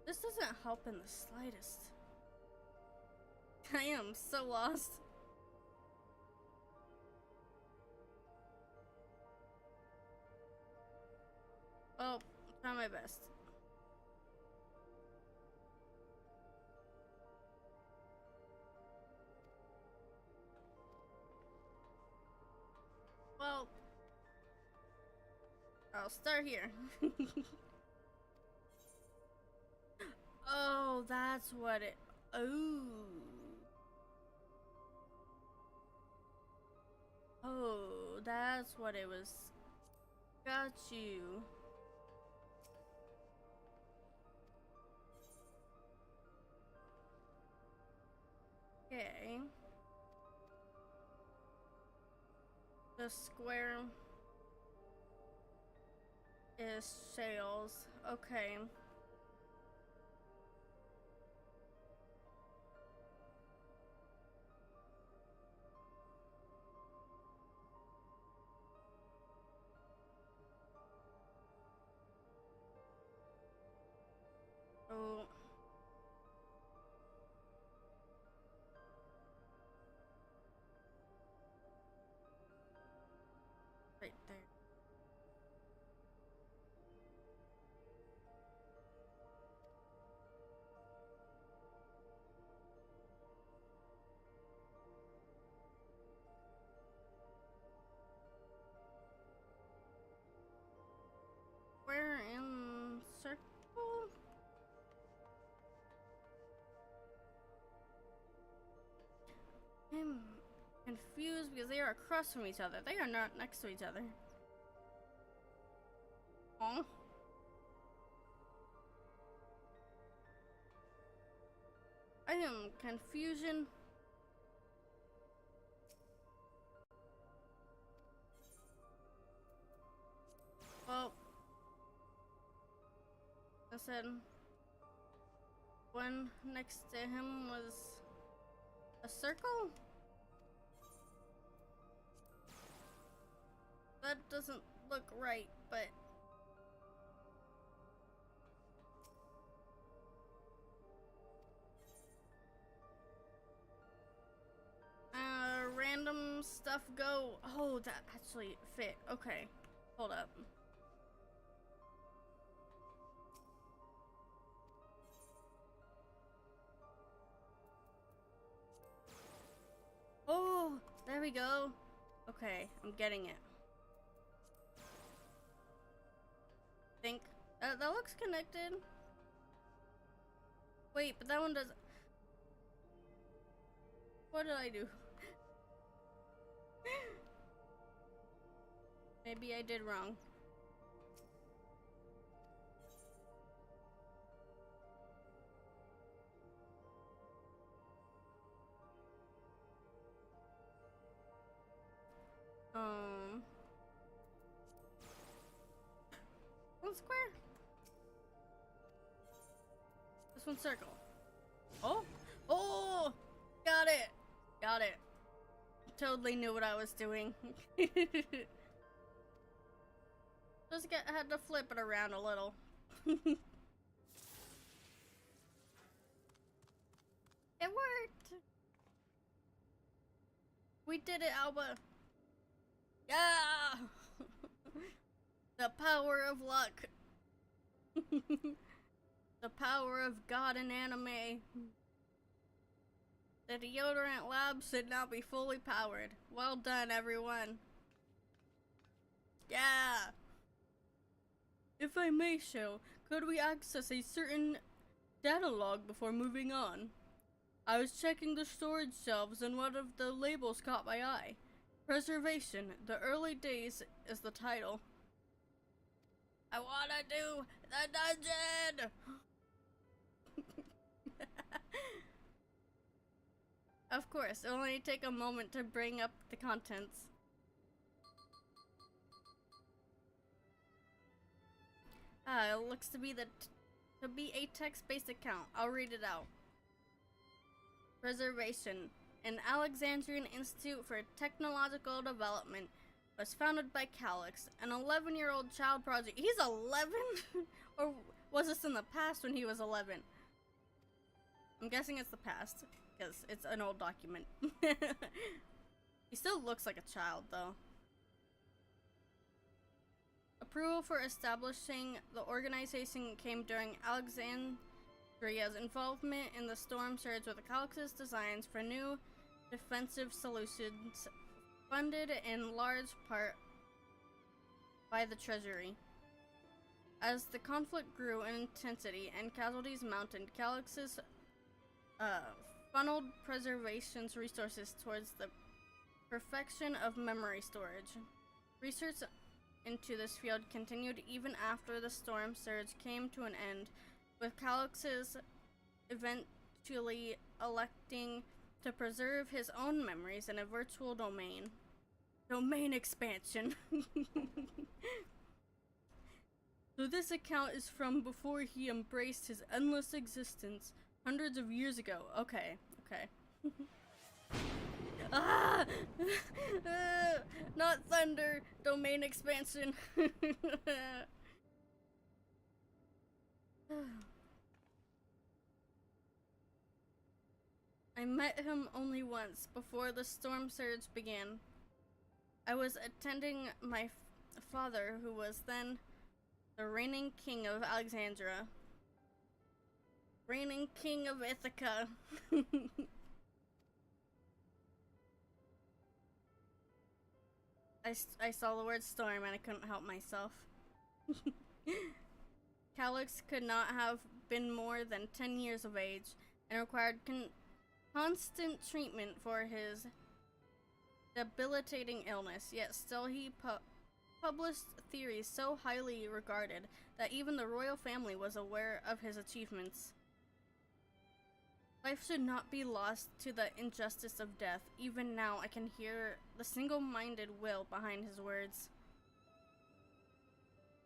This doesn't help in the slightest. I am so lost. Well, try my best. Well, I'll start here. Oh, that's what it. Oh. Oh, that's what it was. Got you. Okay. The square is sails. Okay. Oh. Right there. We're in circle. I'm confused because they are across from each other. They are not next to each other. Oh. I am confusion. Well, I said one next to him was a circle? That doesn't look right, but random stuff go. Oh, that actually fit. Okay, hold up. Oh, there we go. Okay, I'm getting it. Think that looks connected. Wait, but that one doesn't. What did I do? Maybe I did wrong. One square. This one's circle. Oh, oh, got it, got it. Totally knew what I was doing. Just had to flip it around a little. It worked. We did it, Alba. Yeah. The power of luck. The power of God in anime. The deodorant lab should now be fully powered. Well done, everyone. Yeah. If I may, Shell, could we access a certain data log before moving on? I was checking the storage shelves and one of the labels caught my eye. Preservation, the early days is the title. I wanna do the dungeon! Of course, it'll only take a moment to bring up the contents. It looks to be a text-based account. I'll read it out. Preservation, an Alexandrian Institute for Technological Development, was founded by Calix, an 11-year-old child prodigy. He's 11? Or was this in the past when he was 11? I'm guessing it's the past, because it's an old document. He still looks like a child, though. A Approval for establishing the organization came during Alexandria's involvement in the storm surge with Calyx's designs for new defensive solutions, funded in large part by the Treasury. As the conflict grew in intensity and casualties mounted, Calyx's funneled preservation's resources towards the perfection of memory storage. Research into this field continued even after the storm surge came to an end, with Calyx's eventually electing to preserve his own memories in a virtual domain. Domain expansion. So this account is from before he embraced his endless existence hundreds of years ago. Okay. Ah! Not thunder. Domain expansion. I met him only once before the storm surge began. I was attending my father, who was then the reigning king of Alexandria. Reigning king of Ithaca. I saw the word storm and I couldn't help myself. Calyx could not have been more than 10 years of age and required constant treatment for his debilitating illness, yet still he published theories so highly regarded that even the royal family was aware of his achievements. Life should not be lost to the injustice of death. Even now, I can hear the single-minded will behind his words.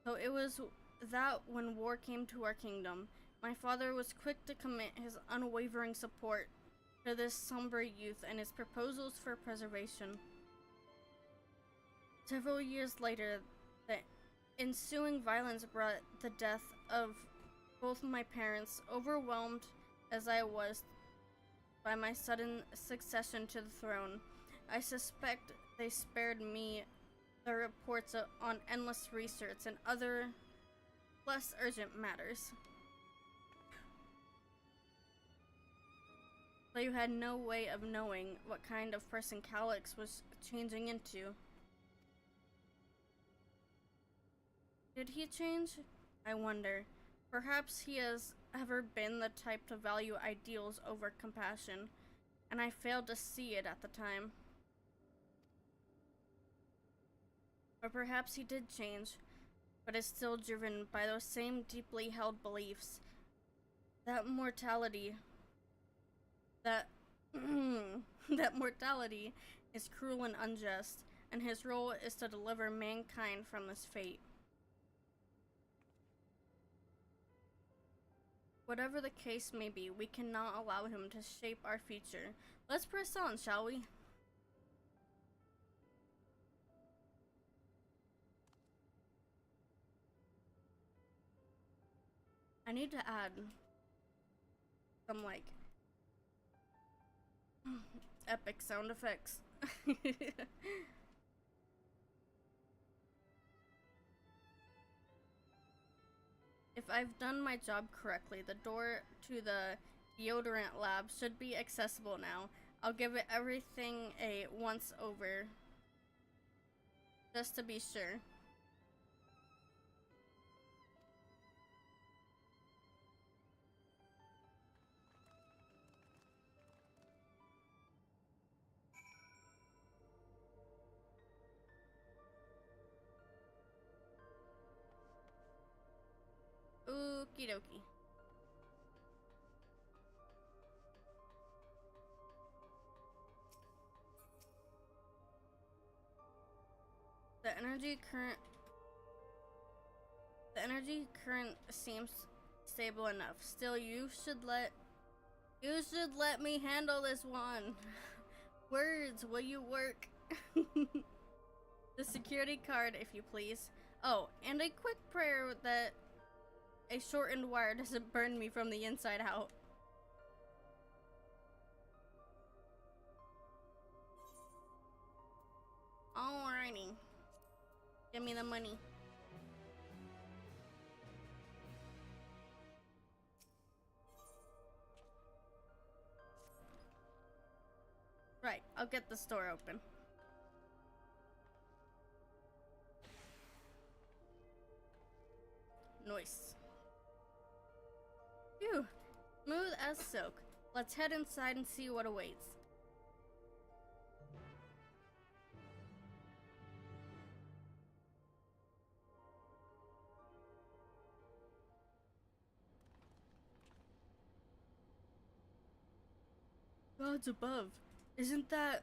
So it was that when war came to our kingdom, my father was quick to commit his unwavering support to this somber youth and his proposals for preservation. Several years later, the ensuing violence brought the death of both my parents, overwhelmed as I was by my sudden succession to the throne. I suspect they spared me the reports on endless research and other less urgent matters. But you had no way of knowing what kind of person Calyx was changing into. Did he change? I wonder. Perhaps he has ever been the type to value ideals over compassion, and I failed to see it at the time. Or perhaps he did change, but is still driven by those same deeply held beliefs. That mortality is cruel and unjust, and his role is to deliver mankind from this fate. Whatever the case may be, we cannot allow him to shape our future. Let's press on, shall we? I need to add some, like, epic sound effects. If I've done my job correctly, the door to the deodorant lab should be accessible now. I'll give it everything a once over, just to be sure. Okie dokie. The energy current seems stable enough. Still, you should let me handle this one. Words, will you work? The security card, if you please. Oh, and a quick prayer that a shortened wire doesn't burn me from the inside out. Alrighty. Give me the money. I'll get the store open. Nice. Phew. Smooth as silk. Let's head inside and see what awaits. Gods above. Isn't that...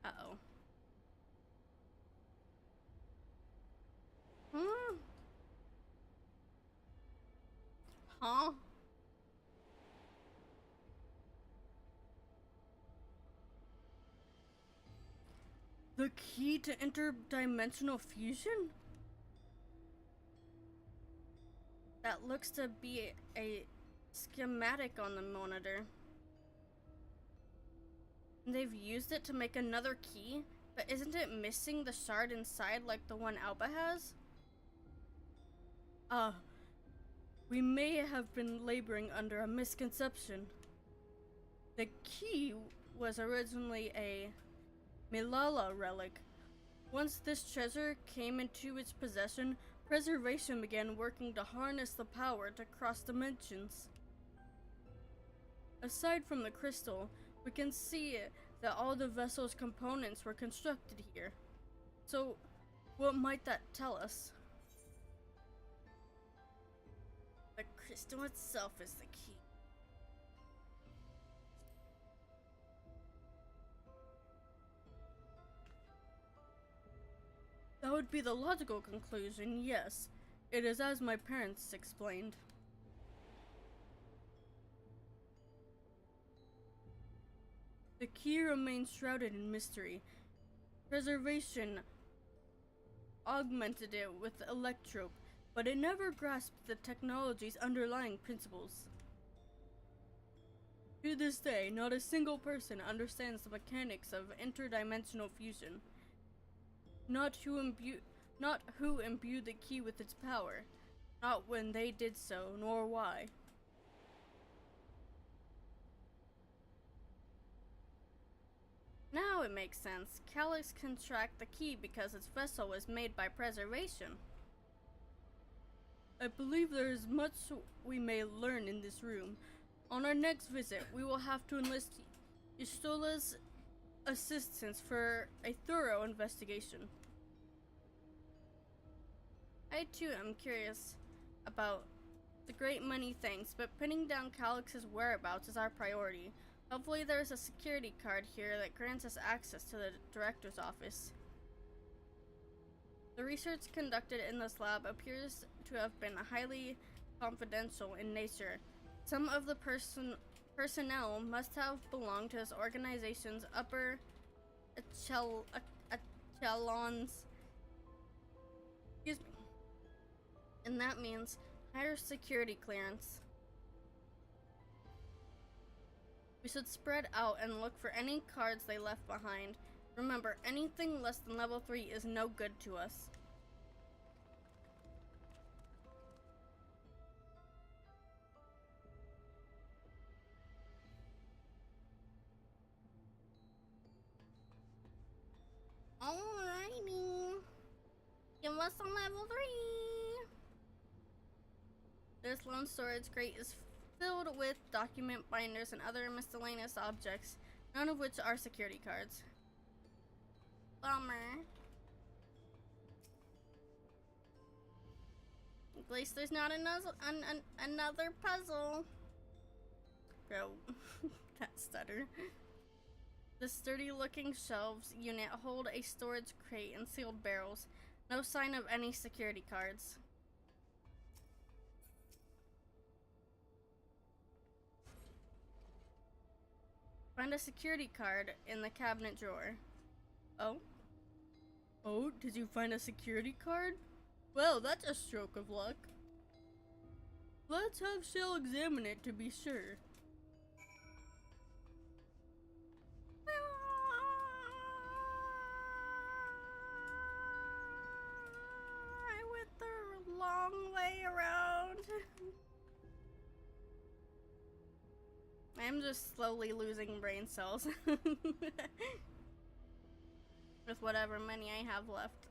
Uh-oh. Hmm? Huh? The key to interdimensional fusion? That looks to be a schematic on the monitor. And they've used it to make another key, but isn't it missing the shard inside like the one Alba has? We may have been laboring under a misconception. The key was originally a Milala relic. Once this treasure came into its possession, Preservation began working to harness the power to cross dimensions. Aside from the crystal, we can see that all the vessel's components were constructed here. So, what might that tell us? The crystal itself is the key. That would be the logical conclusion, yes. It is as my parents explained. The key remains shrouded in mystery. Preservation augmented it with electrope, but it never grasped the technology's underlying principles. To this day, not a single person understands the mechanics of interdimensional fusion. Not who imbued the key with its power, not when they did so, nor why. Now it makes sense. Calyx can track the key because its vessel was made by Preservation. I believe there is much we may learn in this room. On our next visit, we will have to enlist Istola's assistance for a thorough investigation. I too am curious about the great many things, but pinning down Calyx's whereabouts is our priority. Hopefully there's a security card here that grants us access to the director's office. The research conducted in this lab appears to have been highly confidential in nature. Some of the personnel must have belonged to this organization's upper echelons. Excuse me. And that means higher security clearance. We should spread out and look for any cards they left behind. Remember, anything less than level 3 is no good to us. Alrighty. Give us a level 3. This lone storage crate is filled with document binders and other miscellaneous objects, none of which are security cards. Bummer. At least there's not another puzzle. Bro, that stutter. The sturdy-looking shelves unit hold a storage crate and sealed barrels. No sign of any security cards. Find a security card in the cabinet drawer. Oh? Oh, did you find a security card? Well, that's a stroke of luck. Let's have Shell examine it to be sure. I went the long way around. I'm just slowly losing brain cells. With whatever money I have left.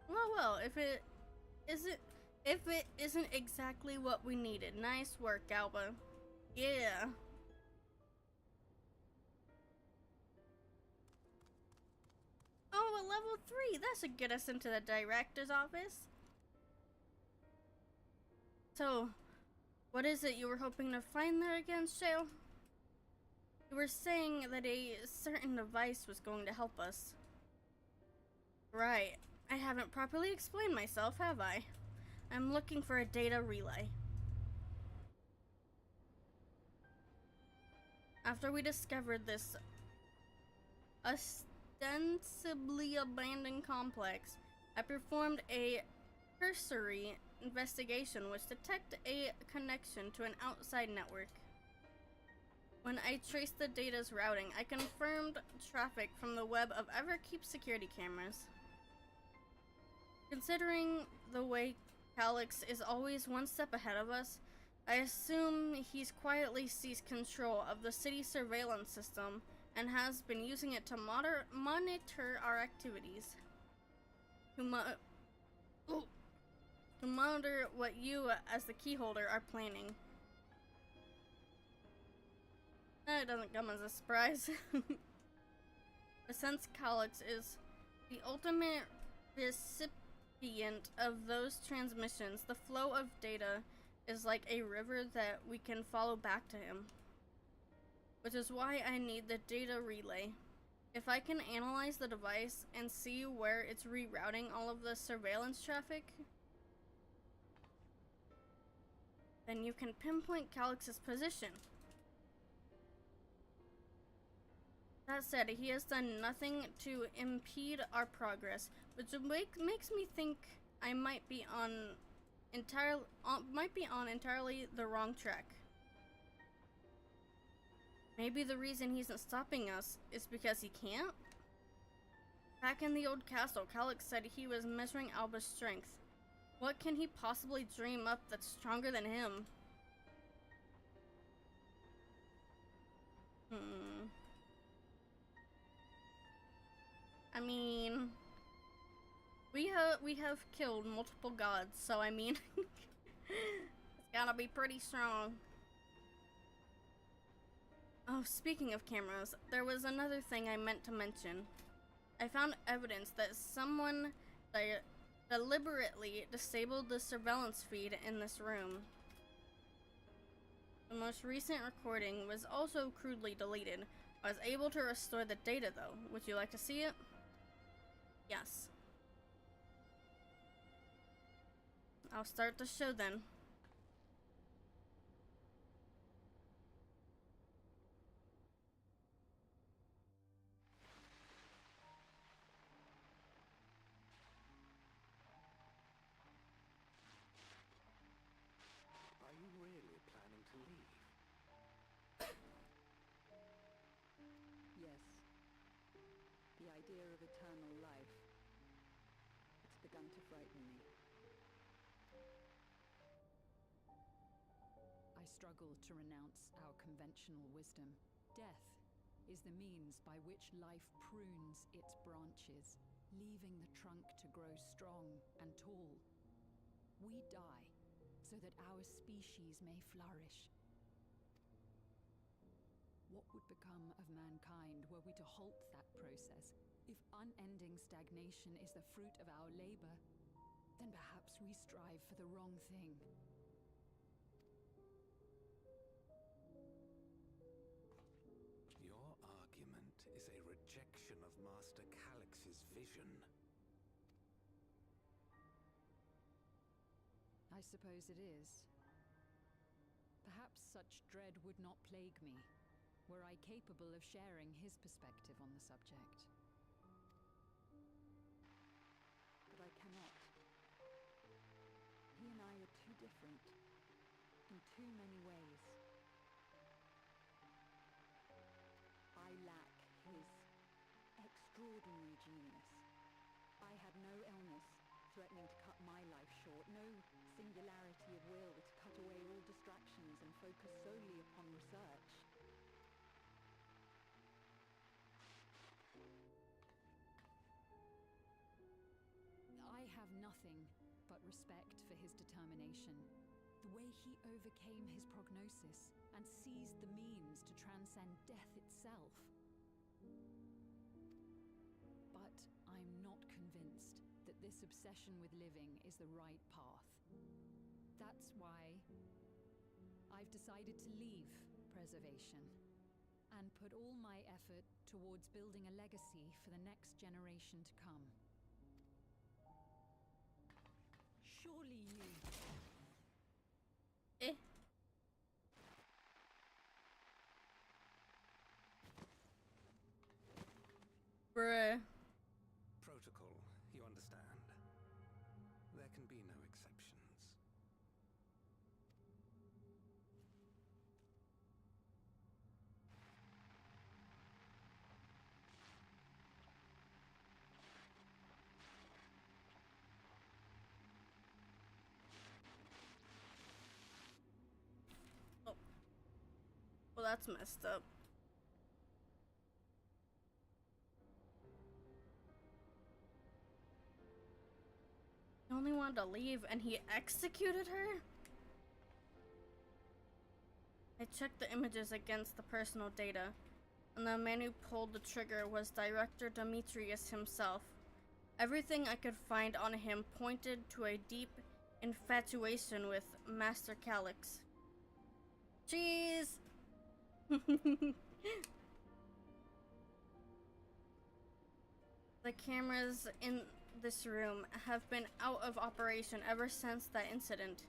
Well, if it isn't exactly what we needed. Nice work, Alba. Yeah. Oh, a level 3. That should get us into the director's office. So, what is it you were hoping to find there again, Shale? You were saying that a certain device was going to help us. Right. I haven't properly explained myself, have I? I'm looking for a data relay. After we discovered this ostensibly abandoned complex, I performed a cursory investigation which detected a connection to an outside network. When I traced the data's routing, I confirmed traffic from the web of Everkeep security cameras. Considering the way Calyx is always one step ahead of us, I assume he's quietly seized control of the city surveillance system and has been using it to monitor our activities. To monitor what you, as the keyholder, are planning. It doesn't come as a surprise. Since Calyx is the ultimate recipient of those transmissions, the flow of data is like a river that we can follow back to him. Which is why I need the data relay. If I can analyze the device and see where it's rerouting all of the surveillance traffic, then you can pinpoint Calyx's position. That said, he has done nothing to impede our progress, which makes me think I might be on entirely the wrong track. Maybe the reason he's not stopping us is because he can't? Back in the old castle, Calyx said he was measuring Alba's strength. What can he possibly dream up that's stronger than him? I mean, we have killed multiple gods, so I mean, it's gotta be pretty strong. Oh, speaking of cameras, there was another thing I meant to mention. I found evidence that someone deliberately disabled the surveillance feed in this room. The most recent recording was also crudely deleted. I was able to restore the data though. Would you like to see it? Yes. I'll start the show then. Are you really planning to leave? Yes. The idea of eternal life. It's begun to frighten me. I struggle to renounce our conventional wisdom. Death is the means by which life prunes its branches, leaving the trunk to grow strong and tall. We die so that our species may flourish. What would become of mankind were we to halt that process? If unending stagnation is the fruit of our labor, then perhaps we strive for the wrong thing. Your argument is a rejection of Master Calyx's vision. I suppose it is. Perhaps such dread would not plague me, were I capable of sharing his perspective on the subject. But I cannot. He and I are too different, in too many ways. I lack his extraordinary genius. I had no illness threatening to cut my life short, no singularity of will to cut away all distractions and focus solely upon research. I have nothing but respect for his determination. The way he overcame his prognosis and seized the means to transcend death itself. But I'm not convinced that this obsession with living is the right path. That's why I've decided to leave preservation and put all my effort towards building a legacy for the next generation to come. Surely you... Bruh. Protocol, you understand. There can be no exceptions. Oh. Well, that's messed up. He only wanted to leave and he executed her? I checked the images against the personal data, and the man who pulled the trigger was Director Demetrius himself. Everything I could find on him pointed to a deep infatuation with Master Calyx. Cheese! The cameras in this room have been out of operation ever since that incident.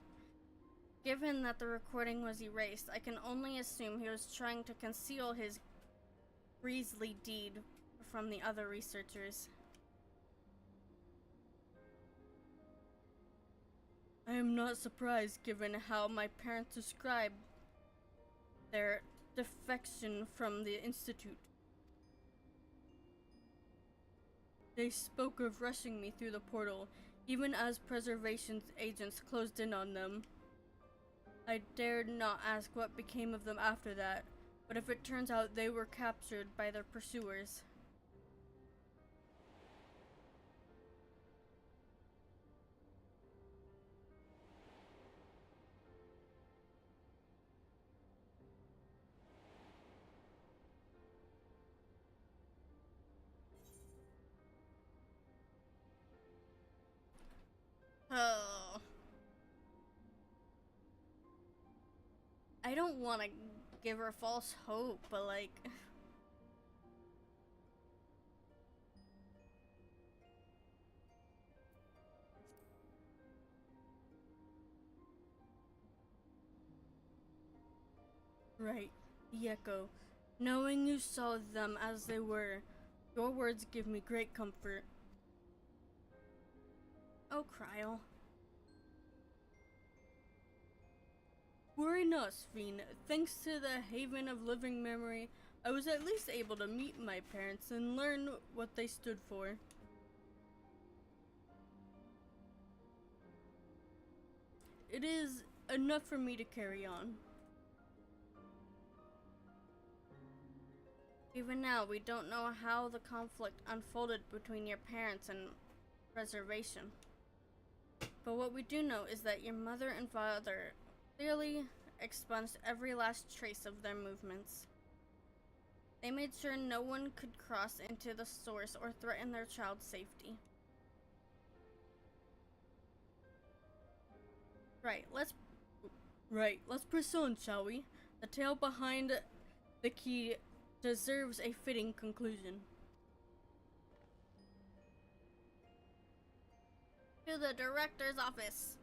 Given that the recording was erased, I can only assume he was trying to conceal his grisly deed from the other researchers. I am not surprised given how my parents described their defection from the Institute. They spoke of rushing me through the portal, even as preservation's agents closed in on them. I dared not ask what became of them after that, but if it turns out they were captured by their pursuers. Oh. I don't want to give her false hope, but like... Right, the echo. Knowing you saw them as they were, your words give me great comfort. Oh, Cryle. Worry not, Sphene. Thanks to the Haven of Living Memory, I was at least able to meet my parents and learn what they stood for. It is enough for me to carry on. Even now, we don't know how the conflict unfolded between your parents and preservation. But what we do know is that your mother and father clearly expunged every last trace of their movements. They made sure no one could cross into the source or threaten their child's safety. Right, let's press on, shall we? The tale behind the key deserves a fitting conclusion. To the director's office.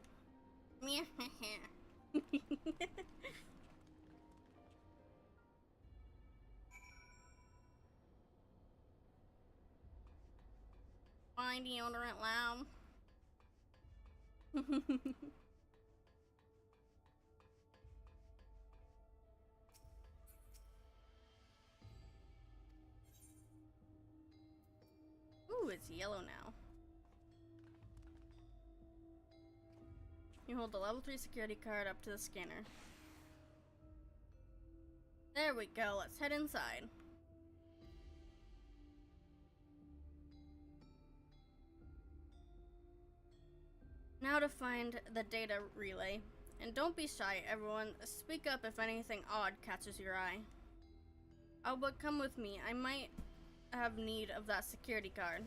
Find deodorant lab. Ooh, it's yellow now. You hold the level 3 security card up to the scanner. There we go, let's head inside. Now to find the data relay. And don't be shy, everyone. Speak up if anything odd catches your eye. Alba, come with me. I might have need of that security card.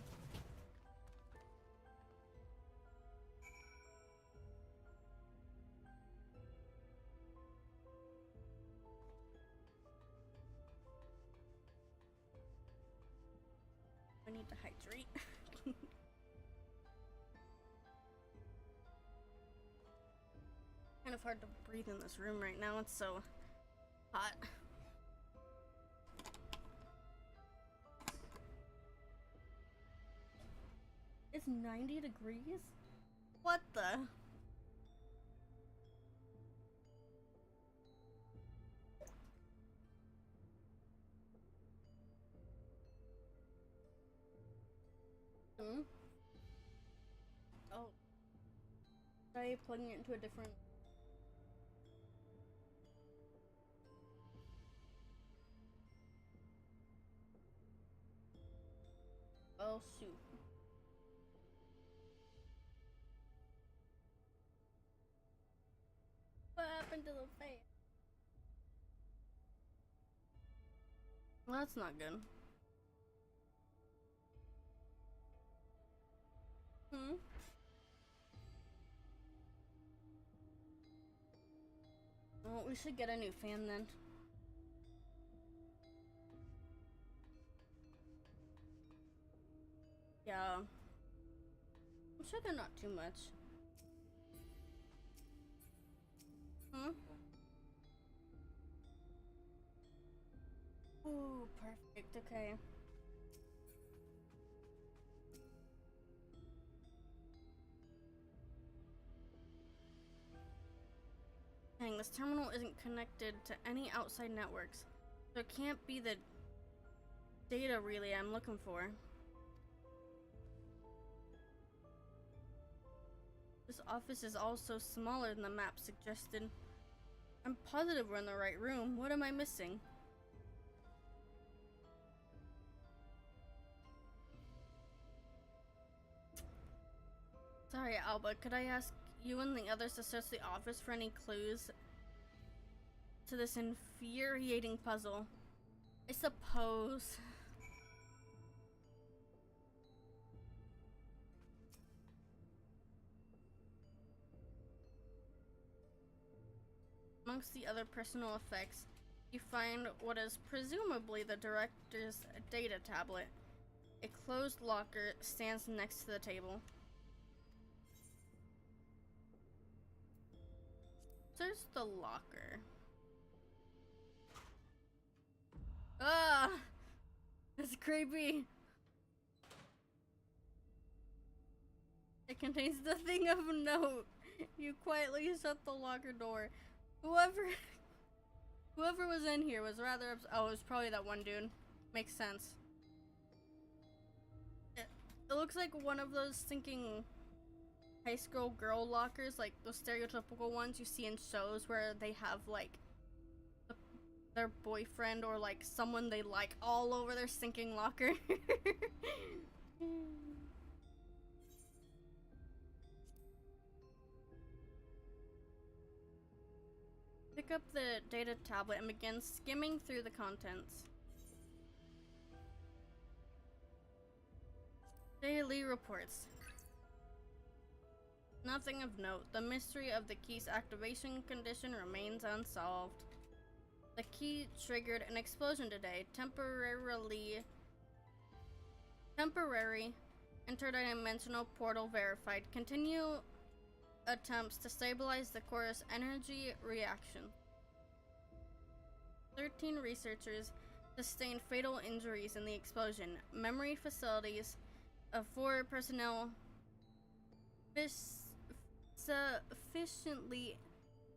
I need to hydrate. Kind of hard to breathe in this room right now, it's so hot. It's 90 degrees? What the? Hmm? Oh. Try plugging it into a different... Oh, shoot. What happened to the fan? Well, that's not good. Hmm? Well, we should get a new fan then. Yeah. I'm sure they're not too much. Hmm? Ooh, perfect, okay. Dang, this terminal isn't connected to any outside networks, so it can't be the data relay I'm looking for. This office is also smaller than the map suggested. I'm positive we're in the right room. What am I missing? Sorry, Alba, could I ask you and the others to search the office for any clues to this infuriating puzzle? I suppose. Amongst the other personal effects, you find what is presumably the director's data tablet. A closed locker stands next to the table. Search the locker. Ah! That's creepy. It contains the thing of note. You quietly shut the locker door. Whoever was in here was rather oh, it was probably that one dude. Makes sense. It looks like one of those thinking high school girl lockers, like those stereotypical ones you see in shows where they have like their boyfriend or like someone they like all over their sinking locker. Pick up the data tablet and begin skimming through the contents. Daily reports. Nothing of note. The mystery of the key's activation condition remains unsolved. The key triggered an explosion today. Temporary interdimensional portal verified. Continue attempts to stabilize the core's energy reaction. 13 researchers sustained fatal injuries in the explosion. Memory facilities of 4 personnel sufficiently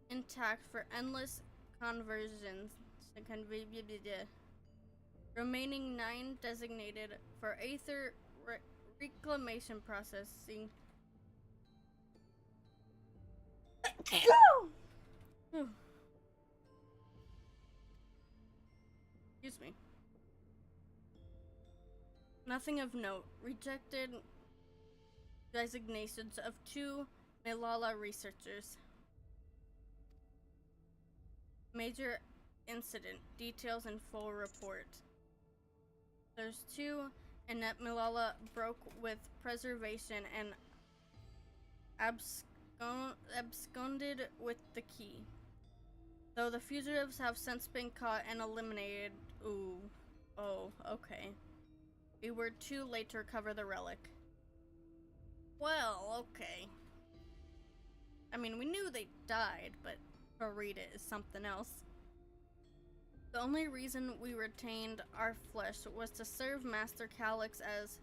intact for endless conversions. Remaining 9 designated for aether reclamation processing. Excuse me. Nothing of note. Rejected resignations of 2 Malala researchers. Major incident. Details in full report. There's 2, and that Malala broke with preservation and absconded with the key. Though the fugitives have since been caught and eliminated. Ooh. Oh, okay. We were too late to recover the relic. Well, okay. I mean, we knew they died, but to read it is something else. The only reason we retained our flesh was to serve Master Calyx as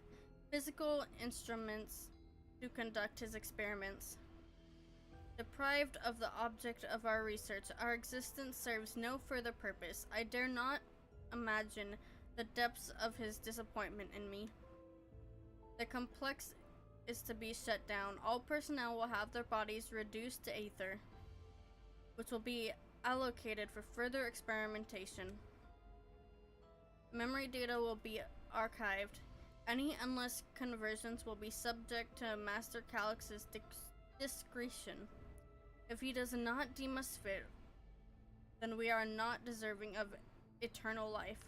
physical instruments to conduct his experiments. Deprived of the object of our research, our existence serves no further purpose. I dare not imagine the depths of his disappointment in me. The complex is to be shut down. All personnel will have their bodies reduced to aether, which will be allocated for further experimentation. Memory data will be archived. Any endless conversions will be subject to Master Calyx's discretion. If he does not deem us fit, then we are not deserving of eternal life.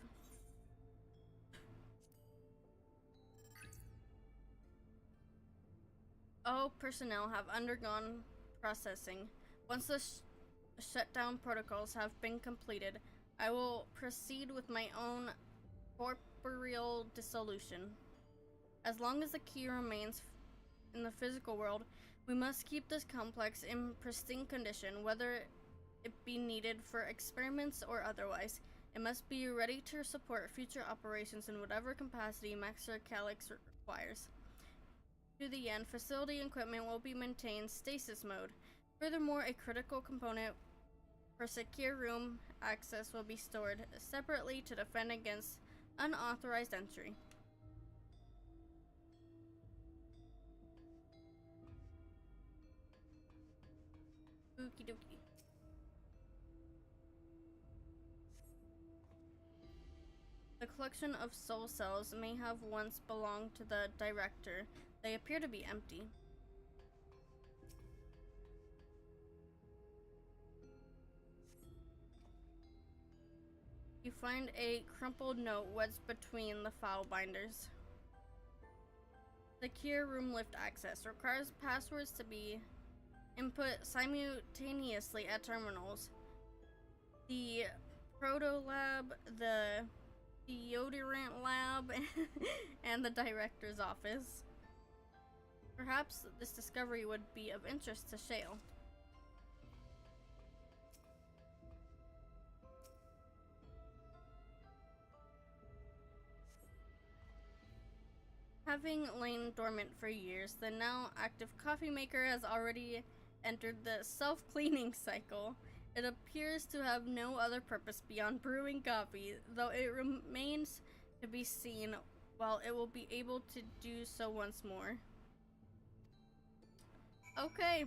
All personnel have undergone processing. Once the shutdown protocols have been completed, I will proceed with my own corporeal dissolution. As long as the key remains in the physical world, we must keep this complex in pristine condition, whether it be needed for experiments or otherwise. It must be ready to support future operations in whatever capacity Master Calyx requires. To the end, facility equipment will be maintained stasis mode. Furthermore, a critical component for secure room access will be stored separately to defend against unauthorized entry. Okie dokie. The collection of soul cells may have once belonged to the director. They appear to be empty. You find a crumpled note wedged between the file binders. Secure room lift access requires passwords to be input simultaneously at terminals. The Proto Lab, the Deodorant Lab, and the Director's Office. Perhaps this discovery would be of interest to Shale. Having lain dormant for years, the now active coffee maker has already entered the self-cleaning cycle. It appears to have no other purpose beyond brewing coffee, though it remains to be seen while it will be able to do so once more. Okay.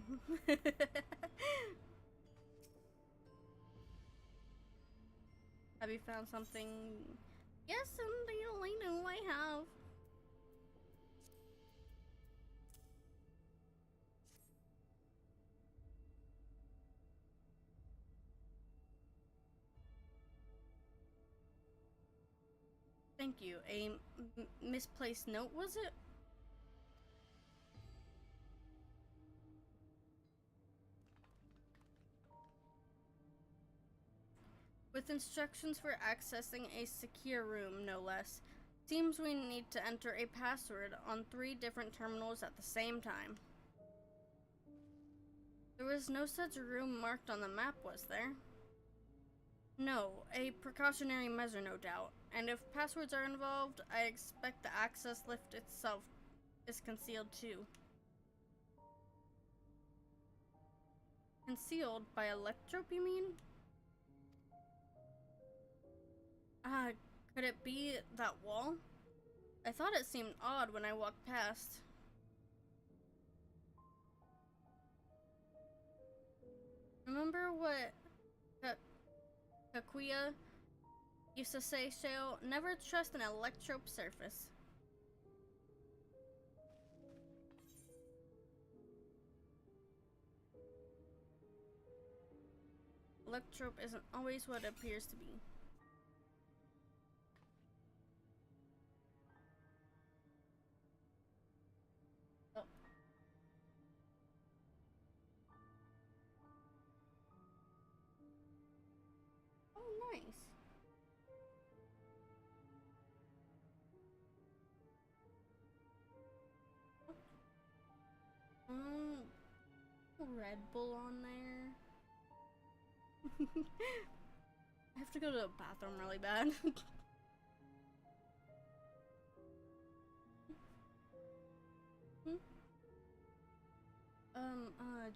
Have you found something? Yes, indeed, I know I have. Thank you. A misplaced note, was it? With instructions for accessing a secure room, no less. Seems we need to enter a password on 3 different terminals at the same time. There was no such room marked on the map, was there? No, a precautionary measure, no doubt. And if passwords are involved, I expect the access lift itself is concealed too. Concealed by electrope, you mean? Could it be that wall? I thought it seemed odd when I walked past. Remember what Kakuya used to say, Shale? Never trust an electrope surface. Electrope isn't always what it appears to be. Oh. Oh, nice. Red Bull on there. I have to go to the bathroom really bad.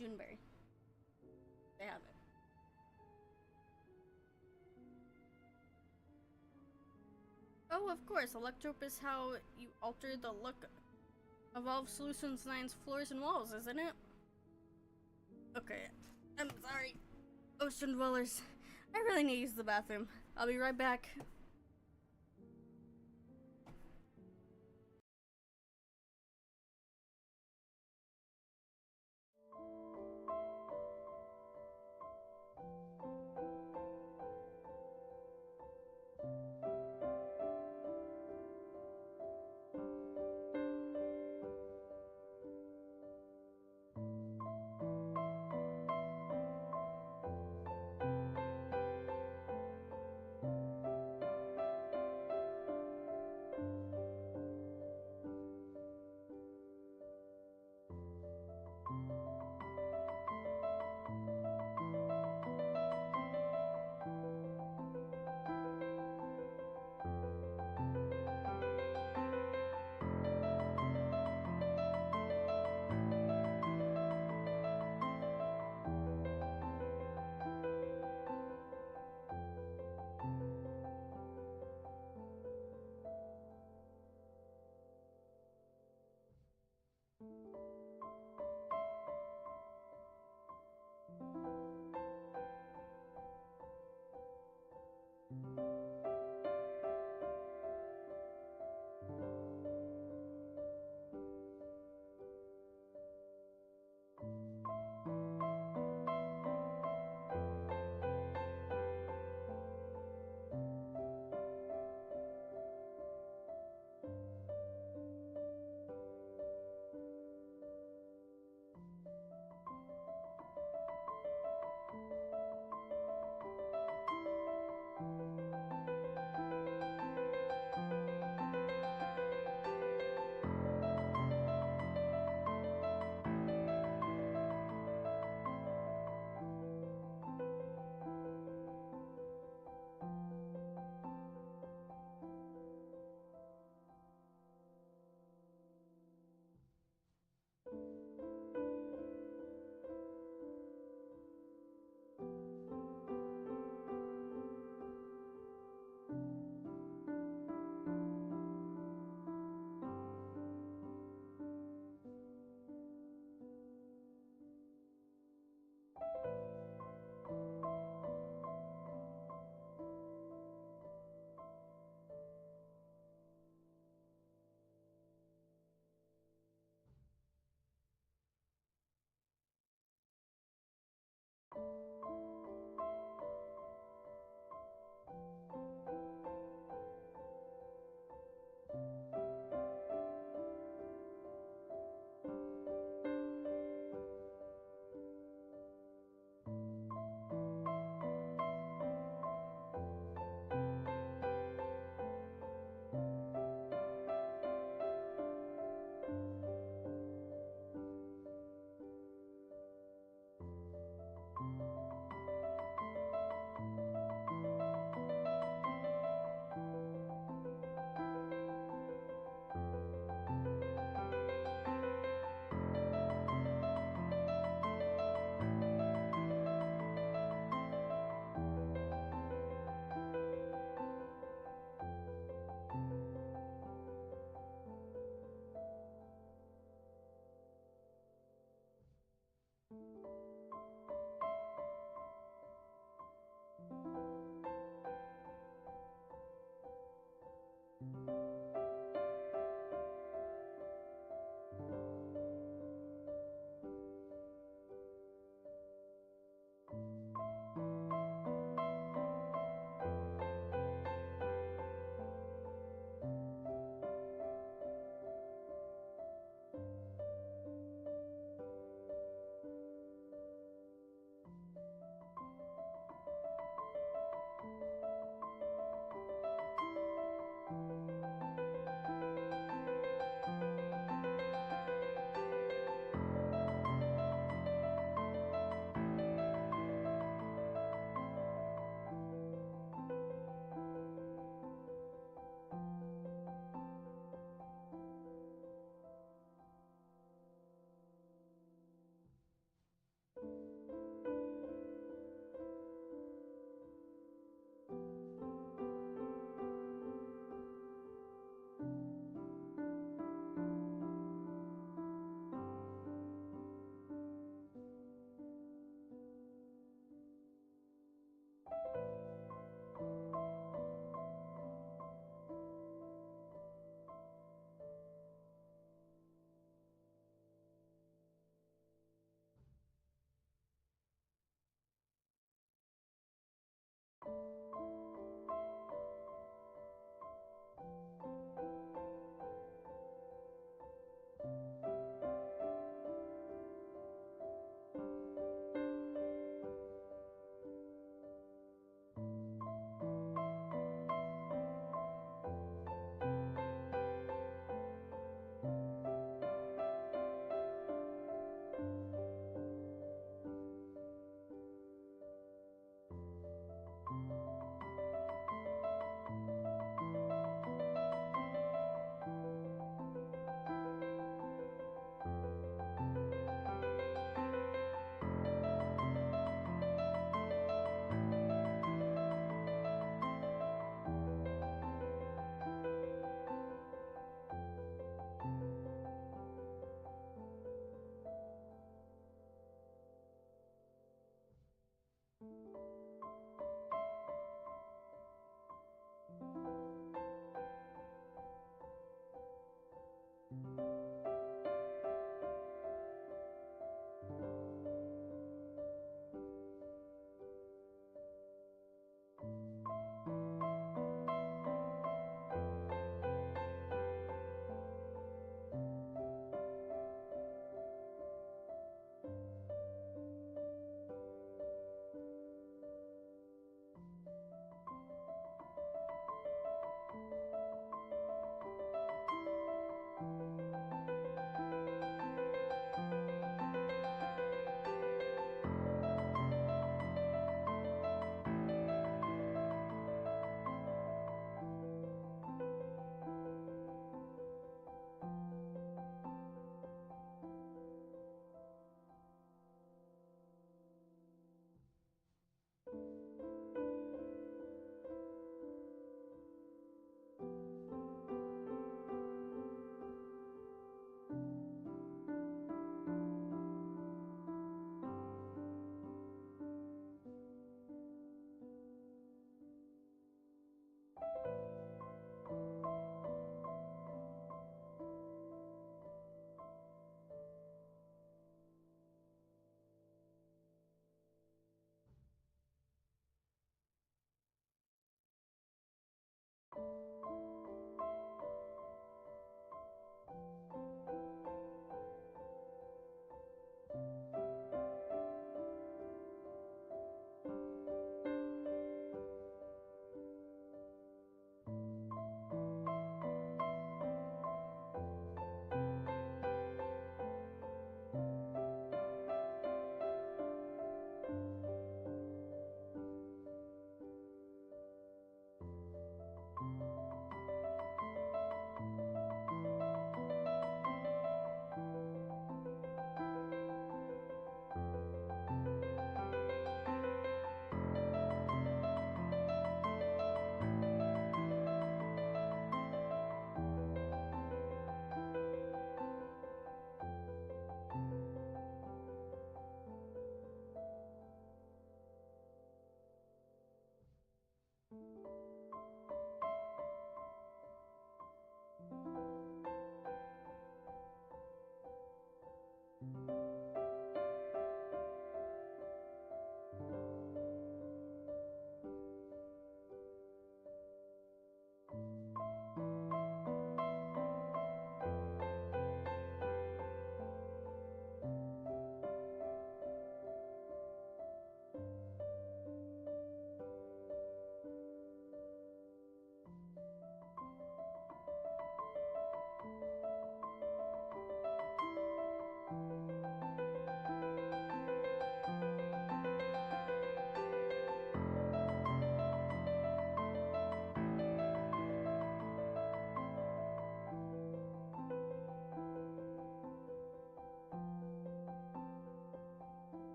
Juneberry. They have it. Oh, of course, Electrope is how you alter the look of Valve Solutions 9's floors and walls, isn't it? Okay, I'm sorry. Ocean dwellers, I really need to use the bathroom. I'll be right back.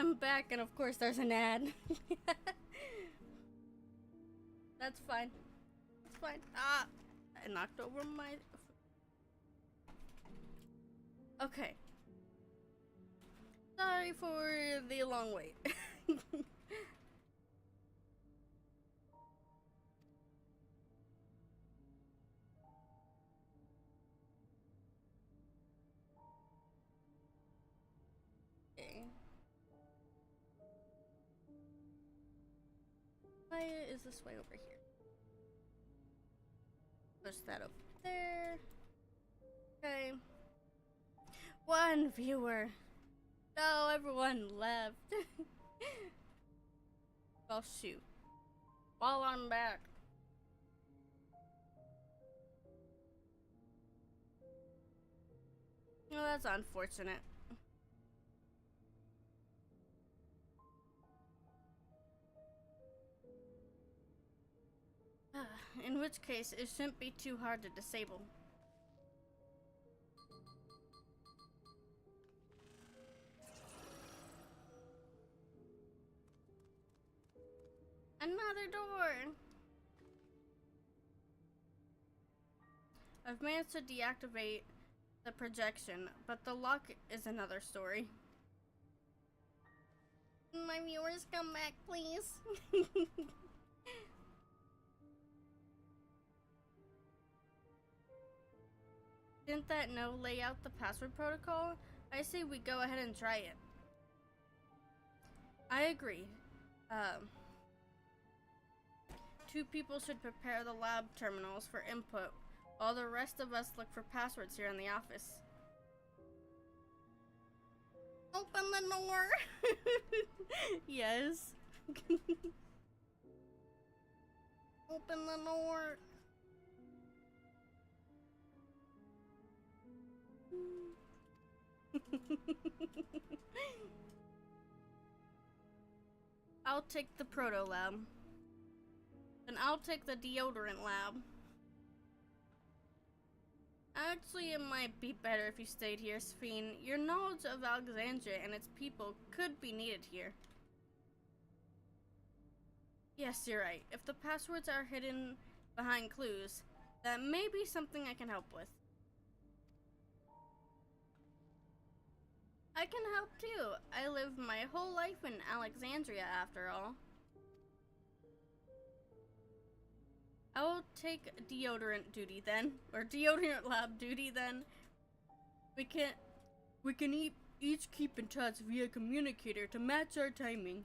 I'm back, and of course there's an ad. That's fine. It's fine. Ah! I knocked over my... Okay. Sorry for the long wait. Okay. Why is this way over here? Push that up there. Okay. One viewer. No, everyone left. Well, shoot. While I'm back. Well, that's unfortunate. In which case, it shouldn't be too hard to disable. Another door! I've managed to deactivate the projection, but the lock is another story. My viewers, come back, please. Didn't that no lay out the password protocol? I say we go ahead and try it. I agree. Two people should prepare the lab terminals for input, while the rest of us look for passwords here in the office. Open the door! Yes. Open the door. I'll take the proto lab. Then I'll take the deodorant lab. Actually, it might be better if you stayed here, Sphene. Your knowledge of Alexandria and its people could be needed here. Yes, you're right. If the passwords are hidden behind clues, that may be something I can help with. I can help too. I lived my whole life in Alexandria after all. I will take deodorant duty then, or deodorant lab duty then. We can each keep in touch via communicator to match our timing.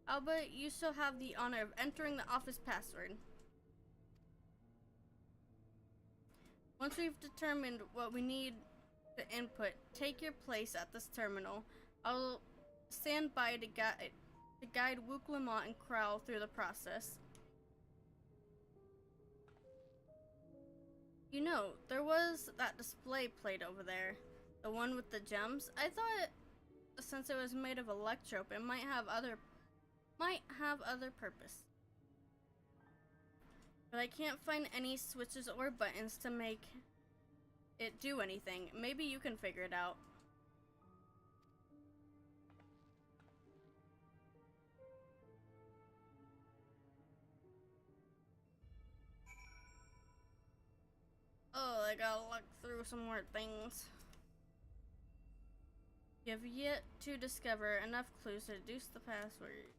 Albert, you shall have the honor of entering the office password. Once we've determined what we need to input, take your place at this terminal. I'll stand by to guide Wook, Lamont, and Crowl through the process. You know, there was that display plate over there. The one with the gems. I thought since it was made of electrope, it might have other purpose. But I can't find any switches or buttons to make it do anything. Maybe you can figure it out. Oh, I gotta look through some more things. You have yet to discover enough clues to deduce the password.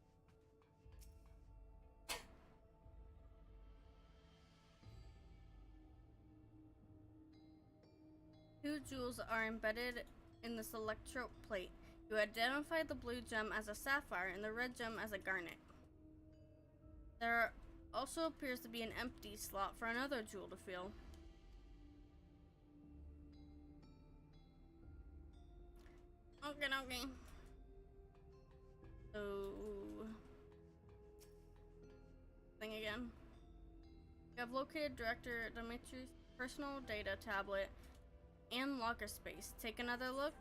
Two jewels are embedded in this electrope plate. You identify the blue gem as a sapphire and the red gem as a garnet. There also appears to be an empty slot for another jewel to fill. Okay. So... thing again. You have located Director Dimitri's personal data tablet and locker space. Take another look.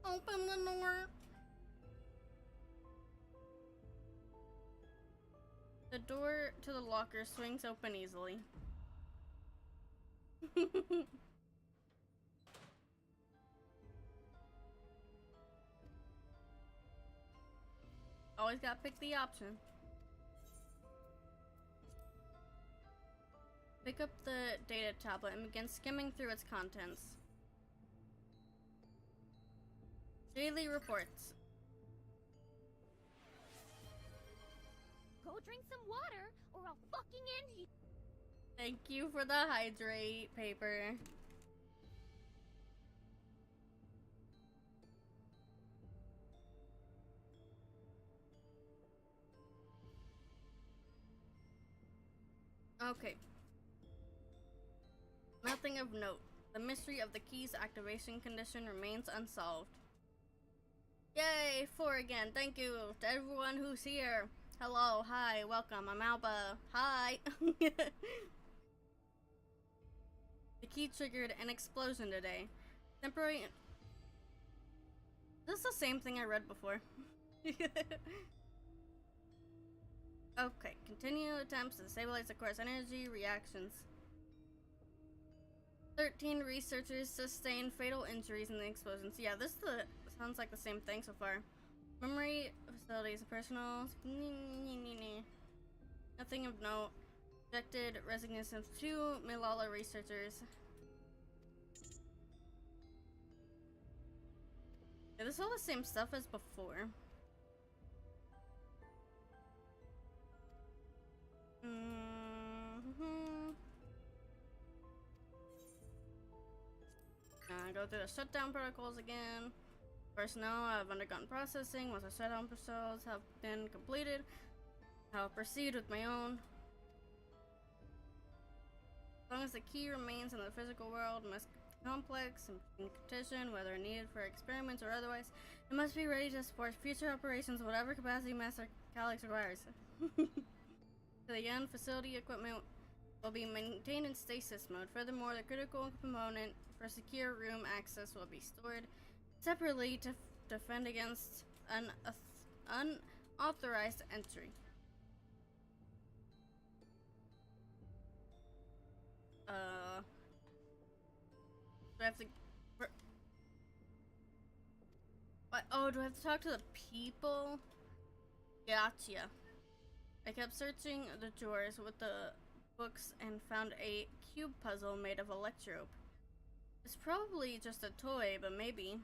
Open the door. The door to the locker swings open easily. Always gotta pick the option. Pick up the data tablet and begin skimming through its contents. Daily reports. Go drink some water, or I'll fucking end you. Thank you for the hydrate paper. Okay. Nothing of note. The mystery of the key's activation condition remains unsolved. Yay! 4 again. Thank you to everyone who's here. Hello, hi, welcome. I'm Alba. Hi. The key triggered an explosion today. Temporary. This is the same thing I read before. Okay, continue attempts to stabilize the core's energy reactions. 13 researchers sustained fatal injuries in the explosions. Yeah, this sounds like the same thing so far. Memory facilities, personal. Nothing of note. Rejected resignation of 2 Malala researchers. Yeah, this is all the same stuff as before. Go through the shutdown protocols again. Personnel have undergone processing once the shutdown protocols have been completed. I'll proceed with my own. As long as the key remains in the physical world, must be complex and in condition, whether needed for experiments or otherwise, it must be ready to support future operations, whatever capacity Master Calyx requires. To the end, facility equipment will be maintained in stasis mode. Furthermore, the critical component for secure room access will be stored separately to defend against an unauthorized entry. Do I have to... What? Oh, do I have to talk to the people? Gotcha. I kept searching the drawers with the books and found a cube puzzle made of electrope. It's probably just a toy, but maybe.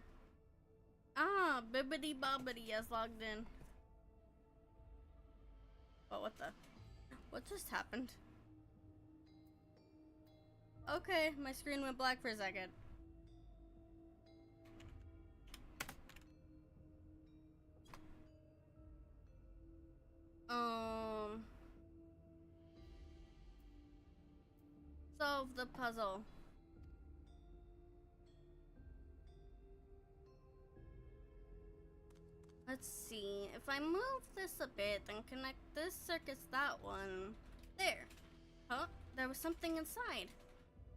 Ah, Bibbidi Bobbidi has logged in. Oh, what the? What just happened? Okay, my screen went black for a second. Solve the puzzle. Let's see. If I move this a bit, then connect this circuit to that one. There. Huh? There was something inside.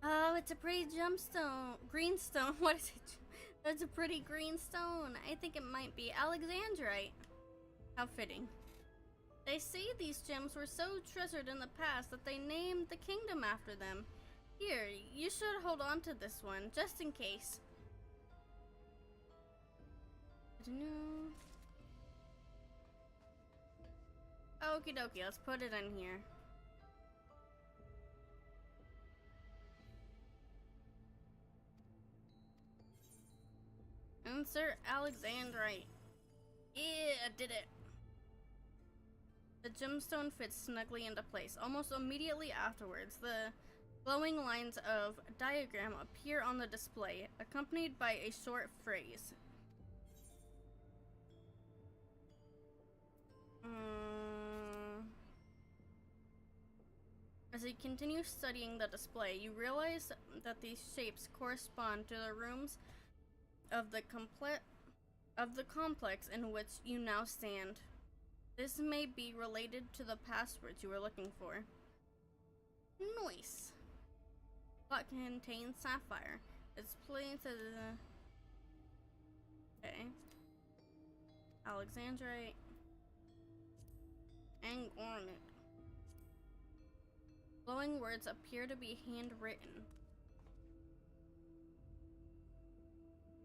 Oh, it's a pretty gemstone. Greenstone. What is it? That's a pretty green stone. I think it might be Alexandrite. How fitting. They say these gems were so treasured in the past that they named the kingdom after them. Here, you should hold on to this one, just in case. Okie dokie, let's put it in here. Insert Alexandrite. Yeah, I did it. The gemstone fits snugly into place. Almost immediately afterwards, the glowing lines of diagram appear on the display, accompanied by a short phrase. As you continue studying the display, you realize that these shapes correspond to the rooms of the complex in which you now stand. This may be related to the passwords you were looking for. Nice. What contains sapphire? It's plain to the... Okay. Alexandrite. And garnet. Glowing words appear to be handwritten.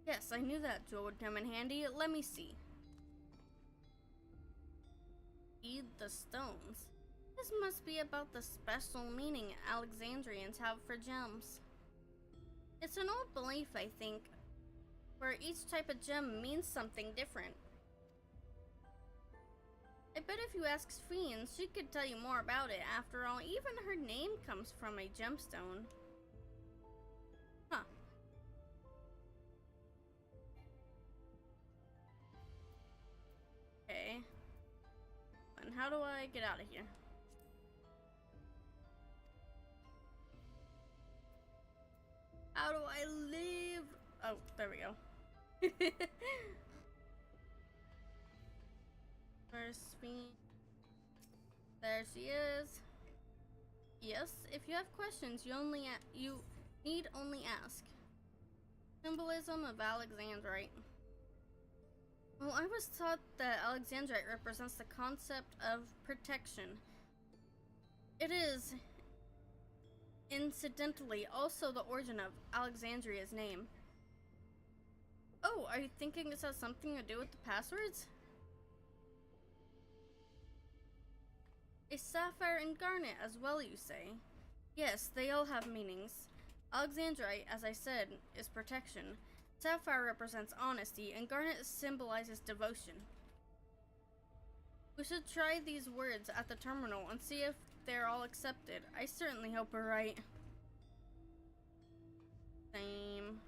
Yes, I knew that jewel would come in handy. Let me see. Eat the stones. This must be about the special meaning Alexandrians have for gems. It's an old belief, I think, where each type of gem means something different. I bet if you asked Fiend, she could tell you more about it. After all, even her name comes from a gemstone. Huh. Okay. And how do I get out of here? How do I leave? Oh, there we go. Where's Fiend? There she is. Yes, if you have questions, you need only ask. Symbolism of Alexandrite. Well, I was taught that Alexandrite represents the concept of protection. It is, incidentally, also the origin of Alexandria's name. Oh, are you thinking this has something to do with the passwords? A sapphire and garnet as well, you say? Yes, they all have meanings. Alexandrite, as I said, is protection. Sapphire represents honesty, and garnet symbolizes devotion. We should try these words at the terminal and see if they're all accepted. I certainly hope we're right. Same.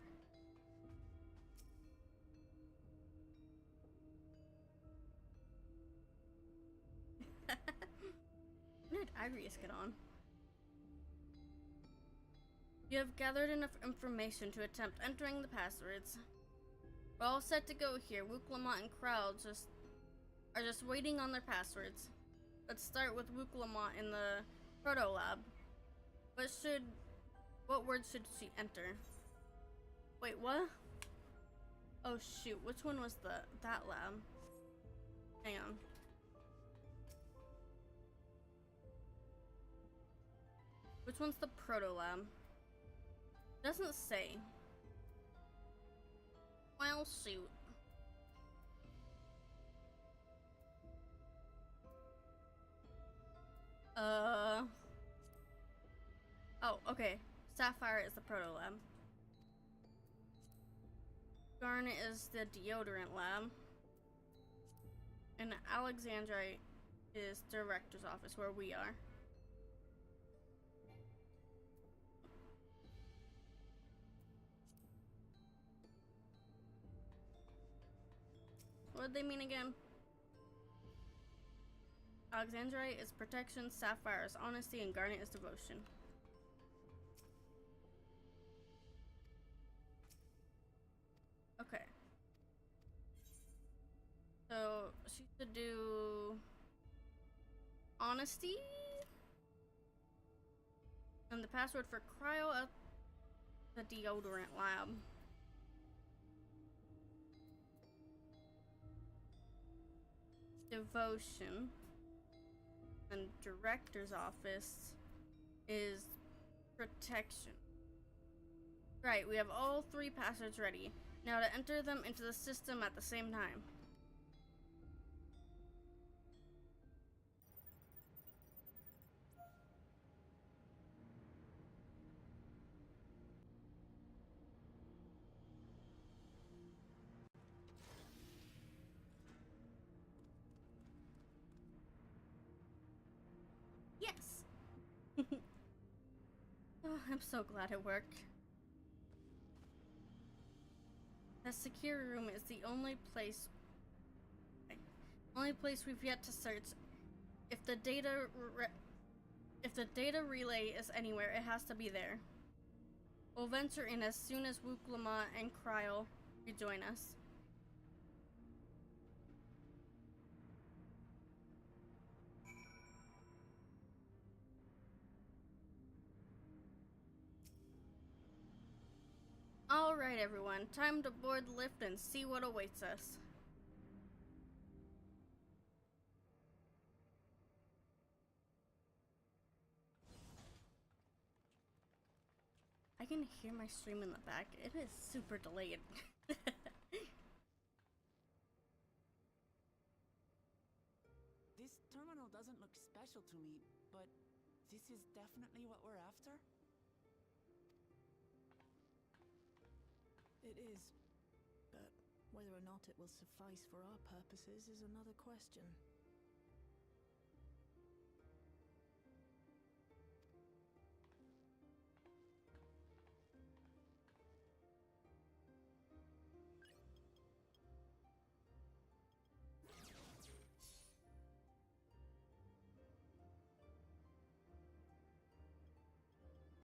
When did Iris get on? You have gathered enough information to attempt entering the passwords. We're all set to go here. Wook, Lamont, and Crowd are just waiting on their passwords. Let's start with Wook Lamont in the Proto Lab. What words should she enter? Wait, what? Oh shoot, which one was that lab? Hang on. Which one's the Proto Lab? Doesn't say. Well, shoot. Oh, okay. Sapphire is the Proto Lab. Garnet is the Deodorant Lab. And Alexandrite is Director's Office, where we are. What do they mean again? Alexandrite is protection, sapphire is honesty, and garnet is devotion. Okay. So she should do honesty. And the password for cryo at the deodorant lab. Devotion. And director's office is protection. Right, we have all three passwords ready. Now to enter them into the system at the same time. Yes! Oh, I'm so glad it worked. The secure room is the only place we've yet to search. If the data relay is anywhere, it has to be there. We'll venture in as soon as Wook, Lamont, and Cryle rejoin us. Alright everyone, time to board the lift and see what awaits us. I can hear my stream in the back. It is super delayed. special to me, but this is definitely what we're after? It is. But whether or not it will suffice for our purposes is another question.